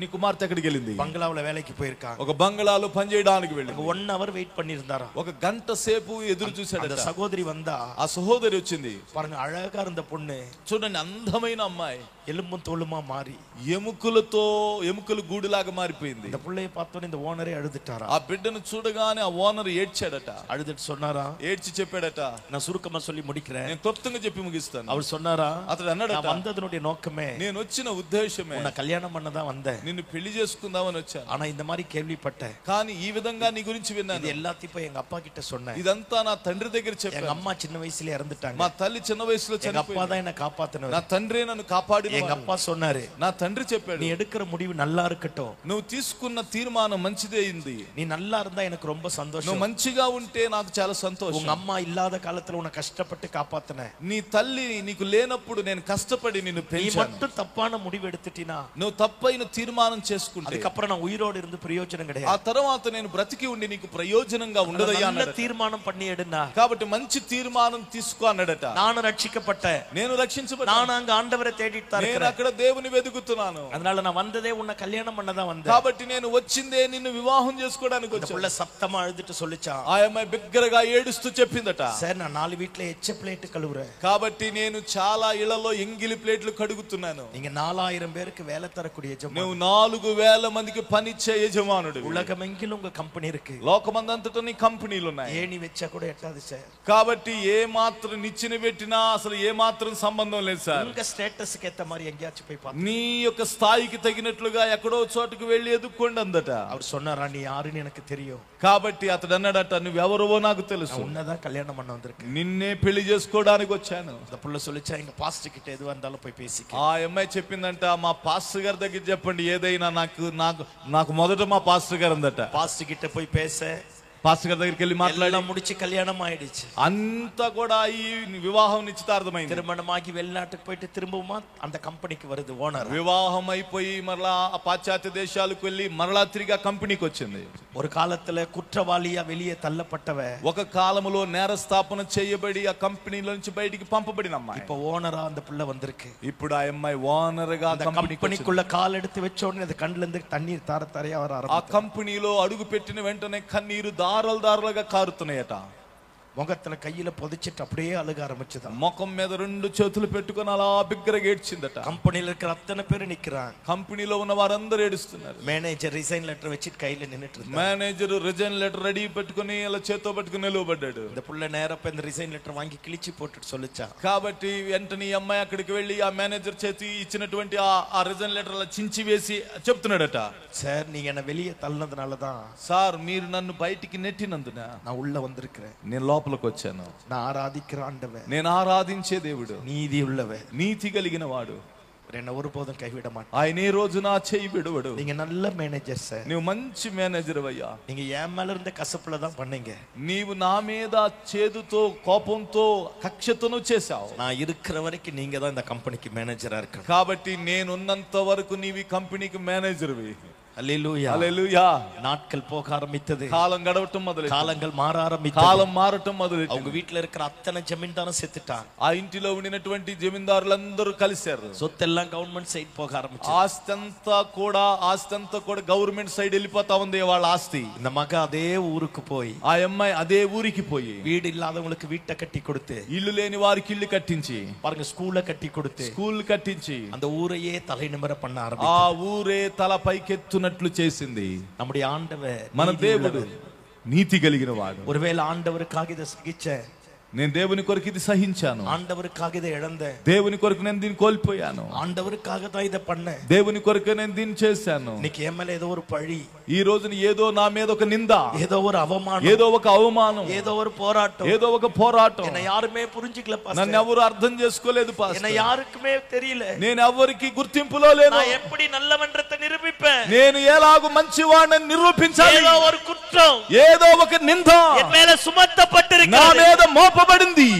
నీ కుమార్తె ఎక్కడికి వెళ్ళింది, బంగ్లాలో వేలకి పోயிருக்கா, ఒక బంగ్లాలో పని చేయడానికి వెళ్ళింది. 1 hour వెయిట్ பண்ணிருந்தாரா, ఒక గంట సేపు ఎదురు చూశాడట. సహోదరి వందా, ఆ సహోదరి వచ్చింది. பாருங்க అழகா இருந்த பொண்ணு, చూడండి అందమైన అమ్మాయి, ఎలుంబు తోలుమా మారి ఎముకలు గూడులాగా మారిపోయింది. இந்த புள்ளையை பார்த்தோனே இந்த ఓనరే అழுதுட்டாரா, ఆ బిడ్డను చూడగానే ఆ ఓనర్ ఏడ్చాడట. అழுதுட்டு சொன்னாரா, ఏడ్చి చెప్పాడట, நான் சுருக்கமா சொல்லி முடிக்கிறேன், నేను క్లుప్తంగా చెప్పి ముగిస్తాను. அவர் சொன்னாரா, అతడు అన్నాడట, நான் வந்ததனுடைய நோக்கமே, నేను వచ్చిన ఉద్దేశమే உன்னை கல்யாணம் பண்ண தான் வந்தேன், నిన్ను పెళ్లి చేసుకుందామని వచ్చాను. ஆனா இந்த மாதிரி கேள்விப்பட்டேன், కానీ ఈ విధంగా నీ గురించి విన్నాను. ఇది எல்லாத்தையும் போய் எங்க அப்பா கிட்ட சொன்னேன், ఇదంతా నా తండ్రి దగ్గర எங்க చెప్పాను. அம்மா சின்ன வயசுல இறந்துட்டாங்க, మా తల్లి చిన్న వయసులో எங்க அப்பா చనిపోయింది. தான் என்ன காப்பாத்தினவர், నా తండ్రి నన్ను కాపాడిన. எங்க அப்பா சொன்னாரு, నా తండ్రి చెప్పాడు, நீ எடுக்கிற முடிவு நல்லா இருக்கட்டும், నువ్వు తీసుకున్న తీర్మానం మంచిదే అయింది, நீ நல்லா இருந்தா எனக்கு ரொம்ப నువ్వు சந்தோஷம், మంచిగా ఉంటే నాకు చాలా సంతోషం. உங்க అమ్మ ఇల్లాద కాలத்துல உன்னை కష్టపட்டு కాపాతనే, నీ తల్లి నీకు లేనప్పుడు నేను కష్టపడి నిన్ను நீ పెంచాను. மட்டும் తప్పాన முடிவு எடுத்துட்டினா, నువ్వు తప్పైన తీర్మానం చేసుకుంటే அதுக்கப்புறம் நான் உயிரோடு இருந்து பிரயோஜனம் ఆ கிடையாது, తర్వాత నేను బ్రతికి ఉండి నీకు ప్రయోజనంగా ఉండదయ్యా நல்ல అన్నాడట. తీర్మానం பண்ணி எடுனா, కాబట్టి మంచి తీర్మానం తీసుకో అన్నాడట. நான் ரட்சிக்கப்பட்டேன், నేను రక్షించబడ్డాను, நான் அங்க ఆండవரை தேடிட்டு தான் నేను இருக்கிறேன், అక్కడ దేవుని వెతుకుతున్నాను. அதனால நான் வந்ததே உன்னை கல்யாணம் பண்ண தான் வந்தேன், కాబట్టి నేను వచ్చిందే నిన్ను వివాహం చేసుకోవడానికి அந்த వచ్చాను. புள்ள சத்தமா அழுதுட்டு சொல்லிச்சான், ఆ అమ్మాయి బిగ్గరగా ఏడుస్తూ చెప్పిందట, సార్ నా 4 வீட்ல எச்ச ప్లేట్ కలువుறேன், కాబట్టి నేను చాలా ఇళ్లలో ఎంగిలి ప్లేట్లు కడుగుతున్నాను. நீங்க 4000 பேருக்கு வேலை தரக்கூடிய యజమాని, నువ్వు 4000 మందికి పనిచ్చే యజమానుడు. ఉలగమెంగిలో ఒక కంపెనీ இருக்கு, లోకమందంతటా నీ కంపెనీలు ఉన్నాయి, ఏని వెచ్చా కూడా ఎట్టాది సార్, కాబట్టి ఏ మాత్రం నిచ్చిన పెట్టినా అసలు ఏ మాత్రం సంబంధం లేదు సార్. உங்க స్టేటస్ కి ఏత మరి ఎంగాచి పోయి పాత, నీ యొక్క స్థాయికి తగినట్లుగా ఎక్కడో చోటుకు వెళ్ళి ఎదుక్కోండి అందట. அவர் சொன்னாரா, நீ யாருன்னு எனக்கு தெரியும், కాబట్టి అతడు అన్నాడట, నువ్వెవరవో నాకు తెలుసు, ఉన్నదా కళ్యాణం பண்ண வந்திருக்கேன், నిన్నే పెళ్లి చేసుకోవడానికి వచ్చాను. அந்த புள்ள சொல்லிச்சா, எங்க பாஸ்டர் கிட்ட எதுவா இருந்தாலும் போய் பேசிக்க, ఆ అమ్మాయి చెప్పిందంట, మా పాస్టర్ గారి దగ్గర చెప్పండి ఏదైనా, నాకు మొదట మా పాస్టర్ గారు అందట. பாஸ்டர் கிட்ட போய் பேச, పాస్టర్ గారి దగ్గరికి వెళ్ళి మాట్లాడి முடிச்சு కళ్యాణం ஆயிடுச்சு, అంతా కూడా ఈ వివాహం నిశ్చితార్థమైంది. திருமணமாகி வெளிநாட்டுக்கு போயிட்டு திரும்பவுமா அந்த కంపెనీకి வருது ఓనర్, వివాహం అయిపోయి మరలా ఆ పాశ్చాత్య దేశాలకు వెళ్ళి మరలా తిరిగి ఆ కంపెనీకి వచ్చింది. ஒரு కాలத்துல కుట్రవాళియా வெளியே தள்ளப்பட்டவ, ఒక కాలములో నేరస్థాపన చేయబడి ఆ కంపెనీలో నుంచి బయటికి పంపబడిన అమ్మాయి இப்ப ఓనరా அந்த புள்ள வந்திருக்கு, ఇప్పుడు ఆ అమ్మాయి ఓనర్ గా కంపెనీக்குள்ள కాలు எடுத்து వెచ్చ ఉடனே அது கண்ணுல இருந்து தண்ணீர் தார தாரையா வர ఆ ஆரம்பிச்சு, కంపెనీలో అడుగు పెట్టిన వెంటనే కన్నీరు దారలుగా కారుతున్నాయట. ముఖத்துல కయ్యిల పొదిచిట్టు அப்படியே అలుగ ఆరంభించదా, ముఖం మీద 2 చేతులు పెట్టుకొని అలా బిగ్గరగా ఏడ్చిందట. కంపెనీలో இருக்கிற అత్తన పేరు నిక్கிறாங்க, కంపెనీలో ఉన్న వారందరూ ఏడుస్తున్నారు. మేనేజర్ రిజైన్ లెటర్ వెచ్చిட்டு கையில நின்னுட்டு இருந்தா, మేనేజర్ రిజైన్ లెటర్ రెడీ పెట్టుకొని అలా చేత్తో పట్టుకొని నిలబడ్డాడు. இந்த புள்ள நேரா போய் இந்த ரிசைன் லெటర్ வாங்கி கிழிச்சி போட்டுட்டு சொல்லுச்சா, కాబట్టి వెంటనే ఈ అమ్మాయి అక్కడికి వెళ్ళి ఆ మేనేజర్ చేతి ఇచ్చినటువంటి ఆ రిజైన్ లెటర్ అలా చించి వేసి చెప్తున్నాడట, సార్ நீங்க என்ன வெளியே தள்ளனதுனால தான் సార్ మీరు నన్ను బయటికి నెట్టినందున நான் உள்ள வந்திருக்கிறேன், నేను లోపలికి వచ్చాను, நான் ஆராதிக்கிற ஆண்டவன், నేను ఆరాధించే దేవుడు, நீதி உள்ளவன், నీతి కలిగిన వాడు, என்ன ஒருபோதும் கைவிட மாட்டான், ఆయన ఏ రోజు నా చేయి విడవడు. நீங்க நல்ல మేనేజర్ సార్, నువ్వు మంచి మేనేజర్ అయ్యా, நீங்க என் மேல இருந்த కసపుல தான் பண்ணீங்க, నీవు నా మీద చేదుతో కోపంతో కక్షతోను చేశావు, நான் இருக்கிற వరకు நீங்க தான் இந்த కంపెనీకి మేనేజரா இருக்கணும், కాబట్టి నేనున్నంత వరకు నీవి కంపెనీకి మేనేజర్వి. హల్లెలూయా హల్లెలూయా. நாட்கள் போக ஆரம்பித்தது, కాలం గడవటం మొదలు, காலங்கள் மாற ஆரம்பித்தது, కాలం మారటం మొదలు. அவங்க வீட்டுல இருக்கிற அத்தனை ஜமீன்தாரும் செத்துட்டான், ఆ ఇంటిలో ఉండినటువంటి జమీందారులందరూ కలిశారు, சொத்தெல்லாம் கவர்மெண்ட் సైడ్ போக ஆரம்பிச்சு, ఆస్తి అంతా కూడా గవర్నమెంట్ సైడ్ వెళ్ళిపోతా ఉంది వాళ్ళ ఆస్తి. இந்த மக அதே ஊருக்கு போய், ఆ అమ్మాయి అదే ఊరికి పోయి வீடு ఇల్లాదவங்களுக்கு வீட்டை కట్టి கொடுத்து, ఇల్లు లేని వారికి ఇల్లు కట్టించి, பாருங்க ஸ்கூலை கட்டி கொடுத்து, స్కూల్ కట్టించి அந்த ஊரையே தலைநிமிர பண்ண ఆ ஆரம்பிச்சு, ఊరే తల పైకెత్తునట్లు చేసింది. நம்முடைய ஆண்டவர் మన దేవుడు నీతి కలిగిన వాడు. ஒருவேளை ஆண்டவருக்காக இதை சகிச்ச, నేను దేవుని కొరకు ఇది సహించాను, ஆண்டவருக்காக இதை இழந்தேன், దేవుని కొరకు నేను దీన్ని కోల్పోయాను, ஆண்டவருக்காக தான் இதை பண்ணேன், దేవుని కొరకు నేను దీన్ని చేశాను. இன்னைக்கு என் மேல ஏதோ ஒரு பழி, ఈ రోజున ఏదో నా మీద ఒక నింద, ஏதோ ஒரு அவமானம், ఏదో ఒక అవమానం, ஏதோ ஒரு போராட்டம், ఏదో ఒక పోరాటం. என்னை யாருமே புரிஞ்சிக்கல பாஸ்டர், నన్ను ఎవరు అర్థం చేసుకోలేదు పాస్టర్, என்னை யாருக்குமே தெரியல, నేను ఎవరికి గుర్తింపులో లేను, நான் எப்படி நல்லவன்றதை நிரூபிப்பேன், నేను ఎలాగో మంచివాడిని నిరూపించాలి. ஏதோ ஒரு குற்றம், ఏదో ఒక నింద என் மேல சுமத்தப்பட்டிருக்கிறது, నా మీద మోపబడింది.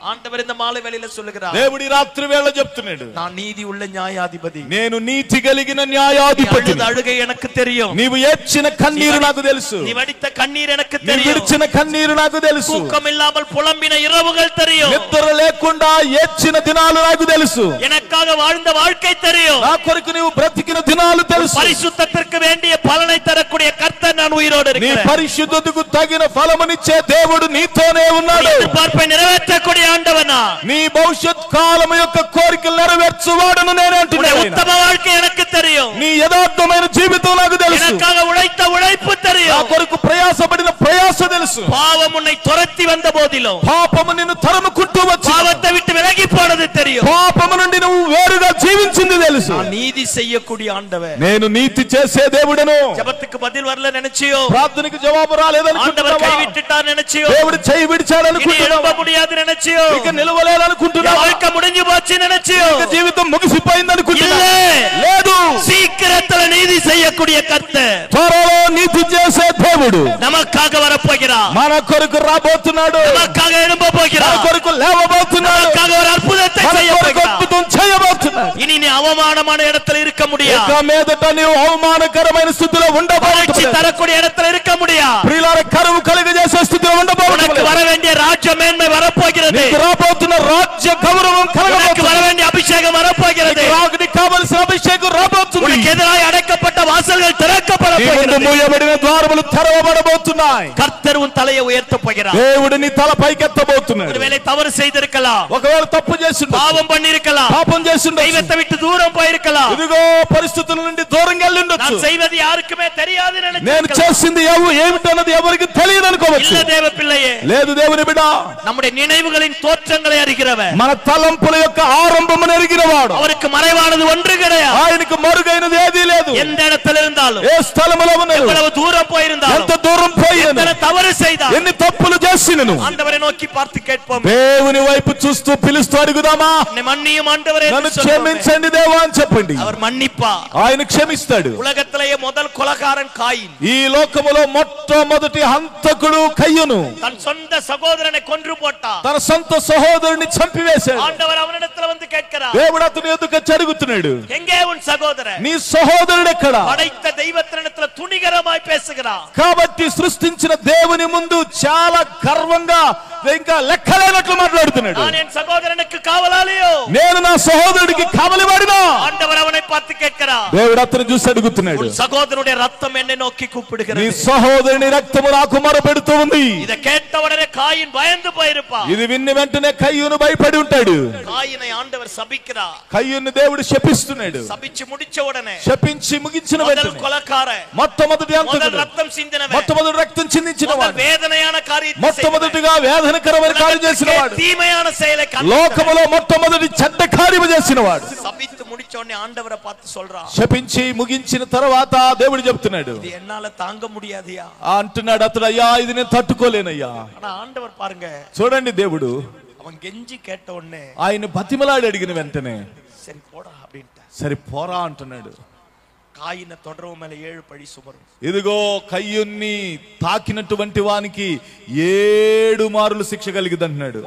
ஆண்டவர் இந்த மாலை வேளையில சொல்லுகிறார், దేవుడి రాత్రి వేళ చెప్తున్నాడు, நான் நீதி உள்ள நியாயாதிபதி, నేను నీతి కలిగిన న్యాయాధిపతి. అழுగை எனக்கு தெரியும், నీవు ఏడ్చిన కన్నీరు నాకు తెలుసు, நீ வடித்த கண்ணீர் எனக்கு నీవు தெரியும், విడిచిన కన్నీరు నాకు తెలుసు, தூக்கம் இல்லாமல் புலம்பின இரவுகள் தெரியும், నిద్ర లేకుండా ఏడ్చిన దినాలు నాకు తెలుసు, எனக்காக வாழ்ந்த வாழ்க்கை தெரியும், నా కొరకు నీవు బ్రతికిన దినాలు తెలుసు. பரிசுத்தத்திற்கு வேண்டிய பலனை தரக்கூடிய கர்த்தர் நான் உயிரோடு నీ இருக்கிறேன், పరిశుద్ధతకు తగిన ఫలమునిచ్చే దేవుడు నీతోనే ఉన్నాడు. எதிர்பார்ப்பை நிறைவேற்றக்கூடிய ஆண்டவனா, నీ భవిష్యత్ కాలము యొక్క కోరికలు నెరవేర్చువాడను నేనే అంటున్నాను. உத்தம வாழ்க்கை எனக்கு தெரியும், నీ యథార్థమైన జీవితం నాకు తెలుసు, எனக்காக உழைத்த உழைப்பு నా தெரியும், కొరకు ప్రయాసపడిన ప్రయాస తెలుసు. பாவம் உன்னை துரத்தி வந்த போதிலும் పాపము నిన్ను తరుముకుంటూ వచ్చి பாவத்தை விட்டு விலகி போனது தெரியும், పాపము నుండి నువ్వు వేరుగా జీవించింది తెలుసు. நான் நீதி செய்யக்கூடிய ஆண்டவர், నేను నీతి చేసే దేవుడను. ஜெபத்துக்கு பதில் வரல நினைச்சியோ, ప్రార్థనకు జవాబు రాలేదనుకుంటున్నావా? ஆண்டவர் கைவிட்டுட்டார் நினைச்சியோ, దేవుడు చేయి இனி విడిచాడనుకుంటున్నావా? எழும்ப முடியாது நினைச்சியோ, ఇక నిలవలేదనుకుంటున్నావా? வாழ்க்கை முடிஞ்சு போச்சு நினைச்சியோ, ఇక జీవితం ముగిసిపోయిందనుకుంటున్నావా? இல்ல. లేదు, சீக்கிரத்துல நீதி செய்யக்கூடிய கர்த்தர் త్వరలో నీతి చేసే దేవుడు நமக்காக வரப்போகிறார், మన కొరకు రాబోతున్నాడు, நமக்காக எழும்ப మన போகிறார், కొరకు లేవబోతున్నాడు, நமக்காக ஒரு அற்புதத்தை మన செய்ய కొరకు போகிறார். అద్భుతం చేయబోతున్నాడు. இனி நீ அவமானமான இடத்துல இருக்க முடியாது, ఇక మీదట నీవు అవమానకరమైన స్థితిలో வறட்சி ఉండబోతున్నావు, தரக்கூடிய இடத்துல இருக்க முடியாது, ప్రియులారా కరువు కలుగజేసే స్థితిలో உனக்கு ఉండబోతున్నావు. வர வேண்டிய ராஜ்ய மேன்மை வரப்போகிறது, నీకు రాబోతున్న రాజ్య గౌరవం உனக்கு కలగబోతుంది, வர வேண்டிய அபிஷேகம் வரப்போகிறது, నీకు కావలసిన అభిషేకం రాబోతుంది, உனக்கு எதிராக அடைக்கப்பட்ட வாசல்கள் திறக்கப்பட నీ ముందు போகிறது, మూయబడిన ద్వారములు తెరవబడబోతున్నాయి. கர்த்தர் உன் தலையை உயர்த்த போகிறார். దేవుడు నీ తల పైకెత్తబోతున్నాడు. ஒருவேளை தவறு செய்திருக்கலாம், ఒకవేళ తప్పు చేసిండు, பாவம் பண்ணிருக்கலாம், పాపం చేసిండు, தெய்வத்தை விட்டு தூரம் போயிருக்கலாம், ఇదిగో పరిస్థితుల నుండి దూరంగా వెళ్ళిండొచ్చు. நான் செய்வது யாருக்குமே தெரியாது నేను நினைச்சிருக்கலாம். చేసింది ఏమిటన్నది ఎవరికి తెలియదు అనుకోవచ్చు. இல்ல தேவ பிள்ளையே, లేదు దేవుని బిడ్డ, நம்முடைய நினைவுகளின் தோற்றங்களை அறிகிறவர், మన తలంపుల యొక్క ఆరంభమును ఎరిగినవాడు, அவருக்கு மறைவானது ஒன்று கிடையாது, ఆయనకు మరుగైనది ఏదీ లేదు. எந்த இடத்துல இருந்தாலும், ఏ స్థలములో ఉన్నాడు, எவ்வளவு தூரம் போயிருந்தாலும், ఎంత దూరం పోయినను, எத்தனை தவறு செய்தாலும், ఎన్ని తప్పులు చేసినను ஆண்டவரை நோக்கி பார்த்து கேட்போம், దేవుని వైపు చూస్తూ పిలుస్తూ అడుగుదామా? என்னை மன்னியும் ஆண்டவரே என்று నన్ను சொல்லுவோமே. క్షమించండి దేవా అని చెప్పండి. அவர் மன்னிப்பா. ఆయన క్షమిస్తాడు. உலகத்திலேயே முதல் கொலைகாரன் காயின், ఈ లోకములో మొట్టమొదటి హంతకుడు కయ్యూను தன் சொந்த சகோதரனை கொன்று போட்டான், తన సొంత సహోదరుని చంపివేశాడు. ஆண்டவர் அவனிடத்துல வந்து கேட்கிறார், దేవుడు అతని ఎదుక అడుగుతున్నాడు, எங்கே உன் சகோதரன்? నీ సహోదరుడు ఎక్కడ? படைத்த தெய்வத்தினிடத்துல துணிகரமாய் பேசுகிறான், కాబట్టి సృష్టించిన దేవుని ముందు చాలా గర్వంగా ఇంకా లెక్కలేనట్లు మాట్లాడుతున్నాడు. நான் என் సகోదரனுக்கு కావలాలియో, నేను నా సహోదరుడికి కావలివాడినా? ஆண்டவர் அவனை பார்த்து கேட்கிறார், దేవుడు అతను చూసి అడుగుతున్నాడు, உன் சகோதரனுடைய ரத்தம் என்னை நோக்கி నీ கூப்பிடுகிறது. సహోదరుని రక్తము నాకు మొరపెడుతూ ఉంది. இதை கேட்ட உடனே காயின் பயந்து போயிருப்பான். ఇది విన్ని వెంటనే కయ్యూను భయపడి ఉంటాడు. காயினை ஆண்டவர் சபிக்கிறார், కయ్యూను దేవుడు శపిస్తున్నాడు. சபிச்சு முடிச்ச உடனே శపించి ముగించిన முதல் వెంటనే கொலைகாரன், మొట్టమొదటి முதல் అంతకుడు, ரத்தம் சிந்தினவன், మొట్టమొదటి రక్తం చిందించిన முதல் వాడు, வேதனையான காரியத்தை మొట్టమొదటిగా వేదనకరమైన కార్యం చేసిన వాడు, தீமையான செயலை లోకములో మొట్టమొదటి చెడ్డ కార్యము చేసిన వాడు. சபித்து முடிச்ச உடனே ஆண்டவரை பார்த்து சொல்றான், శపించి ముగించిన తర్వాత దేవుడు చెప్తున్నాడు, இது என்னால தாங்க முடியாதியா అంటున్నాడు అతడు, అయ్యా ఇది నేను తట్టుకోలేనయ్యా. ஆனா ஆண்டவர் பாருங்க, చూడండి దేవుడు அவன் கெஞ்சி கேட்ட உடனே ఆయన బతిమలాడి అడిగిన వెంటనే சரி போடா அப்படின்ட்டு సరి పోరా అంటున్నాడు. காயின தொடர்வு மேல 7 பழி சுமரும். ఇదిగో కయ్యూన్ని తాకినటువంటి వానికి 7 మారులు శిక్ష కలిగిది అంటున్నాడు.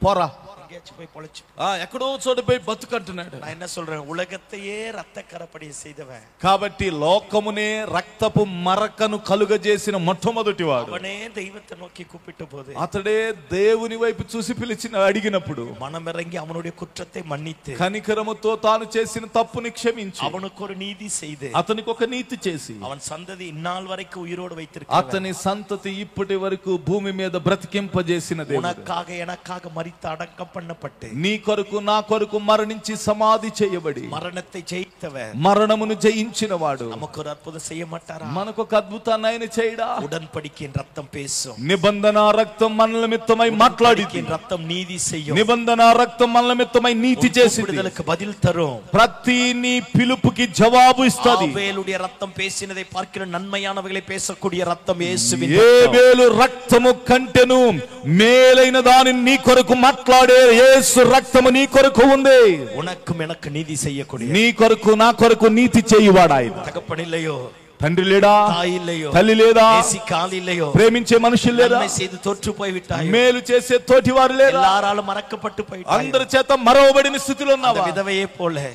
పోరా, எங்கேயாச்சும் போய் பொழைச்சு. ఎక్కడో చోట పోయి బతుకంటున్నాడు. நான் என்ன சொல்றேன், உலகத்தையே ரத்த கரப்படி செய்தவன், కాబట్టి లోకమునే రక్తపు మరకను కలుగజేసిన మొట్టమొదటి వాడు, அவனே தெய்வத்தை நோக்கி கூப்பிட்ட போது, అతడే దేవుని వైపు చూసి పిలిచిన అడిగినప్పుడు மனமிறங்கி அவனுடைய குற்றத்தை மன்னித்து, కనికరముతో తాను చేసిన తప్పుని క్షమించి அவனுக்கு ஒரு நீதி செய்து, అతనికి ఒక నీతి చేసి அவன் சந்ததி இந்நாள் வரைக்கும் உயிரோடு வைத்திருக்கிறான். అతని సంతతి ఇప్పటి వరకు భూమి మీద బ్రతికింపజేసిన దేవుడు, உனக்காக எனக்காக மரித்து அடக்கம் பண்ண பண்ணப்பட்டு నీ కొరకు నా కొరకు మరణించి సమాధి చేయబడి మరణத்தை జయించவர் మరణమును జయించినవాడు நமக்கு ஒரு అద్భుతం செய்ய மாட்டாரா? మనకు ఒక అద్భుతాన్ని ఆయన చేయడా? உடன்படிக்கையின் ரத்தம் பேசும். నిబంధన రక్తం మన నిమిత్తమై మాట్లాడింది. రక్తం నీతి செய்யும். నిబంధన రక్తం మన నిమిత్తమై నీతి చేసింది. విడుదలకు బదులు తரும். ప్రతి నీ పిలుపుకి జవాబు ఇస్తది. ఆబేలుடைய రక్తం பேசினதை பார்க்கிற நன்மையானவைகளை பேசக்கூடிய రక్తం యేసువిன் రక్తం. ఏబేలు రక్తము కంటెను మేలైన దానిని నీ కొరకు మాట్లాడే యేసు రక్తము నీ కొరకు ఉంది. உனக்கும் எனக்கு நீதி செய்யக்கூடிய నీ కొరకు నా కొరకు నీతి చేయువాడు ఆయన. తగపనిల్లయో తండ్రి లేడా? తల్లి లేదా? ప్రేమించే మనుషులు లేదా? మేలు చేసే తోటి వారు లేరా? అందరి చేత మరవబడిన స్థితిలో ఉన్నావా?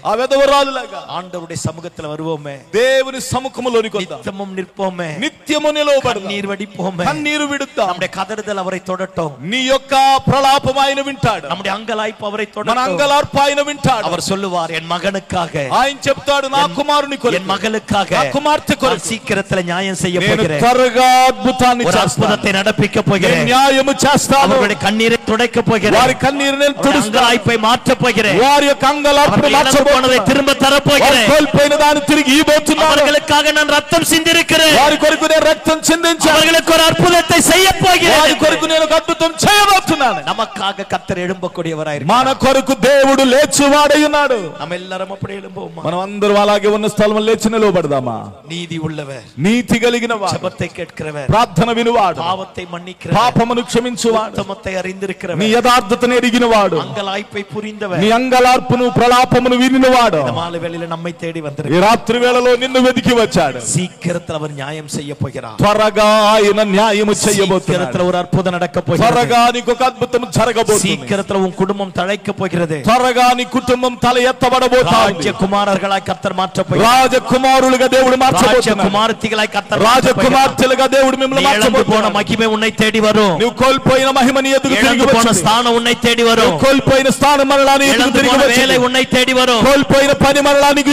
ఆ విధవరాలులాగా ఆండవరుடைய సముఖத்துல வருவோமே, దేవుని సముఖములోనికి వద్దాం. నిత్యము నిற்போமே, నిత్యము నిలవబడదాం. కన్నీరు వడిపోమే, కన్నీరు విడుద్దాం. நம்முடைய கதறுதல் அவரை தொடட்டும். నీ యొక్క ప్రలాపం ఆయన వింటాడు. நம்முடைய அங்கலாய்ப்பு அவரை தொடட்டும். మన అంగలార్పు ఆయన వింటాడు. அவர் சொல்லுவார், என் மகனுக்காக, ఆయన చెప్తాడు, నా కుమారుని కొరకు, என் மகளுக்காக, నా కుమార్తె కొరకు சீக்கிரத்துல நியாயம் செய்ய போகிறேன். త్వరగా అద్భుతాన్ని చేస్తాను. అద్భుతాన్ని నడిపించ పోகிறேன். న్యాయము చేస్తాను. அவருடைய கண்ணீரை துடைக்க போகிறேன். వారి కన్నీరుని తుడుస్తాను. అంగలాய்పై మార్చ పోகிறேன். వారి యొక్క అంగలార్పును మార్చబోతున్నதை తిరుம்ப తర పోகிறேன். కోల్పోయిన దాన్ని తిరిగి ఇవ్వబోతున్నాను. அவர்களுக்காக நான் ரத்தம் சிந்திருக்கிறேன். వారి కొరకు నేను రక్తం చిందించాను. அவர்களுக்கு ஒரு அற்புதத்தை செய்ய போகிறேன். వారి కొరకు నేను ఒక అద్భుతం చేయబోతున్నాను. நமக்காக கர்த்தர் எழும்பக்கூடியவராய் இருக்கிறார். మన కొరకు దేవుడు లేచువాడై ఉన్నాడు. நம்ம எல்லாரும் அப்படியே எழும்புவோமா? మనం అందరం అలాగే ఉన్న స్థలంలో లేచి నిలబడదామా? நீதி உள்ளவர், నీతి కలిగినవాడు, ஜெபத்தை கேட்கிறவர், ప్రార్థన వినువాడు, పాపத்தை మన్నిக்கிறவர், పాపమును క్షమించువాడు, ఉత్తమத்தை அறிந்திருக்கிறவர், నీ యథార్థతను ఎరిగినవాడు, అంగలాய்పై పురిందவர், నీ అంగలార్పును ప్రలాపమును వినినవాడు, இந்த மாலை வேளையில நம்மை தேடி ఈ வந்திருக்கிறார். రాత్రి వేళలో నిన్ను వెతికి వచ్చాడు. சீக்கிரத்தில் அவர் நியாயம் செய்ய போகிறார். త్వరగా ఆయన న్యాయము చేయబోతున్నాడు. சீக்கிரத்தில் ஒரு அற்புதம் நடக்க போகிறது. త్వరగా నీకు ఒక అద్భుతం జరగబోతుంది. சீக்கிரத்தில் உன் குடும்பம் தழைக்க போகிறது. త్వరగా నీ కుటుంబం తల ఎత్తబడబోతోంది. రాజకుమారులుగా కర్తర్ మార్చబోతున్నాడు. రాజకుమారులుగా దేవుడు మార్చబోతున్నాడు. రాజకుమార్తెలుగా కర్తర్ రాజకుమార్తెలుగా దేవుడు మిమ్మల్ని మార్చబోతున్నాడు. మహిమ ఉన్నై తేడి వரும். నీవు కోల్పోయిన మహిమని ఎదుగు తిరిగి వచ్చి స్థానం ఉన్నై తేడి వரும். కోల్పోయిన స్థానం మరలా నీకు తిరిగి వచ్చి వేலை ఉన్నై తేడి వரும். కోల్పోయిన పని మరలా నీకు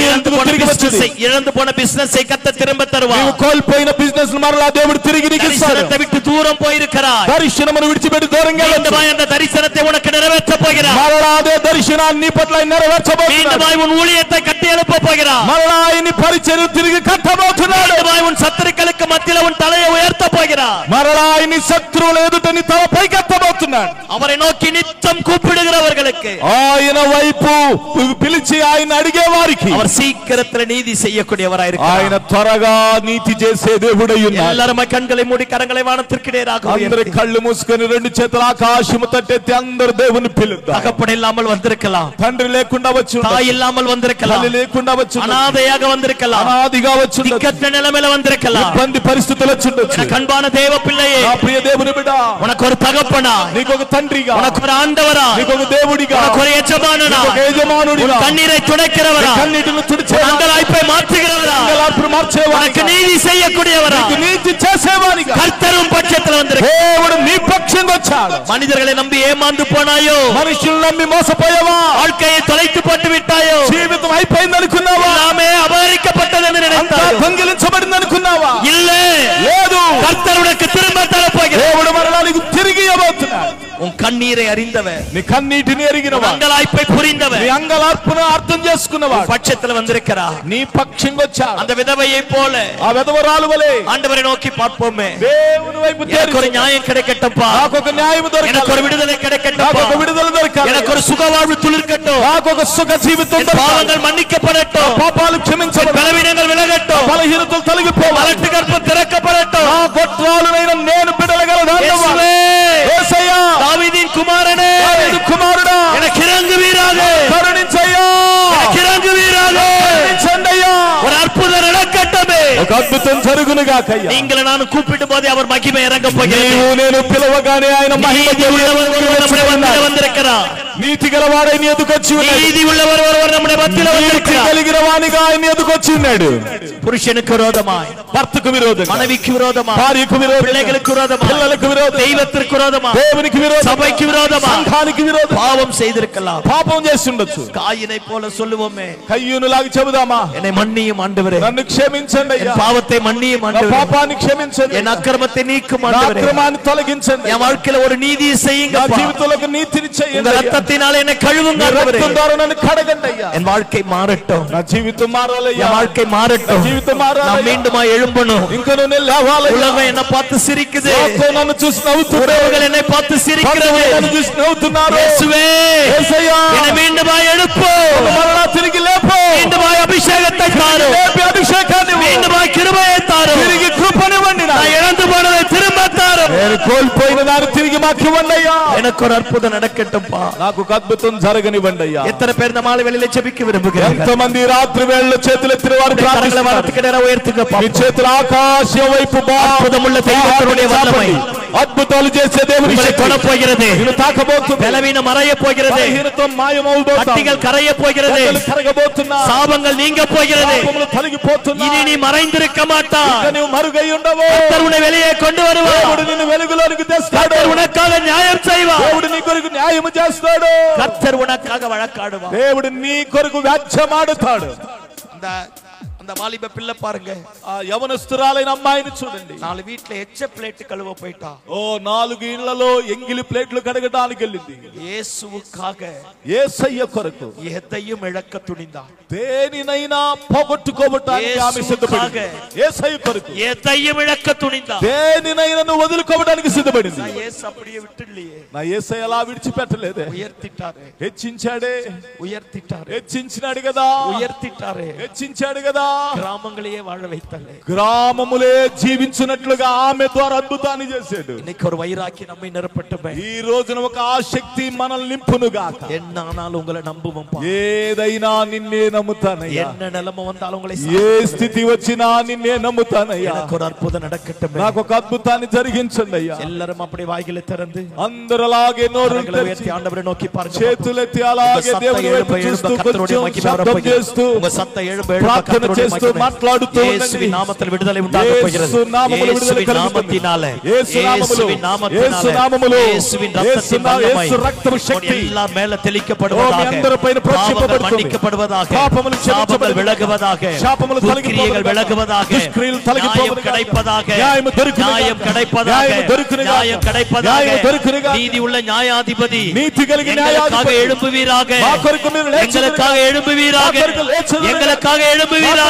తిరిగి వచ్చి இழந்து போன பிசினஸ் கர்த்தர் திரும்ப தருவார். నీవు కోల్పోయిన బిజినెస్ మరలా దేవుడు తిరిగి నీకు ఇస్తాడు. దర్శనத்தை విட்டு దూరం పోయిరుக்கிறாய். దర్శనమును విడిచిపెట్టి దూరంగా వెళ్ళావు. அந்த தரிசனத்தை உனக்கு நிறைவேற்ற போகிறார். మరలా అదే దర్శనాన్ని నీ పట్ల నెరవేర్చబోతున్నాడు. மீண்டும் உன் ஊழியத்தை கட்டி எழுப்ப போகிறார். మరలా నీ పరిచర్య తిరిగి కట్టబోతున్నాడు. உன் శత్రుக்களுக்கு మధ్యలో உன் தலையை உயர்த்த போகிறார். మరలా నీ శత్రువుల ఎదుట నీ తల పైకెత్తబోతున్నాడు. அவரை నోకి నిత్యం கூப்பிடுகிறவர்களுக்கு, ఆయన వైపు పిలిచి ఆయన అడిగే వారికి அவர் சீக்கிரத்துல நீதி செய்யக்கூடியவராய் இருக்கிறார். ఆయన త్వరగా నీతి చేసే దేవుడై ఉన్నాడు. எல்லாரும் கண்களை மூடி கரங்களை வானத்திற்கு நேராக అందరూ కళ్ళు మూసుకొని రెండు చేతుల ఆకాశము తట్టెత్తి అందరూ దేవుని పిలుద్దాం. தகப்பன் இல்லாமல் வந்திருக்கலாம், తండ్రి లేకుండా వచ్చు, தாய் இல்லாமல் வந்திருக்கலாம், తల్లి లేకుండా వచ్చు, அனாதையாக வந்திருக்கலாம், అనాదిగా వచ్చు, திக்கற்ற நிலைமையில வந்திருக்கலாம், ఇబ్బంది పరిస్థితులు వచ్చుండొచ్చు. கண்பான தேவ பிள்ளையே, నా ప్రియ దేవుని బిడ్డ, உனக்கு ஒரு தகப்பனா, నీకు ఒక తండ్రిగా, உனக்கு ஒரு ஆண்டவரா, నీకు ఒక దేవుడిగా, உனக்கு ஒரு యజమానునా, ఒక యజమానుడిగా, కన్నీரை துடைக்கிறவரா, కన్నీటిని తుడిచే అంగలాய்పై మార్చుகிறவரா, అంగలార్పును మార్చేవాడిగా, உனக்கு நீதி செய்யக்கூடியவரா, నీకు నీతి చేసేవాడిగా, கர்த்தரும் பட்சத்துல வந்திருக்கிறார். దేవుడు నీ పక్షంగా వచ్చాడు. மனிதர்களை நம்பி ஏமாந்து போனாயோ, మనుషులను నమ్మి మోసపోయావా, வாழ்க்கையை தொலைத்து போட்டு విట్టాయో, జీవితం అయిపోయింది అనుకున్నావా, நாமே அபகரிக்கப்பட்டதென்று நினைத்தாயோ, దొంగిలించబడింది అనుకున్నావా, இல்ல, లేదు, கர்த்தர் உனக்கு திரும்ப தரப்போகிறார். దేవుడు మరలా నీకు తిరిగి ఇవ్వబోతున్నాడు. உன் కన్నీரை அறிந்தவர், నీ కన్నీటిని ఎరిగినవాడు, అంగలాய்పై புரிந்தவர், నీ అంగలార్పును అర్థం చేసుకున్నవాడు பட்சத்துல வந்திருக்கிறார். నీ పక్షంగా వచ్చాడు. அந்த விதவையை போல ఆ విధవరాలు వలె ஆண்டவரை நோக்கி பார்ப்போமே. దేవుని వైపు எனக்கு ஒரு நியாயம் கிடைக்கட்டும்பா, నాకు ఒక న్యాయం దొరకాలి, எனக்கு ஒரு விடுதலை నాకు கிடைக்கட்டும்பா, ఒక విడుదల దొరకాలి, எனக்கு ஒரு சுக வாழ்வு துளிர்க்கட்டும், నాకు ఒక సుఖ జీవితం దొరకాలి, பாவங்கள் மன்னிக்கப்படட்டும், పాపాలు క్షమించబడటం, பலவீனங்கள் விலகட்டும், బలహీనతలు తొలగిపోవాలి, மலட்டு கற்பம் திறக்கப்படட்டும். నా గొట్రాలునైన నేను బిడ్డలగల యేసువే, యేసయ్యా, தாவீதின் குமாரனே, దావీదు కుమారుడా, எனக்கு இறங்குவீராக, కరుణించయ్యా, எனக்கு இறங்குவீராக, కరుణించండయ్యా, ஒரு அற்புதம் நடக்கட்டுமே. ఒక అద్భుతం జరుగునుగాకయ్యా. நீங்கள் நான் கூப்பிட்டு போதே அவர் மகிமை இறங்க போகிறது. నీవు నేను పిలవగానే ఆయన మహిమ நீதி உள்ளவர் ஒருவர் நம்முடைய மத்தியில வந்திருக்கிறார். నీతి గలవాడై నీ ఎదుకొచ్చి ఉన్నాడు. நீதி உள்ளவர் ஒருவர் நம்முடைய மத்தியில నీతి வந்திருக்கிறார். కలిగిన వానిగా ఆయన ఎదుకొచ్చి ఉన్నాడు. புருஷனுக்கு விரோதமாய், భర్తకు విరోధంగా, மனைவிக்கு விரோதமாய், భార్యకు విరోధంగా, பிள்ளைகளுக்கு விரோதமாய், పిల్లలకు విరోధంగా, தெய்வத்திற்கு விரோதமாய், దేవునికి విరోధంగా, சபைக்கு விரோதமாய், సంఘానికి విరోధంగా பாவம் செய்திருக்கலாம். పాపం చేసి ఉండొచ్చు. காயினை போல சொல்லுவோமே, కయ్యూనులాగా చెబుదామా, என்னை மன்னியும் ஆண்டவரே, నన్ను క్షమించండి అయ్యా, என் பாவத்தை மன்னியும் నా ஆண்டவரே, పాపాన్ని క్షమించండి, என் అక్రమத்தை நீக்கும் నా ஆண்டவரே, అక్రమాన్ని తొలగించండి, என் வாழ்க்கையில ஒரு நீதியை నా செய்யுங்க, జీవితంలో ఒక నీతిని உங்க చేయండి, ரத்தத்தை ரத்தத்தினாலே என்னை கழுவுங்க ஆண்டவரே. ரத்தம் ద్వారా నన్ను కడగండి అయ్యా. என் வாழ்க்கை மாறட்டும். నా జీవితం మారాలయ్యా. என் வாழ்க்கை மாறட்டும். జీవితం మారాలి. நான் மீண்டுமா எழும்பணும். ఇంకా నేను లేవాలి. உலகம் என்னை பார்த்து சிரிக்குது. లోకం నన్ను చూసి నవ్వుతుంది. உறவுகள் என்னை பார்த்து சிரிக்கிறது. నన్ను చూసి నవ్వుతున్నారు. இயேசுவே యేసయ్యా என்னை மீண்டுமா எழுப்பு. మరలా తిరిగి లేపు. மீண்டுமா அபிஷேகத்தை தாரு. లేపి అభిషేకాన్ని மீண்டுமா கிருபையை தாரு. తిరిగి కృపనివ్వండి. நான் இழந்து போனதை திரும்ப தாரு. నేను కోల్పోయిన దాన్ని తిరిగి మాకు ఇవ్వండి అయ్యా. எனக்கு ஒரு அற்புதம் நடக்கட்டும்பா. నాకు ఒక అద్భుతం జరగనివ్వండి అయ్యా. எத்தனை பேர் இந்த மாலை வேளையிலே ஜெபிக்க விரும்புகிறீர்கள்? ఎంతమంది రాత్రి వేళలో చేతులెత్తిన వారు ప్రార్థిస్తున్నారు? వారத்துக்கு நேரா உயர்த்துங்க. మీ చేతులు ఆకాశం వైపు అద్భుతముள்ள దైవత్వముடைய వల్లమై అద్భుతాలు చేసే దేవుని உங்களை தொட போகிறது. నిన్ను తాకబోతుంది. బలహీనం మరయ పోகிறது. బలహీనత్వం మాయమవుతుంది. கட்டிகள் கரைய போகிறது. కరగబోతున్నా. சாபங்கள் நீங்க போகிறது. పాపములు తొలగిపోతున్నా. இனி நீ மறைந்திருக்க மாட்டாய். ఇక నీవు మరుగై ఉండవు. கர்த்தர் உன்னை வெளியே கொண்டு வருவார். దేవుడు నిన్ను వెలుగులోనికి తెస్తాడు. கர்த்தர் உனக்காக நியாயம் செய்வார். దేవుడు నీ కొరకు న్యాయం చేస్తాడు. கர்த்தர் உனக்காக வழக்காடுவார். దేవుడు నీ కొరకు వ్యాజ్యమాడుతాడు. அந்த வாலிப பிள்ளை பாருங்க. ఆ యవనస్తురాలైన అమ్మాయిని చూడండి. 4 வீட்ல எச்ச பிளேட் கழுவ போய்ட்டா. 4 ఇళ్లలో ఎంగిలి ప్లేట్లు కడగడానికి వెళ్ళింది. యేసుவுக்காக యేసయ్య కొరకు ఎదయ్యం ఇழக்க துணிந்தா. దేనినైనా పోగొట్టుకోవడానికి ఆమె సిద్ధపడింది. యేసయ్య కొరకు ఎదయ్యం ఇழக்க துணிந்தா. దేనినైనా నువ్వు వదులుకోవడానికి సిద్ధపడింది. నా యేసు அப்படியே விட்டுடலையே. నా యేసయ్య అలా విడిచిపెట్టలేదే. ఉయర్తిட்டாரே. హెచ్చించాడే. ఉయర్తిட்டாரே. హెచ్చించినాడు కదా. ఉయర్తిட்டாரே. హెచ్చించాడు కదా. గ్రామములే వాழ வைத்தாலே. గ్రామములే జీవించునట్లుగా ఆమె ద్వారా అద్భుతాన్ని చేశాడు. இன்னைக்கு ஒரு வைராக்கிய நம்மை நிரப்பட்டுமே. ఈ రోజున ఒక ఆసక్తి మనల్ని నింపును గాక. ఎన్నానాலும் உங்களை நம்புவோம்பா. ఏదైనా నిన్నే నమ్ముతానయ్యా. என்ன நிலைமை வந்தாலும் உங்களை ఏ స్థితి వచ్చినా నిన్నే నమ్ముతానయ్యా. எனக்கு ஒரு அற்புதம் நடக்கட்டுமே. నాకు ఒక అద్భుతాన్ని జరిగించండి అయ్యా. எல்லாரும் அப்படியே வாய்களை திறந்து అందరూ అలాగే నోరు తెరిచి ఆండవరే నోకి పారుங்க. చేతులెత్తి అలాగే దేవుని వైపు చూస్తూ కొంచెం శబ్దం చేస్తూ உங்க சத்த எழும்ப ప్రార్థన చేస్తూ మాట్లాడుతూ యేసు నామములో విడుదల ఉండాలి. యేసు నామములో విడుదల కలుగుతుంది. యేసు నామములో యేసు రక్తము శక్తి எல்லா மேல தெளிக்கப்படுவதாக. అందరిపైన ప్రోక్షింపబడుతుంది. மன்னிக்கப்படுவதாக. పాపములు శాపములు విలగువதாக. శాపములు క్రియలు విలగువதாக. దుష్క్రియలు తొలగిపోవును. கிடைப்பதாக. న్యాయం దొరుకును. న్యాయం கிடைப்பதாக. న్యాయం கிடைப்பதாக. நீதி உள்ள நியாயாதிபதி నీతి కలిగిన న్యాయాధిపతి எழும்புவீராக. మా కొరకు మీరు எங்களுக்காக எழும்புவீராக. எங்களுக்காக எழும்புவீராக.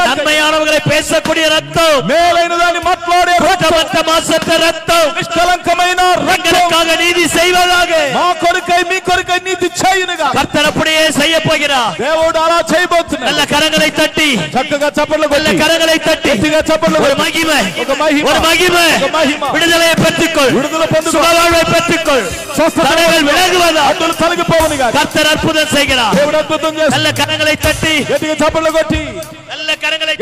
நன்மையானவர்களை பேசக்கூடிய ரத்தம். మేలైన దాన్ని మాట్లాడే குற்றமற்ற மாசற்ற ரத்தம். నిష్కలంకమైన எங்களுக்காக நீதி செய்வதாக. మా కొరకై మీ కొరకై నీతి చేయునుగా. கர்த்தர் அப்படியே செய்ய போகிறார். దేవుడు అలా చేయబోతున్నాడు. நல்ல கரங்களை தட்டி చక్కగా చప్పట్లు நல்ல కొట్టి கரங்களை தட்டி గట్టిగా చప్పట్లు ஒரு కొట్టి மகிமை ఒక మహిమ ஒரு மகிமை ఒక మహిమ விடுதலையை பெற்றுக்கொள். విడుదల పొందుకో. சுகவாழ்வை பெற்றுக்கொள். தடைகள் விலகுவதா. అడ్డులు తొలగిపోవునుగా. கர்த்தர் அற்புதம் செய்கிறார். దేవుడు అద్భుతం చేస్తాడు. நல்ல கரங்களை தட்டி గట్టిగా చప్పట్లు కొట్టి நல்ல கரங்களை